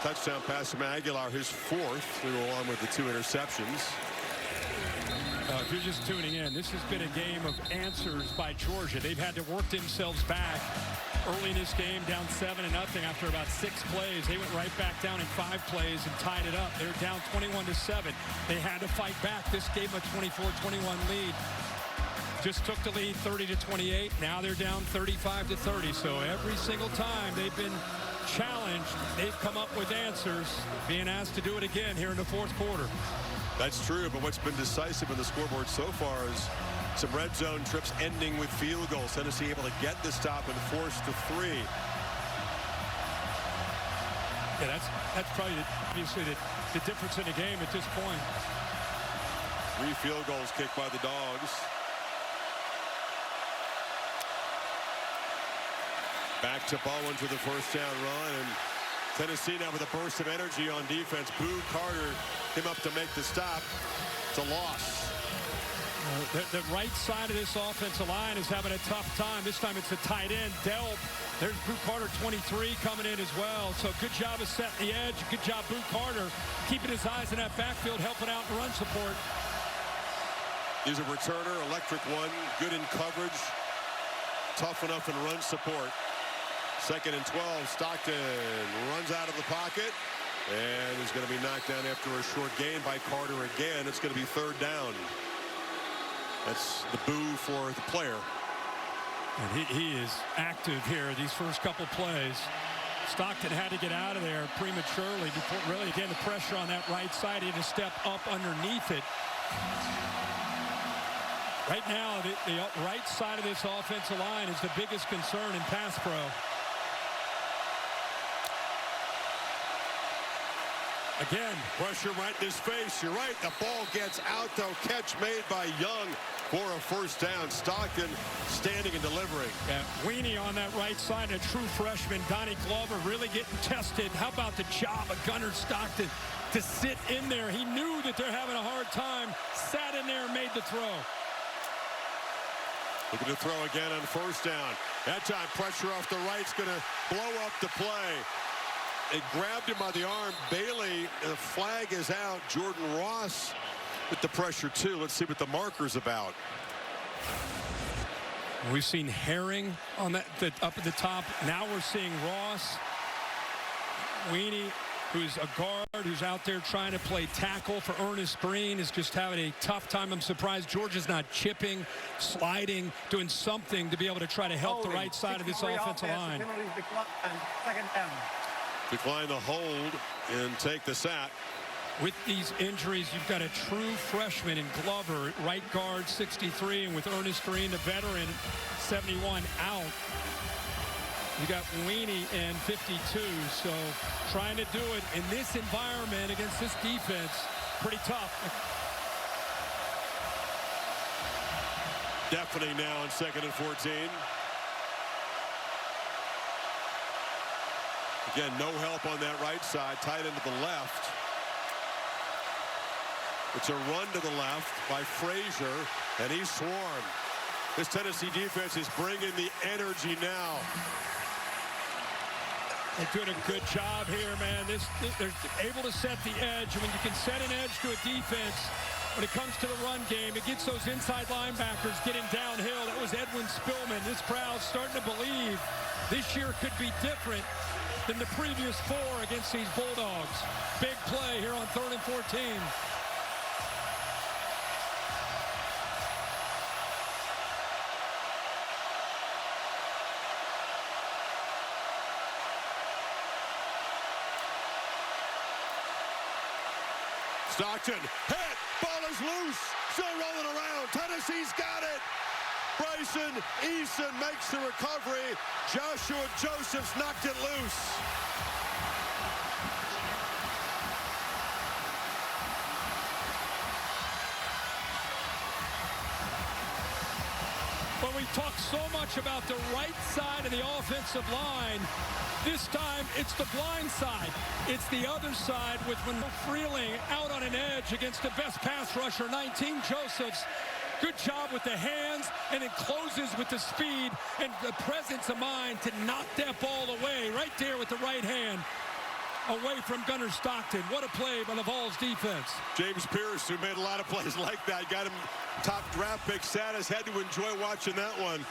touchdown pass from Aguilar, his 4th, along with the 2 interceptions. If you're just tuning in, this has been a game of answers by Georgia. They've had to work themselves back. Early in this game, down 7-0 after about 6 plays. They went right back down in 5 plays and tied it up. They were down 21-7. They had to fight back. This gave them a 24-21 lead. Just took the lead 30-28. Now they're down 35-30. So every single time they've been challenged, they've come up with answers, being asked to do it again here in the 4th quarter. That's true, but what's been decisive in the scoreboard so far is some red zone trips ending with field goals. Tennessee able to get the stop and force the 3. Yeah, that's probably obviously the difference in the game at this point. 3 field goals kicked by the Dogs. Back to Bowen for the first down run, and Tennessee now with a burst of energy on defense. Boo Carter came up to make the stop. It's a loss. The right side of this offensive line is having a tough time. This time it's a tight end, Delp. There's Boo Carter, 23, coming in as well. So good job of setting the edge. Good job, Boo Carter, keeping his eyes in that backfield, helping out in run support. He's a returner, electric one, good in coverage, tough enough in run support. 2nd and 12, Stockton runs out of the pocket and is going to be knocked down after a short gain by Carter again. It's going to be 3rd down. That's the boo for the player. And he is active here these first couple plays. Stockton had to get out of there prematurely before really, again, the pressure on that right side. He had to step up underneath it. Right now, the right side of this offensive line is the biggest concern in pass pro. Again, pressure right in his face. You're right. The ball gets out, though. Catch made by Young for a first down. Stockton standing and delivering. Yeah, Weenie on that right side, a true freshman. Donnie Glover really getting tested. How about the job of Gunnar Stockton to sit in there? He knew that they're having a hard time. Sat in there and made the throw. Looking to throw again on first down. That time, pressure off the right's going to blow up the play. They grabbed him by the arm. Bailey, the flag is out. Jordan Ross with the pressure, too. Let's see what the marker's about. We've seen Herring on that up at the top. Now we're seeing Ross. Weenie, who's a guard, who's out there trying to play tackle for Ernest Green, is just having a tough time. I'm surprised Georgia's not chipping, sliding, doing something to be able to try to help the right side of this offensive line. Second down. Decline the hold and take the sack. With these injuries, you've got a true freshman in Glover, right guard 63, and with Ernest Green, the veteran 71 out. You got Weenie in 52, so trying to do it in this environment against this defense, pretty tough. Deafening now on 2nd and 14. Again, no help on that right side, tight end to the left. It's a run to the left by Frazier, and he's swarmed. This Tennessee defense is bringing the energy now. They're doing a good job here, man. They're able to set the edge. And when you can set an edge to a defense, when it comes to the run game, it gets those inside linebackers getting downhill. That was Edwin Spillman. This crowd's starting to believe this year could be different than the previous 4 against these Bulldogs. Big play here on 3rd and 14. Stockton, hit, ball is loose, still rolling around. Tennessee's got it. Bryson Eason makes the recovery. Joshua Josephs knocked it loose. When we talk so much about the right side of the offensive line, this time it's the blind side. It's the other side with Freeling out on an edge against the best pass rusher, 19 Josephs. Good job with the hands, and it closes with the speed and the presence of mind to knock that ball away right there with the right hand away from Gunnar Stockton. What a play by the Vols defense. James Pierce, who made a lot of plays like that, got him top draft pick status, had to enjoy watching that one.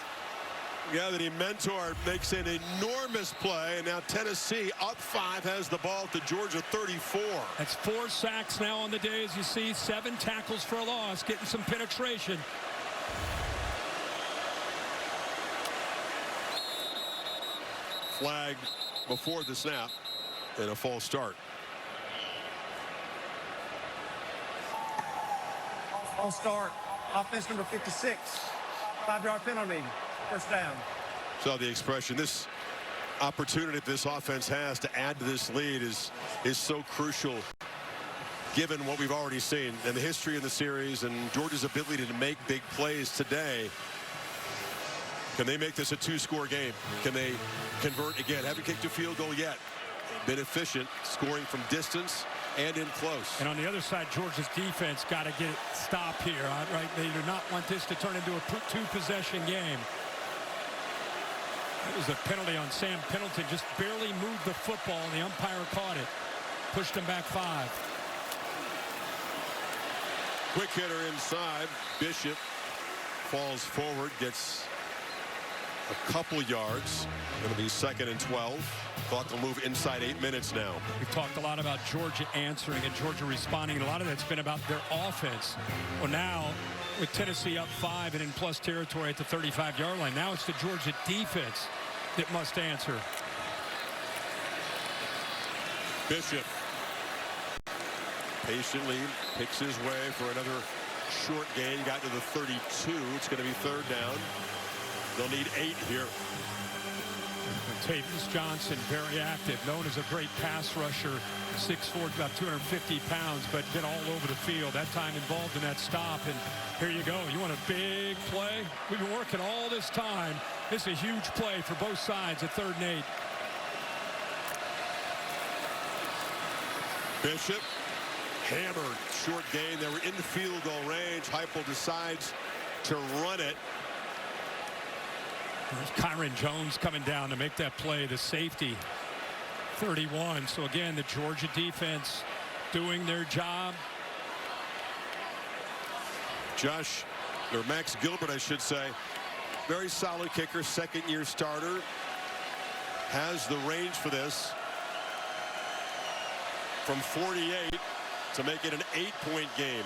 Yeah, that he mentored, makes an enormous play, and now Tennessee up 5 has the ball to Georgia 34. That's 4 sacks now on the day, as you see, 7 tackles for a loss, getting some penetration. Flag before the snap and a false start. False start. Offense number 56. 5-yard penalty. First down. So the expression, this opportunity this offense has to add to this lead is so crucial given what we've already seen and the history of the series and Georgia's ability to make big plays today. Can they make this a 2-score game? Can they convert again? Haven't kicked a field goal yet. Been efficient, scoring from distance and in close. And on the other side, Georgia's defense got to get stop here, right? They do not want this to turn into a 2-possession game. It was a penalty on Sam Pendleton. Just barely moved the football, and the umpire caught it. Pushed him back 5. Quick hitter inside. Bishop falls forward, gets a couple yards. Going to be 2nd and 12. Thought to move inside 8 minutes now. We've talked a lot about Georgia answering and Georgia responding. And a lot of that's been about their offense. Well, now with Tennessee up 5 and in plus territory at the 35-yard line, now it's the Georgia defense that must answer. Bishop patiently picks his way for another short gain. Got to the 32. It's going to be 3rd down. They'll need 8 here. Tavis Johnson, very active, known as a great pass rusher, 6'4", about 250 pounds, but been all over the field. That time involved in that stop, and here you go. You want a big play? We've been working all this time. This is a huge play for both sides at 3rd and 8. Bishop hammered, short gain. They were in the field goal range. Heupel decides to run it. There's Kyron Jones coming down to make that play, the safety, 31. So again, the Georgia defense doing their job. Max Gilbert, I should say, Very solid kicker, second-year starter. Has the range for this from 48 to make it an 8-point game.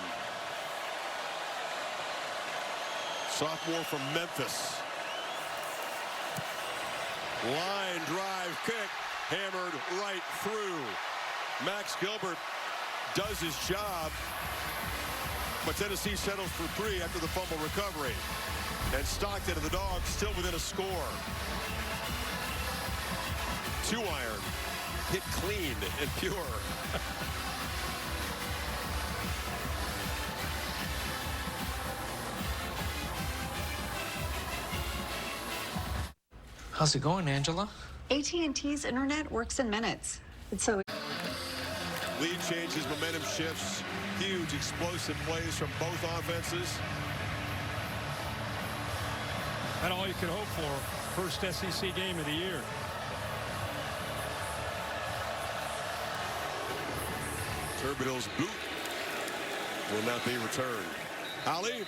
Sophomore from Memphis. Line drive kick, hammered right through. Max Gilbert does his job, but Tennessee settles for 3 after the fumble recovery. And Stockton and the Dogs still within a score. 2-iron, hit clean and pure. How's it going, Angela? AT&T's internet works in minutes. It's so... Lead changes, momentum shifts. Huge explosive plays from both offenses. That's all you could hope for. First SEC game of the year. Turbidill's boot will not be returned. Ali?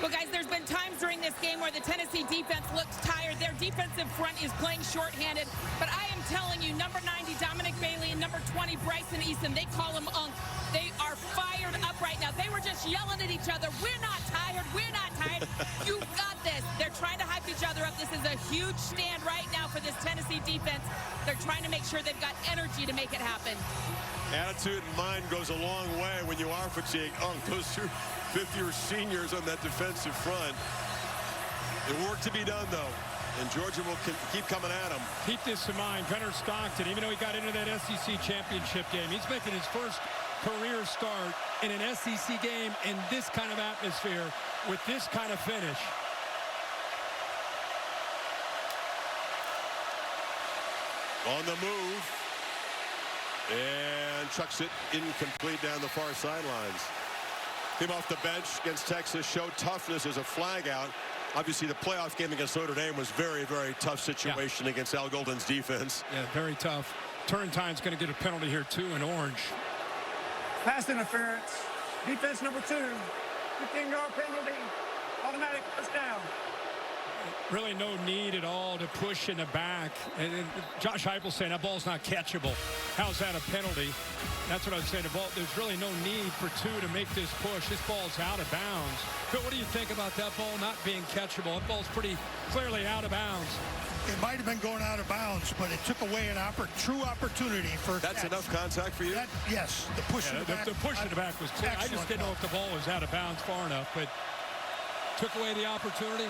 Well, guys, there's been times during this game where the Tennessee defense looks tired. Their defensive front is playing shorthanded. But I am telling you, number 90, Dominic Bailey, and number 20, Bryson Easton, they call him Unk. They are fired up right now. They were just yelling at each other. We're not tired. We're not tired. You've got this. They're trying to hype each other up. This is a huge stand right now for this Tennessee defense. They're trying to make sure they've got energy to make it happen. Attitude and mind goes a long way when you are fatigued. Those two fifth-year seniors on that defensive front. The work to be done, though. And Georgia will keep coming at him. Keep this in mind. Gunnar Stockton, even though he got into that SEC championship game, he's making his first career start in an SEC game in this kind of atmosphere with this kind of finish. On the move. And chucks it incomplete down the far sidelines. Came off the bench against Texas, showed toughness as a flag out. Obviously, the playoff game against Notre Dame was very, very tough situation against Al Golden's defense. Yeah, very tough. Turrentine's going to get a penalty here, too, in orange. Pass interference. Defense number 2. 15-yard penalty. Automatic first down. Really no need at all to push in the back. And Josh Heupel saying that ball's not catchable. How's that a penalty? That's what I was saying. The ball, there's really no need for 2 to make this push. This ball's out of bounds. Phil, what do you think about that ball not being catchable? That ball's pretty clearly out of bounds. It might have been going out of bounds, but it took away an true opportunity for That's enough contact for you? Yes, the push in the back. The push in the back was clear. I just didn't know if the ball was out of bounds far enough, but took away the opportunity.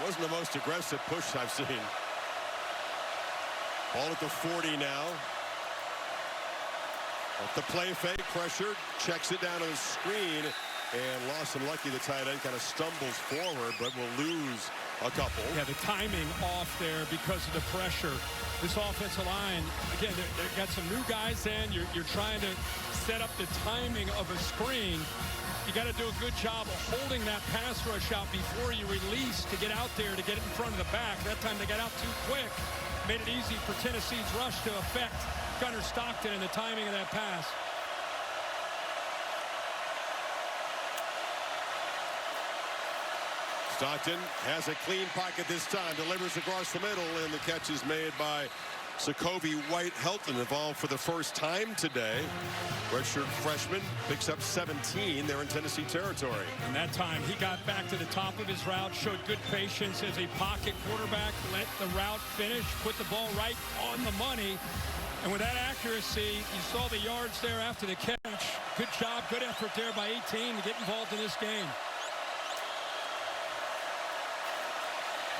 Wasn't the most aggressive push I've seen. Ball at the 40 now. Off the play fake, pressured, checks it down to the screen, and Lawson Lucky, the tight end, kind of stumbles forward, but will lose a couple. Yeah, the timing off there because of the pressure. This offensive line, again, they've got some new guys in. You're trying to set up the timing of a screen. You got to do a good job of holding that pass rush out before you release to get out there to get it in front of the back. That time they got out too quick. Made it easy for Tennessee's rush to affect Gunnar Stockton and the timing of that pass. Stockton has a clean pocket this time, delivers across the middle, and the catch is made by Sakovi White-Helton, involved for the first time today. Redshirt freshman picks up 17. They're in Tennessee territory. And that time he got back to the top of his route, showed good patience as a pocket quarterback, let the route finish, put the ball right on the money. And with that accuracy, you saw the yards there after the catch. Good job, good effort there by 18 to get involved in this game.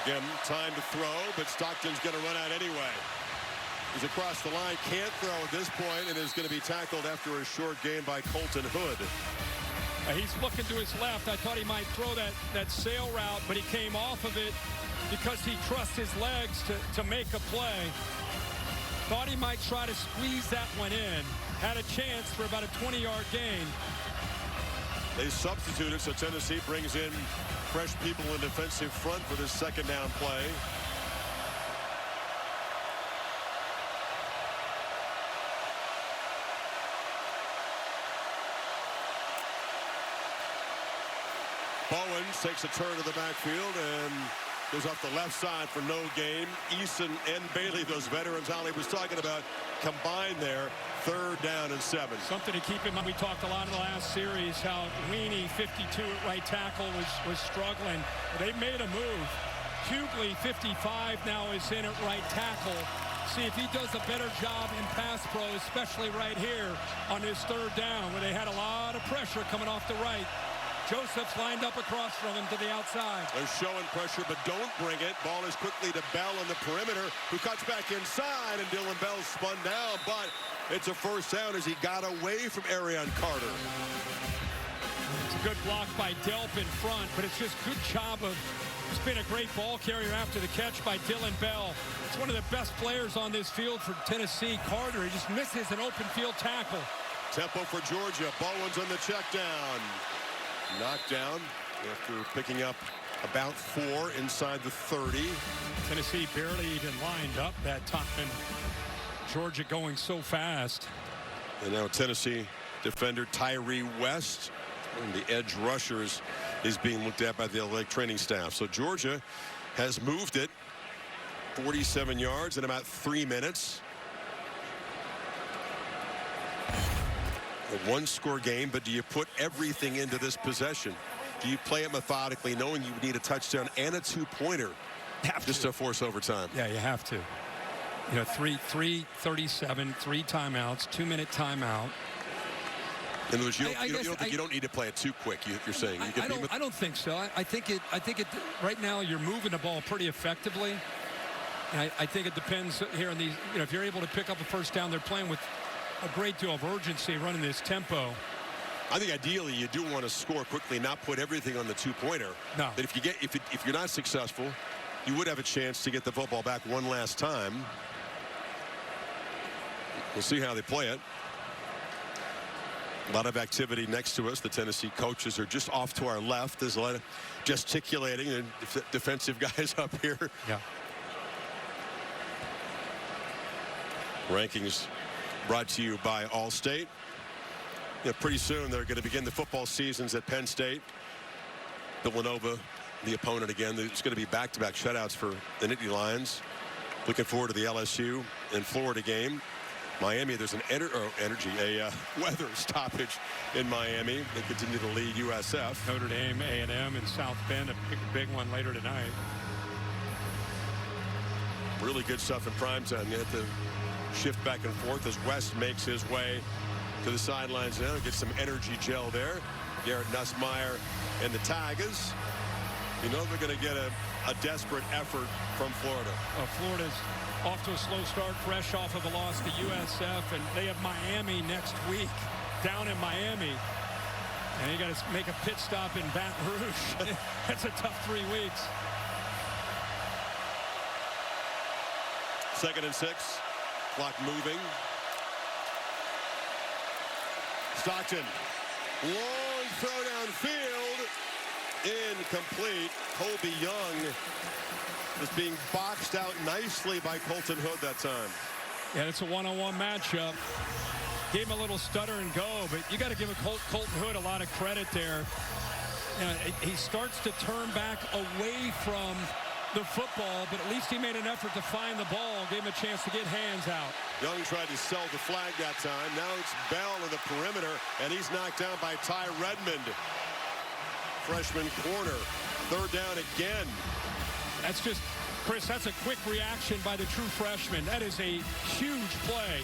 Again, time to throw, but Stockton's going to run out anyway. He's across the line, can't throw at this point, and is going to be tackled after a short gain by Colton Hood. He's looking to his left. I thought he might throw that sail route, but he came off of it because he trusts his legs to make a play. Thought he might try to squeeze that one in. Had a chance for about a 20-yard gain. They substituted, so Tennessee brings in fresh people in defensive front for this second down play. Bowens takes a turn to the backfield and goes off the left side for no gain. Eason and Bailey, those veterans Holly was talking about, combined there. 3rd down and 7. Something to keep in mind. We talked a lot in the last series how Weenie, 52 at right tackle, was struggling. They made a move. Hughley, 55, now is in at right tackle. See if he does a better job in pass pro, especially right here on his 3rd down, where they had a lot of pressure coming off the right. Joseph's lined up across from him to the outside. They're showing pressure, but don't bring it. Ball is quickly to Bell on the perimeter, who cuts back inside, and Dylan Bell spun down, but it's a 1st down as he got away from Arion Carter. It's a good block by Delp in front, but it's just good job of, it's been a great ball carrier after the catch by Dylan Bell. It's one of the best players on this field for Tennessee. Carter, he just misses an open field tackle. Tempo for Georgia. Bowens on the check down. Knocked down after picking up about 4 inside the 30. Tennessee barely even lined up that time. Georgia going so fast. And now Tennessee defender Tyree West, one of the edge rushers, is being looked at by the athletic training staff. So Georgia has moved it 47 yards in about 3 minutes. A 1-score game, but do you put everything into this possession? Do you play it methodically, knowing you need a touchdown and a 2-pointer just to force overtime? Yeah, you have to. You know, 3:37, 3 timeouts, 2-minute timeout. In other words, you don't need to play it too quick. You're saying you can I don't think so. I think it. Right now, you're moving the ball pretty effectively. And I think it depends here on these. You know, if you're able to pick up a 1st down, they're playing with a great deal of urgency, running this tempo. I think ideally you do want to score quickly, not put everything on the 2-pointer. No. But if you're not successful, you would have a chance to get the football back one last time. We'll see how they play it. A lot of activity next to us. The Tennessee coaches are just off to our left. There's a lot of gesticulating and defensive guys up here. Yeah. Rankings brought to you by Allstate. Yeah, pretty soon they're going to begin the football seasons at Penn State. Villanova, the opponent again. There's going to be back-to-back shutouts for the Nittany Lions. Looking forward to the LSU and Florida game. Miami, there's an weather stoppage in Miami. They continue to lead USF. Notre Dame, A&M, and South Bend, a big one later tonight. Really good stuff in primetime. You have to shift back and forth as West makes his way to the sidelines now. Get some energy gel there. Garrett Nussmeier and the Tigers. You know they're going to get a desperate effort from Florida. Florida's off to a slow start, fresh off of a loss to USF, and they have Miami next week down in Miami. And you got to make a pit stop in Baton Rouge. That's a tough 3 weeks. 2nd and 6. Clock moving. Stockton. Long throw downfield. Incomplete. Colby Young is being boxed out nicely by Colton Hood that time. Yeah, it's a one-on-one matchup. Gave him a little stutter and go, but you got to give Colton Hood a lot of credit there. You know, he starts to turn back away from the football, but at least he made an effort to find the ball, gave him a chance to get hands out. Young tried to sell the flag that time. Now it's Bell in the perimeter, and he's knocked down by Ty Redmond. Freshman corner. 3rd down again. That's just, Chris, that's a quick reaction by the true freshman. That is a huge play.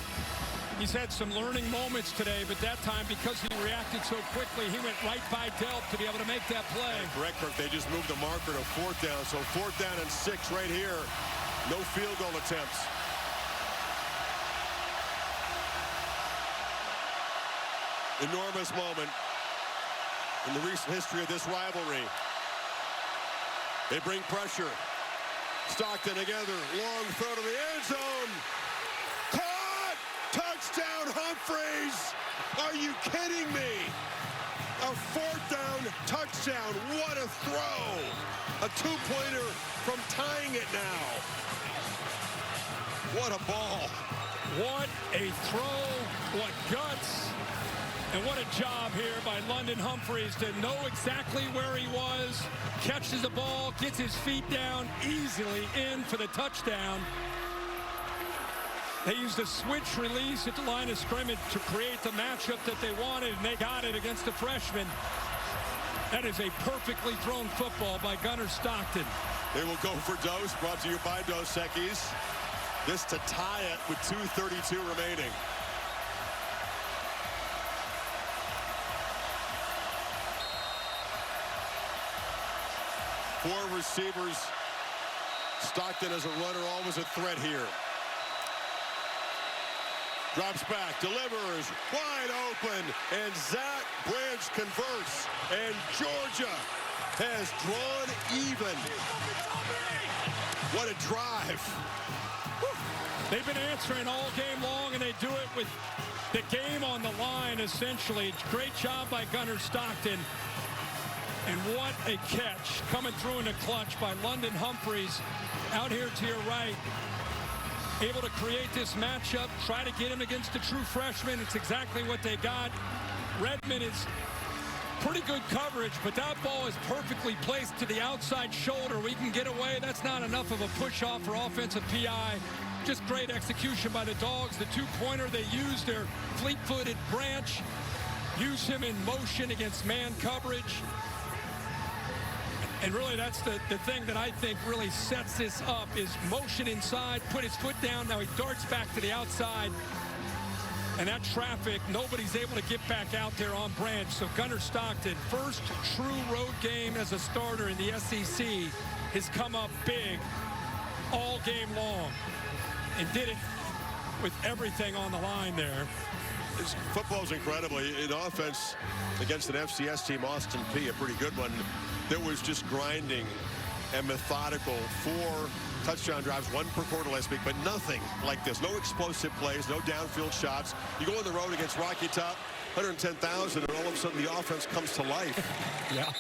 He's had some learning moments today, but that time, because he reacted so quickly, he went right by Delp to be able to make that play. Correct, Kirk. They just moved the marker to 4th down. So 4th down and 6 right here. No field goal attempts. Enormous moment in the recent history of this rivalry. They bring pressure. Stockton together. Long throw to the end zone. Caught! Touchdown, Humphreys! Are you kidding me? A 4th down touchdown. What a throw! A 2-pointer from tying it now. What a ball. What a throw. What guts. And what a job here by London Humphreys to know exactly where he was, catches the ball, gets his feet down, easily in for the touchdown. They used a switch release at the line of scrimmage to create the matchup that they wanted, and they got it against the freshman. That is a perfectly thrown football by Gunnar Stockton. They will go for Dos, brought to you by Dos Equis. This to tie it with 2:32 remaining. Four receivers. Stockton as a runner, always a threat here. Drops back, delivers, wide open, and Zach Branch converts. And Georgia has drawn even. What a drive. They've been answering all game long, and they do it with the game on the line, essentially. Great job by Gunnar Stockton. And what a catch coming through in the clutch by London Humphreys out here to your right. Able to create this matchup, try to get him against the true freshman. It's exactly what they got. Redmond is pretty good coverage, but that ball is perfectly placed to the outside shoulder. We can get away. That's not enough of a push-off for offensive PI. Just great execution by the Dogs. The two-pointer, they used their fleet-footed Branch. Use him in motion against man coverage. And really, that's the thing that I think really sets this up is motion inside, put his foot down. Now he darts back to the outside. And that traffic, nobody's able to get back out there on Branch. So Gunnar Stockton, first true road game as a starter in the SEC, has come up big all game long and did it with everything on the line there. This football's incredible. In offense against an FCS team, Austin Peay, a pretty good one, that was just grinding and methodical. 4 touchdown drives, 1 per quarter last week, but nothing like this. No explosive plays, no downfield shots. You go on the road against Rocky Top, 110,000, and all of a sudden the offense comes to life. Yeah.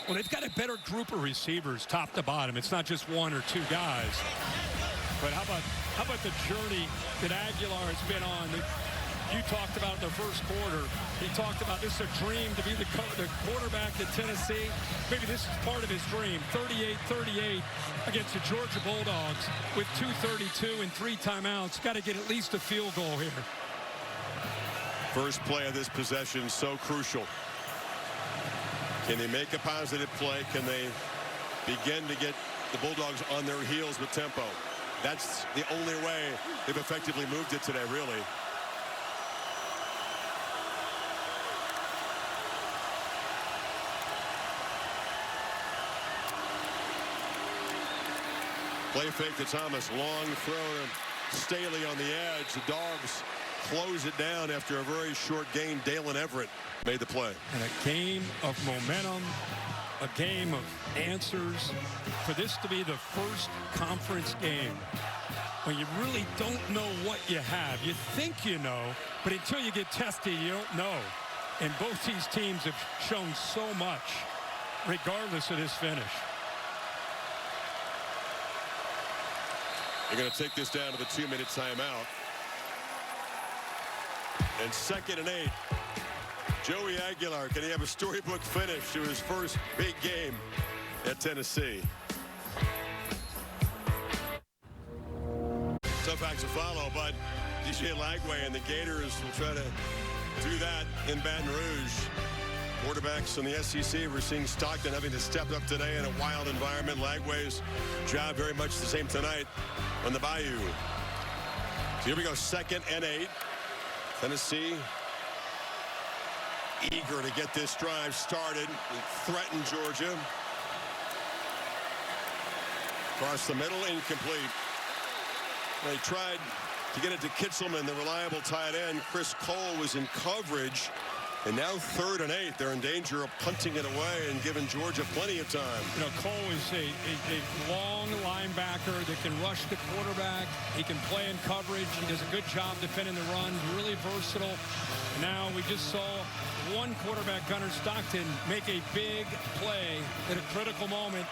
Well, they've got a better group of receivers top to bottom. It's not just 1 or 2 guys. But how about the journey that Aguilar has been on? You talked about in the first quarter. He talked about this is a dream to be the quarterback at Tennessee. Maybe this is part of his dream. 38-38 against the Georgia Bulldogs with 2:32 and 3 timeouts. Got to get at least a field goal here. First play of this possession, so crucial. Can they make a positive play? Can they begin to get the Bulldogs on their heels with tempo? That's the only way they've effectively moved it today, really. Play fake to Thomas. Long throw to Staley on the edge. The Dogs close it down after a very short gain. Dalen Everett made the play. And a game of momentum, a game of answers. For this to be the first conference game when you really don't know what you have. You think you know, but until you get tested, you don't know. And both these teams have shown so much, regardless of this finish. They're going to take this down to the 2-minute timeout. And 2nd and 8. Joey Aguilar, can he have a storybook finish to his first big game at Tennessee? Tough act to follow, but DJ Lagway and the Gators will try to do that in Baton Rouge. Quarterbacks in the SEC, we're seeing Stockton having to step up today in a wild environment. Lagway's job very much the same tonight on the Bayou. So here we go, 2nd and 8. Tennessee eager to get this drive started and threaten Georgia. Across the middle, incomplete. They tried to get it to Kitzelman, the reliable tight end. Chris Cole was in coverage. And now 3rd and 8. They're in danger of punting it away and giving Georgia plenty of time. You know, Cole is a long linebacker that can rush the quarterback. He can play in coverage. He does a good job defending the run. Really versatile. Now we just saw one quarterback, Gunnar Stockton, make a big play at a critical moment.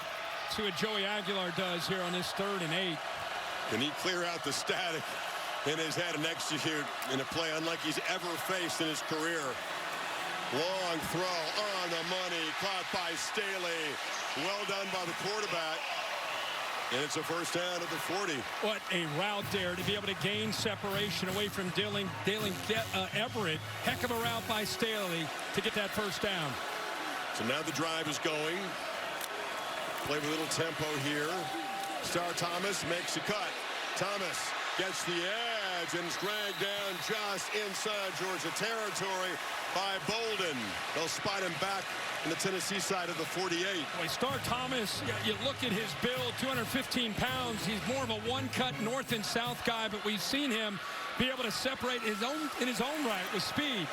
See what Joey Aguilar does here on this 3rd and 8. Can he clear out the static in his head and execute in a play unlike he's ever faced in his career? Long throw on the money, caught by Staley. Well done by the quarterback. And it's a first down at the 40. What a route there to be able to gain separation away from Dillon Everett. Heck of a route by Staley to get that first down. So now the drive is going. Play with a little tempo here. Star Thomas makes a cut. Thomas gets the edge and is dragged down just inside Georgia territory by Bolden. They'll spot him back in the Tennessee side of the 48. Boy, Star Thomas, you look at his build, 215 pounds. He's more of a one-cut north and south guy, but we've seen him be able to separate in his own right with speed.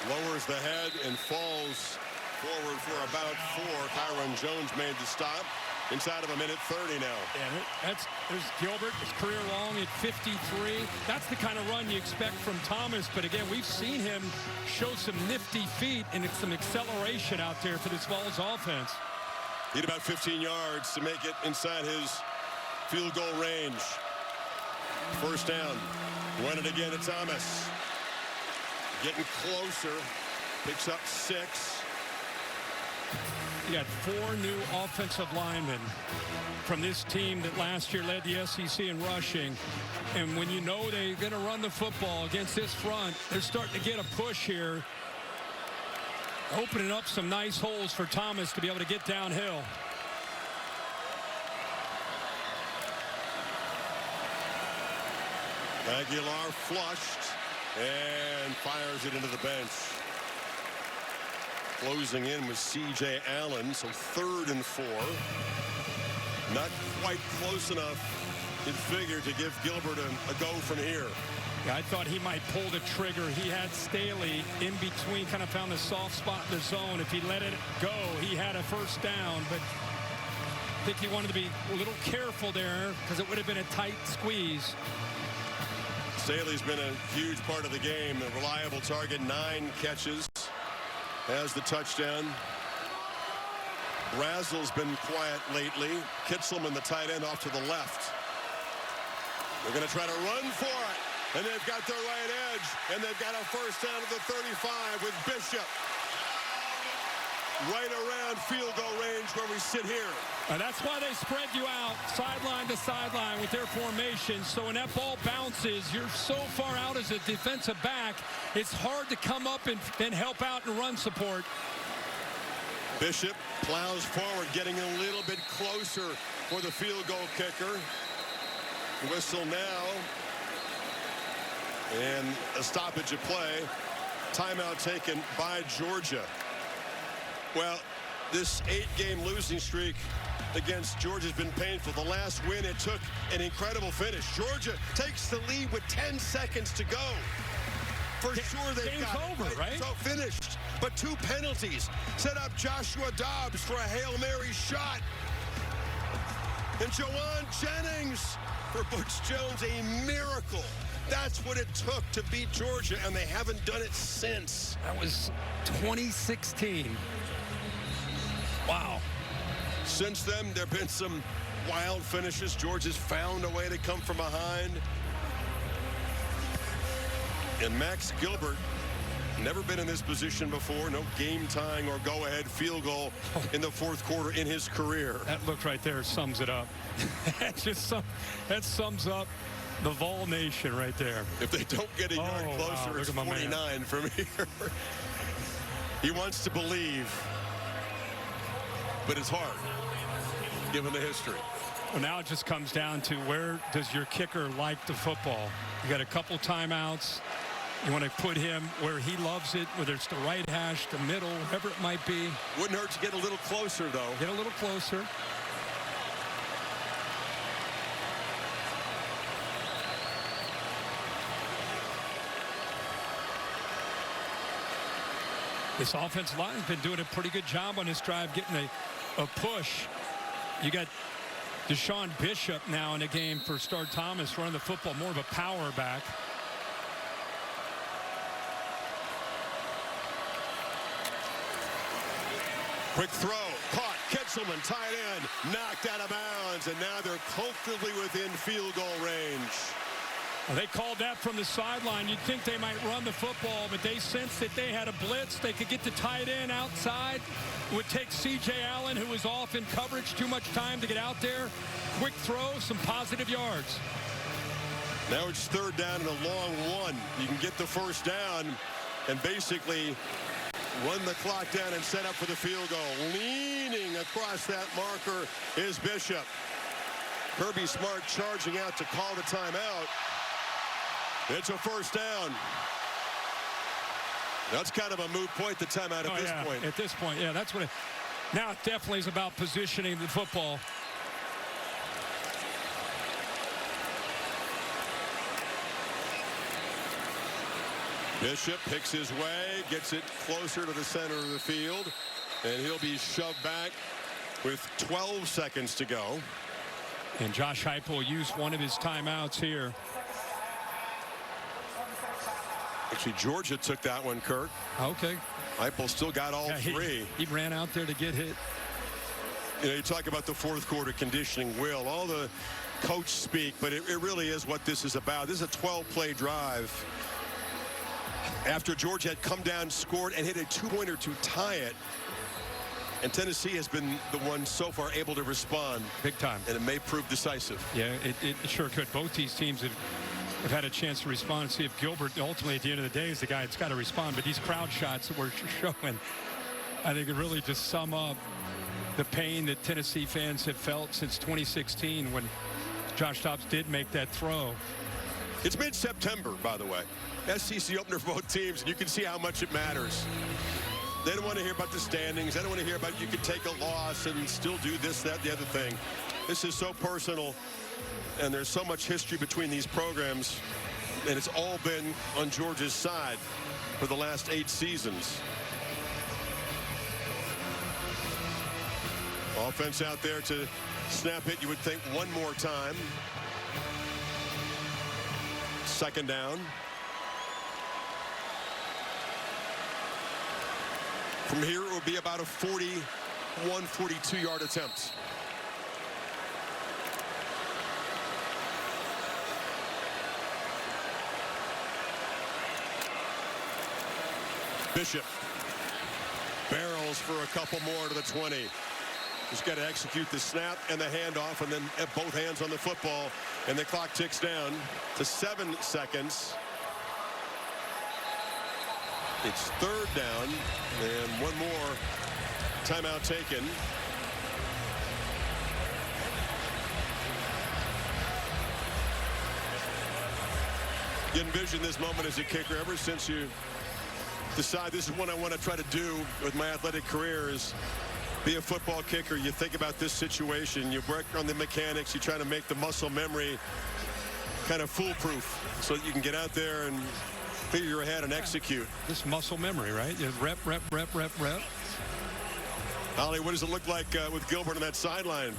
Lowers the head and falls forward for about 4. Kyron Jones made the stop. Inside of a minute 30 now. And there's Gilbert, his career long at 53. That's the kind of run you expect from Thomas. But again, we've seen him show some nifty feet and some acceleration out there for this Vols offense. Need about 15 yards to make it inside his field goal range. First down. Run it again to Thomas. Getting closer. Picks up 6. You got 4 new offensive linemen from this team that last year led the SEC in rushing. And when you know they're going to run the football against this front, they're starting to get a push here, opening up some nice holes for Thomas to be able to get downhill. Aguilar flushed and fires it into the bench. Closing in with C.J. Allen, so 3rd and 4. Not quite close enough, you'd figure, to give Gilbert a go from here. Yeah, I thought he might pull the trigger. He had Staley in between, kind of found the soft spot in the zone. If he let it go, he had a first down, but I think he wanted to be a little careful there because it would have been a tight squeeze. Staley's been a huge part of the game, a reliable target, 9 catches. Has the touchdown. Brazel's been quiet lately. Kitselman, the tight end, off to the left. They're going to try to run for it. And they've got their right edge. And they've got a first down at the 35 with Bishop. Right around field goal range where we sit here. And that's why they spread you out sideline to sideline with their formation. So when that ball bounces, you're so far out as a defensive back, it's hard to come up and help out and run support. Bishop plows forward, getting a little bit closer for the field goal kicker. Whistle now. And a stoppage of play. Timeout taken by Georgia. Well, this 8-game losing streak against Georgia has been painful. The last win, it took an incredible finish. Georgia takes the lead with 10 seconds to go. For sure they've got it. Over, right? So finished. But 2 penalties set up Joshua Dobbs for a Hail Mary shot. And Jawan Jennings for Butch Jones, a miracle. That's what it took to beat Georgia, and they haven't done it since. That was 2016. Wow. Since then, there have been some wild finishes. Georgia's found a way to come from behind. And Max Gilbert, never been in this position before. No game-tying or go-ahead field goal in the 4th quarter in his career. That look right there sums it up. That sums up the Vol Nation right there. If they don't get a yard closer, wow, it's 49 from here. He wants to believe, but it's hard, given the history. Well, now it just comes down to where does your kicker like the football? You got a couple timeouts. You want to put him where he loves it, whether it's the right hash, the middle, whatever it might be. Wouldn't hurt to get a little closer, though. Get a little closer. This offensive line has been doing a pretty good job on this drive, getting a push. You got Deshaun Bishop now in the game for Star Thomas, running the football, more of a power back. Quick throw, caught, Kitselman, tight end, knocked out of bounds, and now they're comfortably within field goal range. Well, they called that from the sideline. You'd think they might run the football, but they sensed that they had a blitz. They could get the tight end outside. It would take C.J. Allen, who was off in coverage, too much time to get out there. Quick throw, some positive yards. Now it's 3rd down and a long one. You can get the first down and basically run the clock down and set up for the field goal. Leaning across that marker is Bishop. Kirby Smart charging out to call the timeout. It's a first down. That's kind of a moot point, the timeout at this point. At this point, yeah, that's what it. Now it definitely is about positioning the football. Bishop picks his way, gets it closer to the center of the field, and he'll be shoved back with 12 seconds to go. And Josh Heupel used one of his timeouts here. Actually, Georgia took that one, Kirk. Okay. Heupel still got all three. He ran out there to get hit. You know, you talk about the 4th quarter conditioning, Will. All the coach speak, but it really is what this is about. This is a 12-play drive. After Georgia had come down, scored, and hit a 2-pointer to tie it. And Tennessee has been the one so far able to respond. Big time. And it may prove decisive. Yeah, it sure could. Both these teams have had a chance to respond and see if Gilbert ultimately at the end of the day is the guy that's got to respond. But these crowd shots that we're showing, I think it really just sum up the pain that Tennessee fans have felt since 2016 when Josh Dobbs did make that throw. It's mid-September, by the way. SEC opener for both teams, and you can see how much it matters. They don't want to hear about the standings. They don't want to hear about you can take a loss and still do this, that, the other thing. This is so personal, and there's so much history between these programs, and it's all been on Georgia's side for the last 8 seasons. Offense out there to snap it, you would think, one more time. 2nd down. From here, it would be about a 41, 42-yard attempt. Bishop barrels for a couple more to the 20. Just got to execute the snap and the handoff, and then have both hands on the football, and the clock ticks down to 7 seconds. It's 3rd down, and one more timeout taken. You envision this moment as a kicker ever since you decide this is what I want to try to do with my athletic career is be a football kicker. You think about this situation, you work on the mechanics, you try to make the muscle memory kind of foolproof so that you can get out there and figure your head and execute. This muscle memory, right? You rep, rep, rep, rep, rep. Holly, what does it look like with Gilbert on that sideline?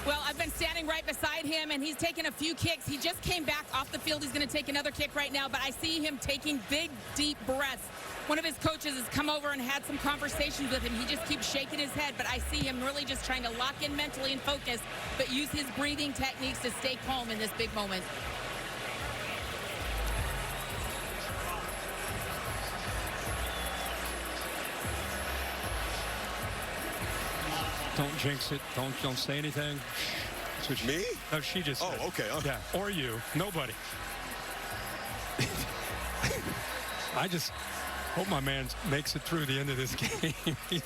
Well, I've been standing right beside him, and he's taken a few kicks. He just came back off the field. He's going to take another kick right now, but I see him taking big, deep breaths. One of his coaches has come over and had some conversations with him. He just keeps shaking his head, but I see him really just trying to lock in mentally and focus, but use his breathing techniques to stay calm in this big moment. Don't jinx it. Don't say anything. That's what Me? No, she just said. Oh, okay. Yeah, or you. Nobody. I just hope my man makes it through the end of this game. I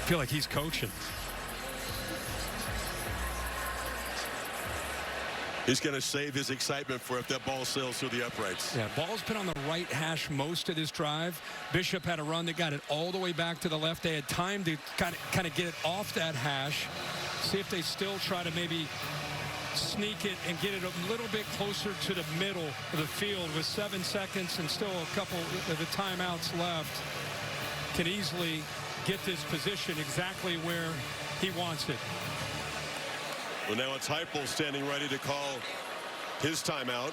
feel like he's coaching. He's going to save his excitement for if that ball sails through the uprights. Yeah, ball's been on the right hash most of this drive. Bishop had a run that got it all the way back to the left. They had time to kind of get it off that hash. See if they still try to maybe sneak it and get it a little bit closer to the middle of the field with 7 seconds and still a couple of the timeouts left. Can easily get this position exactly where he wants it. Well, now it's Heupel standing ready to call his timeout.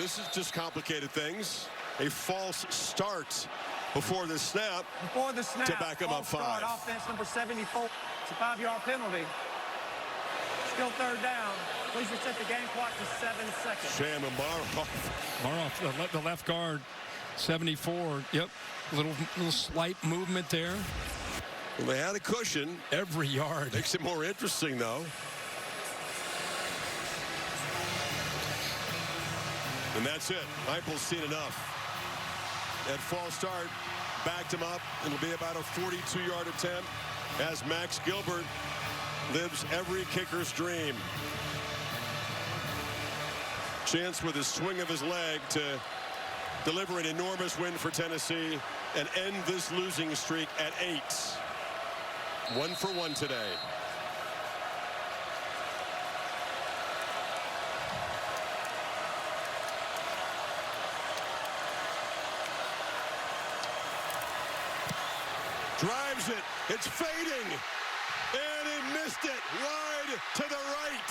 this is just complicated things. A false start before the snap. Before the snap, to back him up 5. Offense number 74. It's a 5-yard penalty. Still third down. Please reset the game clock to 7 seconds. Sham and Maroff, the left guard, 74. Yep, little slight movement there. Well, they had a cushion. Every yard. Makes it more interesting, though. And that's it. Heupel's seen enough. That false start backed him up. It'll be about a 42-yard attempt as Max Gilbert lives every kicker's dream. Chance with a swing of his leg to deliver an enormous win for Tennessee and end this losing streak at 8. 1 for 1 today. Drives it. It's fading. And he missed it wide to the right.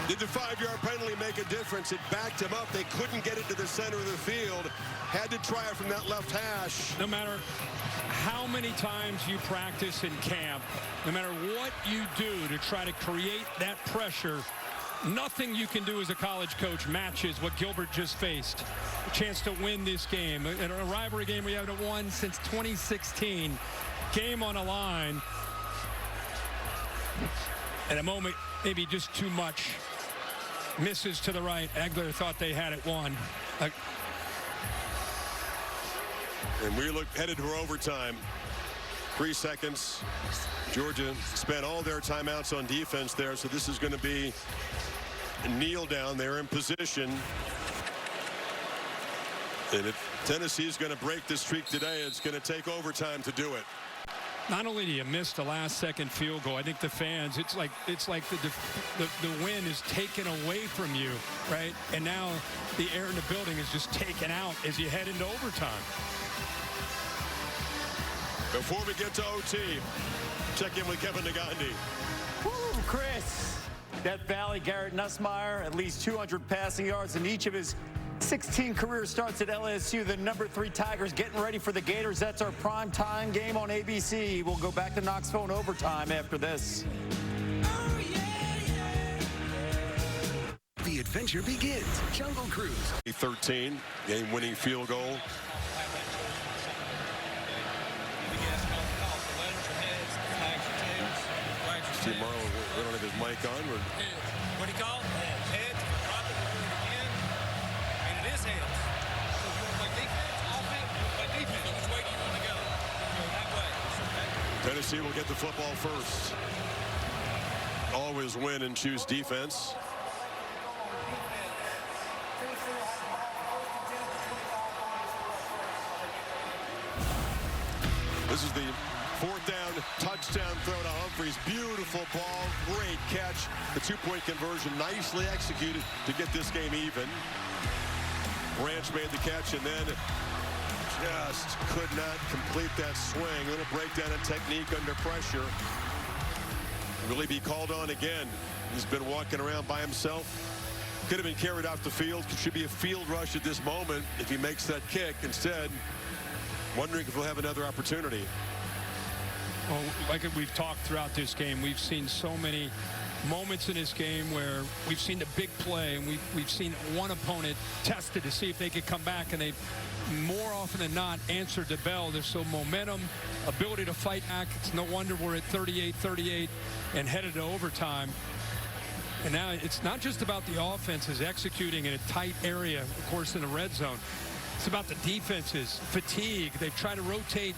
Did the 5-yard penalty make a difference? It backed him up. They couldn't get it to the center of the field. Had to try it from that left hash. No matter how many times you practice in camp, no matter what you do to try to create that pressure, nothing you can do as a college coach matches what Gilbert just faced. A chance to win this game. In a rivalry game we haven't won since 2016. Game on a line. At a moment, maybe just too much. Misses to the right. Agler thought they had it won. And we look headed for overtime. 3 seconds. Georgia spent all their timeouts on defense there, so this is going to be a kneel down. They're in position. And if Tennessee is going to break the streak today, it's going to take overtime to do it. Not only do you miss the last-second field goal, I think the fans, it's like the win is taken away from you, right? And now the air in the building is just taken out as you head into overtime. Before we get to OT, check in with Kevin Negandhi. Woo, Chris. Death Valley, Garrett Nussmeier, at least 200 passing yards in each of his 16 career starts at LSU. The number 3 Tigers getting ready for the Gators. That's our prime time game on ABC. We'll go back to Knoxville in overtime after this. The adventure begins. Jungle Cruise. 13, game-winning field goal. Steve Marlowe, we don't have his mic on. What do you call it? Head, drop it, again. And it is heads. So if you want to play defense, offense, play defense. Which way do you want to go? Go that way. Okay? Tennessee will get the football first. Always win and choose defense. This is the 4th down touchdown throw to Humphries. Beautiful ball, great catch. The 2-point conversion nicely executed to get this game even. Branch made the catch and then just could not complete that swing. A little breakdown in technique under pressure. Will he be called on again? He's been walking around by himself. Could have been carried off the field. Should be a field rush at this moment if he makes that kick. Instead, wondering if we'll have another opportunity. Well, like we've talked throughout this game, we've seen so many moments in this game where we've seen the big play and we've seen one opponent tested to see if they could come back, and they've more often than not answered the bell. There's so momentum, ability to fight back. It's no wonder we're at 38-38 and headed to overtime. And now it's not just about the offenses executing in a tight area, of course, in the red zone. It's about the defenses, fatigue. They've tried to rotate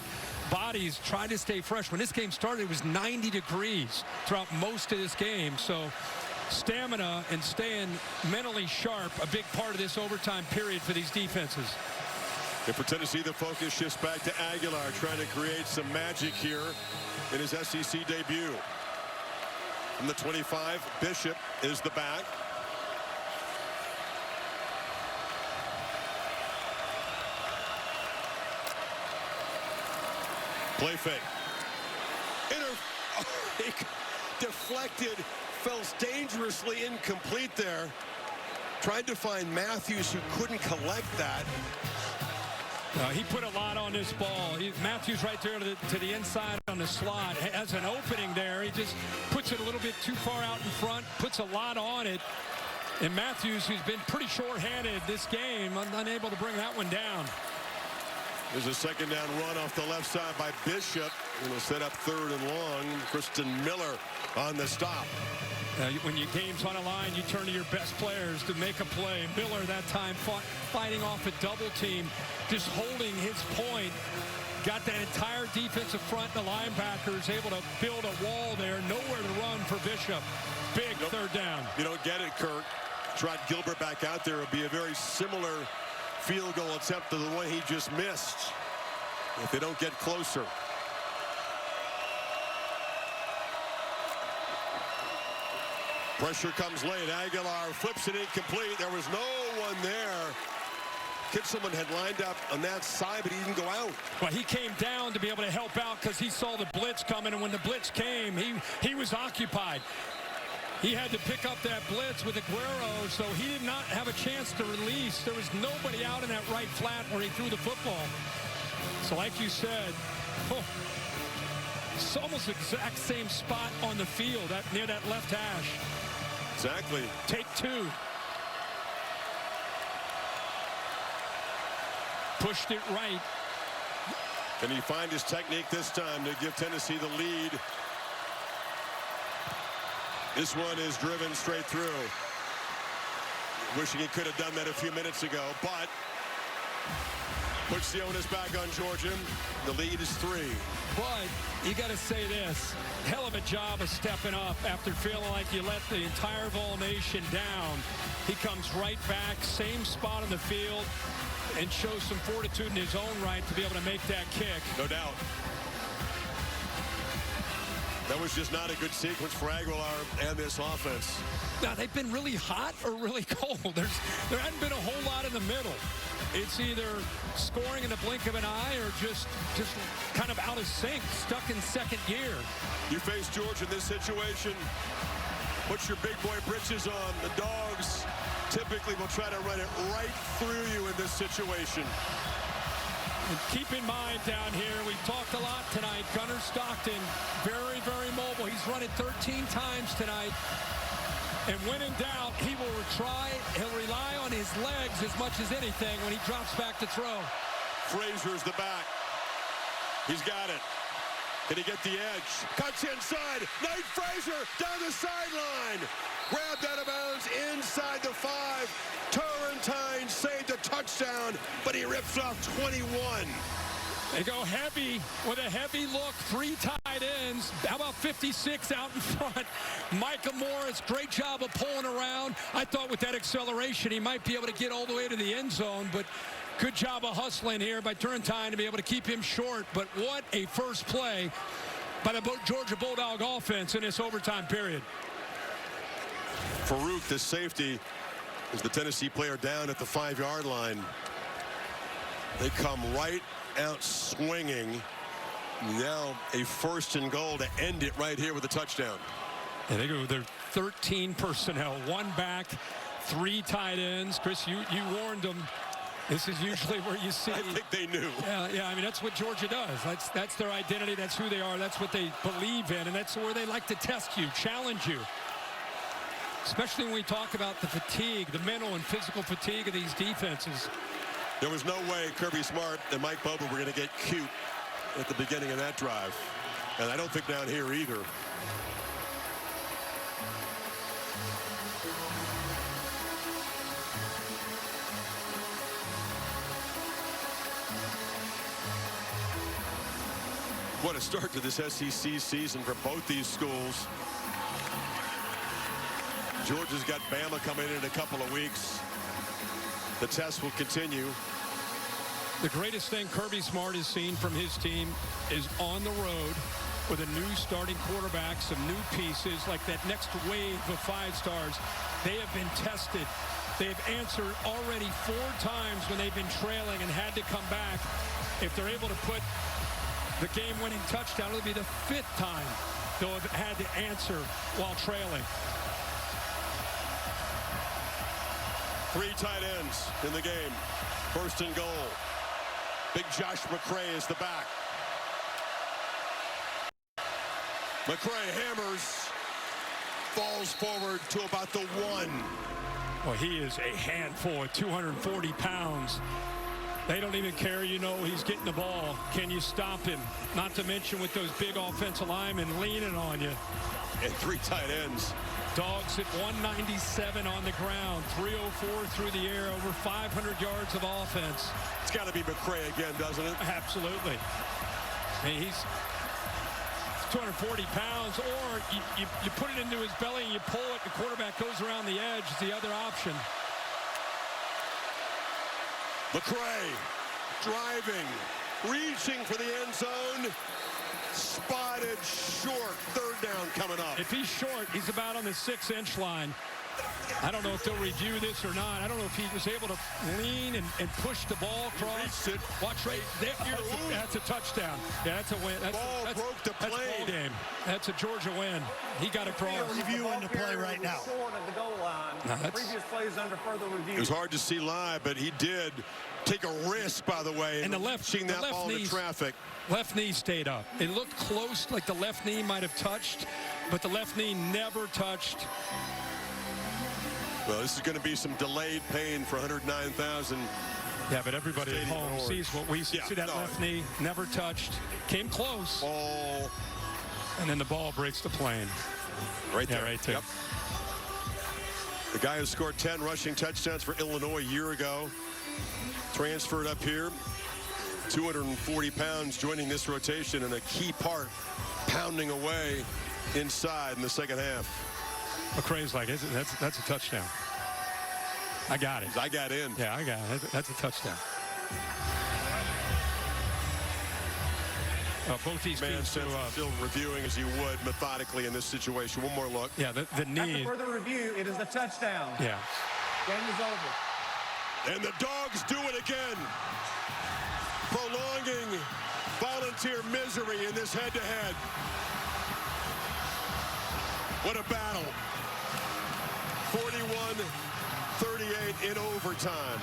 bodies, try to stay fresh. When this game started, it was 90 degrees throughout most of this game. So stamina and staying mentally sharp, a big part of this overtime period for these defenses. And for Tennessee, the focus shifts back to Aguilar, trying to create some magic here in his SEC debut. From the 25, Bishop is the back. Play fake. Deflected, fell dangerously incomplete there. Tried to find Matthews, who couldn't collect that. He put a lot on this ball. Matthews right there to the inside on the slot. Has an opening there. He just puts it a little bit too far out in front, puts a lot on it. And Matthews, who's been pretty short-handed this game, unable to bring that one down. There's a second down run off the left side by Bishop. It'll set up 3rd and long. Kristen Miller on the stop. When your game's on a line, you turn to your best players to make a play. Miller that time fighting off a double team, just holding his point. Got that entire defensive front, the linebackers able to build a wall there. Nowhere to run for Bishop. Big 3rd down. You don't get it, Kirk. Trot Gilbert back out there. It'll be a very similar field goal attempt to the one he just missed if they don't get closer. Pressure comes late. Aguilar flips it incomplete. There was no one there. Kitselman had lined up on that side, but he didn't go out. Well, he came down to be able to help out because he saw the blitz coming, and when the blitz came, he was occupied. He had to pick up that blitz with Aguero, so he did not have a chance to release. There was nobody out in that right flat where he threw the football. So like you said, it's almost the exact same spot on the field, near that left hash. Exactly. Take 2. Pushed it right. Can he find his technique this time to give Tennessee the lead? This one is driven straight through. Wishing he could have done that a few minutes ago, but puts the onus back on Georgia. The lead is 3. But you got to say this. Hell of a job of stepping up after feeling like you let the entire Vol Nation down. He comes right back, same spot on the field, and shows some fortitude in his own right to be able to make that kick. No doubt. That was just not a good sequence for Aguilar and this offense. Now, they've been really hot or really cold. There hasn't been a whole lot in the middle. It's either scoring in the blink of an eye or just kind of out of sync, stuck in second gear. You face Georgia in this situation, put your big boy britches on. The Dogs typically will try to run it right through you in this situation. And keep in mind down here, we've talked a lot tonight. Gunnar Stockton, very, very mobile. He's run it 13 times tonight. And when in doubt, he will he'll rely on his legs as much as anything when he drops back to throw. Frazier's the back. He's got it. Can he get the edge? Cuts inside. Nate Frazier down the sideline. Grabbed out of bounds inside the 5. Turrentine saved a touchdown, but he rips off 21. They go heavy with a heavy look. 3 tight ends. How about 56 out in front? Micah Morris, great job of pulling around. I thought with that acceleration, he might be able to get all the way to the end zone, but good job of hustling here by Turrentine to be able to keep him short. But what a first play by the Georgia Bulldog offense in this overtime period. Farouk, the safety, is the Tennessee player down at the 5-yard line. They come right out swinging. Now a 1st and goal to end it right here with a touchdown. And they go with their 13 personnel, 1 back, 3 tight ends. Chris, you warned them. This is usually where you see. I think they knew. Yeah, I mean, that's what Georgia does. That's their identity. That's who they are. That's what they believe in. And that's where they like to test you, challenge you. Especially when we talk about the fatigue, the mental and physical fatigue of these defenses. There was no way Kirby Smart and Mike Bobo were going to get cute at the beginning of that drive. And I don't think down here either. What a start to this SEC season for both these schools. Georgia's got Bama coming in a couple of weeks. The test will continue. The greatest thing Kirby Smart has seen from his team is on the road with a new starting quarterback, some new pieces, like that next wave of 5 stars. They have been tested. They've answered already 4 times when they've been trailing and had to come back. If they're able to put the game-winning touchdown. It'll be the 5th time they'll have had to answer while trailing. 3 tight ends in the game. 1st and goal. Big Josh McCray is the back. McCray hammers, falls forward to about the 1. Well, he is a handful at 240 pounds. They don't even care, you know, he's getting the ball. Can you stop him? Not to mention with those big offensive linemen leaning on you. And 3 tight ends. Dogs at 197 on the ground, 304 through the air, over 500 yards of offense. It's got to be McCray again, doesn't it? Absolutely. I mean, he's 240 pounds, or you put it into his belly and you pull it, the quarterback goes around the edge. It's the other option. McCray driving, reaching for the end zone. Spotted short. 3rd down coming up. If he's short, he's about on the 6-inch line. I don't know if they'll review this or not. I don't know if he was able to lean and push the ball across. Watch right there. That's a touchdown. Yeah, that's a win. That's broke the plane. That's ball game. That's a Georgia win. He got across. Reviewing the play right now. Short of the goal line. Previous plays under further review. It was hard to see live, but he did take a risk, by the way, and the left, seeing that ball in traffic. Left knee stayed up. It looked close, like the left knee might have touched, but the left knee never touched. Well, this is going to be some delayed pain for 109,000. Yeah, but everybody at home sees what we see. See that left knee never touched. Came close. Ball. And then the ball breaks the plane. Right there. Yeah, right there. Yep. The guy who scored 10 rushing touchdowns for Illinois a year ago. Transferred up here. 240 pounds joining this rotation, and a key part pounding away inside in the 2nd half. McCray's like, that's a touchdown. I got it. I got in. Yeah, I got it. That's a touchdown. Both these teams still reviewing as you would methodically in this situation. One more look. Yeah, the knee. After further review, it is a touchdown. Yeah. Game is over. And the Dogs do it again. Prolonging Volunteer misery in this head-to-head. What a battle. 41-38 in overtime.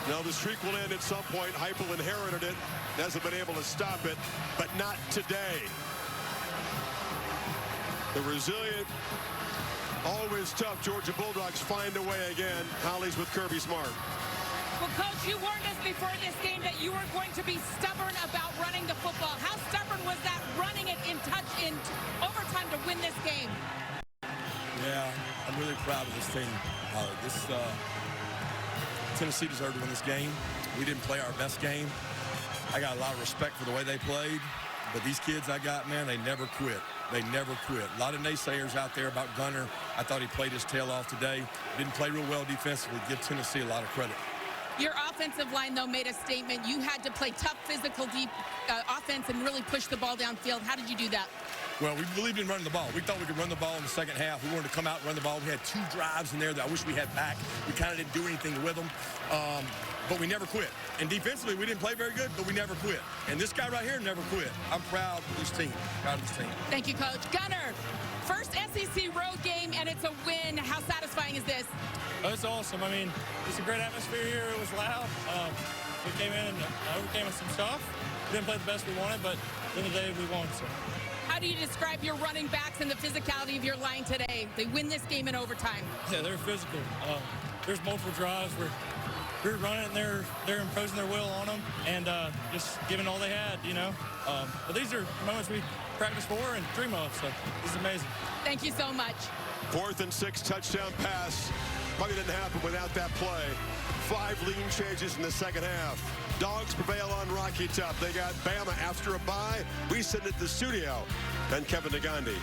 Now the streak will end at some point. Heupel inherited it, hasn't been able to stop it, but not today. The resilient, always tough Georgia Bulldogs find a way again. Holly's with Kirby Smart. Well, Coach, you warned us before this game that you were going to be stubborn about running the football. How stubborn was that, running it in overtime to win this game? Yeah, I'm really proud of this team. Tennessee deserved to win this game. We didn't play our best game. I got a lot of respect for the way they played, but these kids I got, man, they never quit. They never quit. A lot of naysayers out there about Gunner. I thought he played his tail off today. Didn't play real well defensively. Give Tennessee a lot of credit. Your offensive line, though, made a statement. You had to play tough, physical, deep offense and really push the ball downfield. How did you do that? Well, we believed in running the ball. We thought we could run the ball in the second half. We wanted to come out and run the ball. We had 2 drives in there that I wish we had back. We kind of didn't do anything with them, but we never quit. And defensively, we didn't play very good, but we never quit. And this guy right here never quit. I'm proud of this team. Proud of this team. Thank you, Coach. Gunner, first SEC road game, and it's a win. How satisfying is this? Oh, it's awesome. I mean, it's a great atmosphere here. It was loud. We came in and overcame with some stuff. We didn't play the best we wanted, but at the end of the day, we won. So. How do you describe your running backs and the physicality of your line today? They win this game in overtime. Yeah, they're physical. There's multiple drives where we're running and they're imposing their will on them and just giving all they had, you know. But these are moments we practice for and dream of, so this is amazing. Thank you so much. 4th and 6 touchdown pass. Probably didn't happen without that play. 5 lean changes in the second half. Dogs prevail on Rocky Top. They got Bama after a bye. We send it to the studio. And Kevin Negandhi.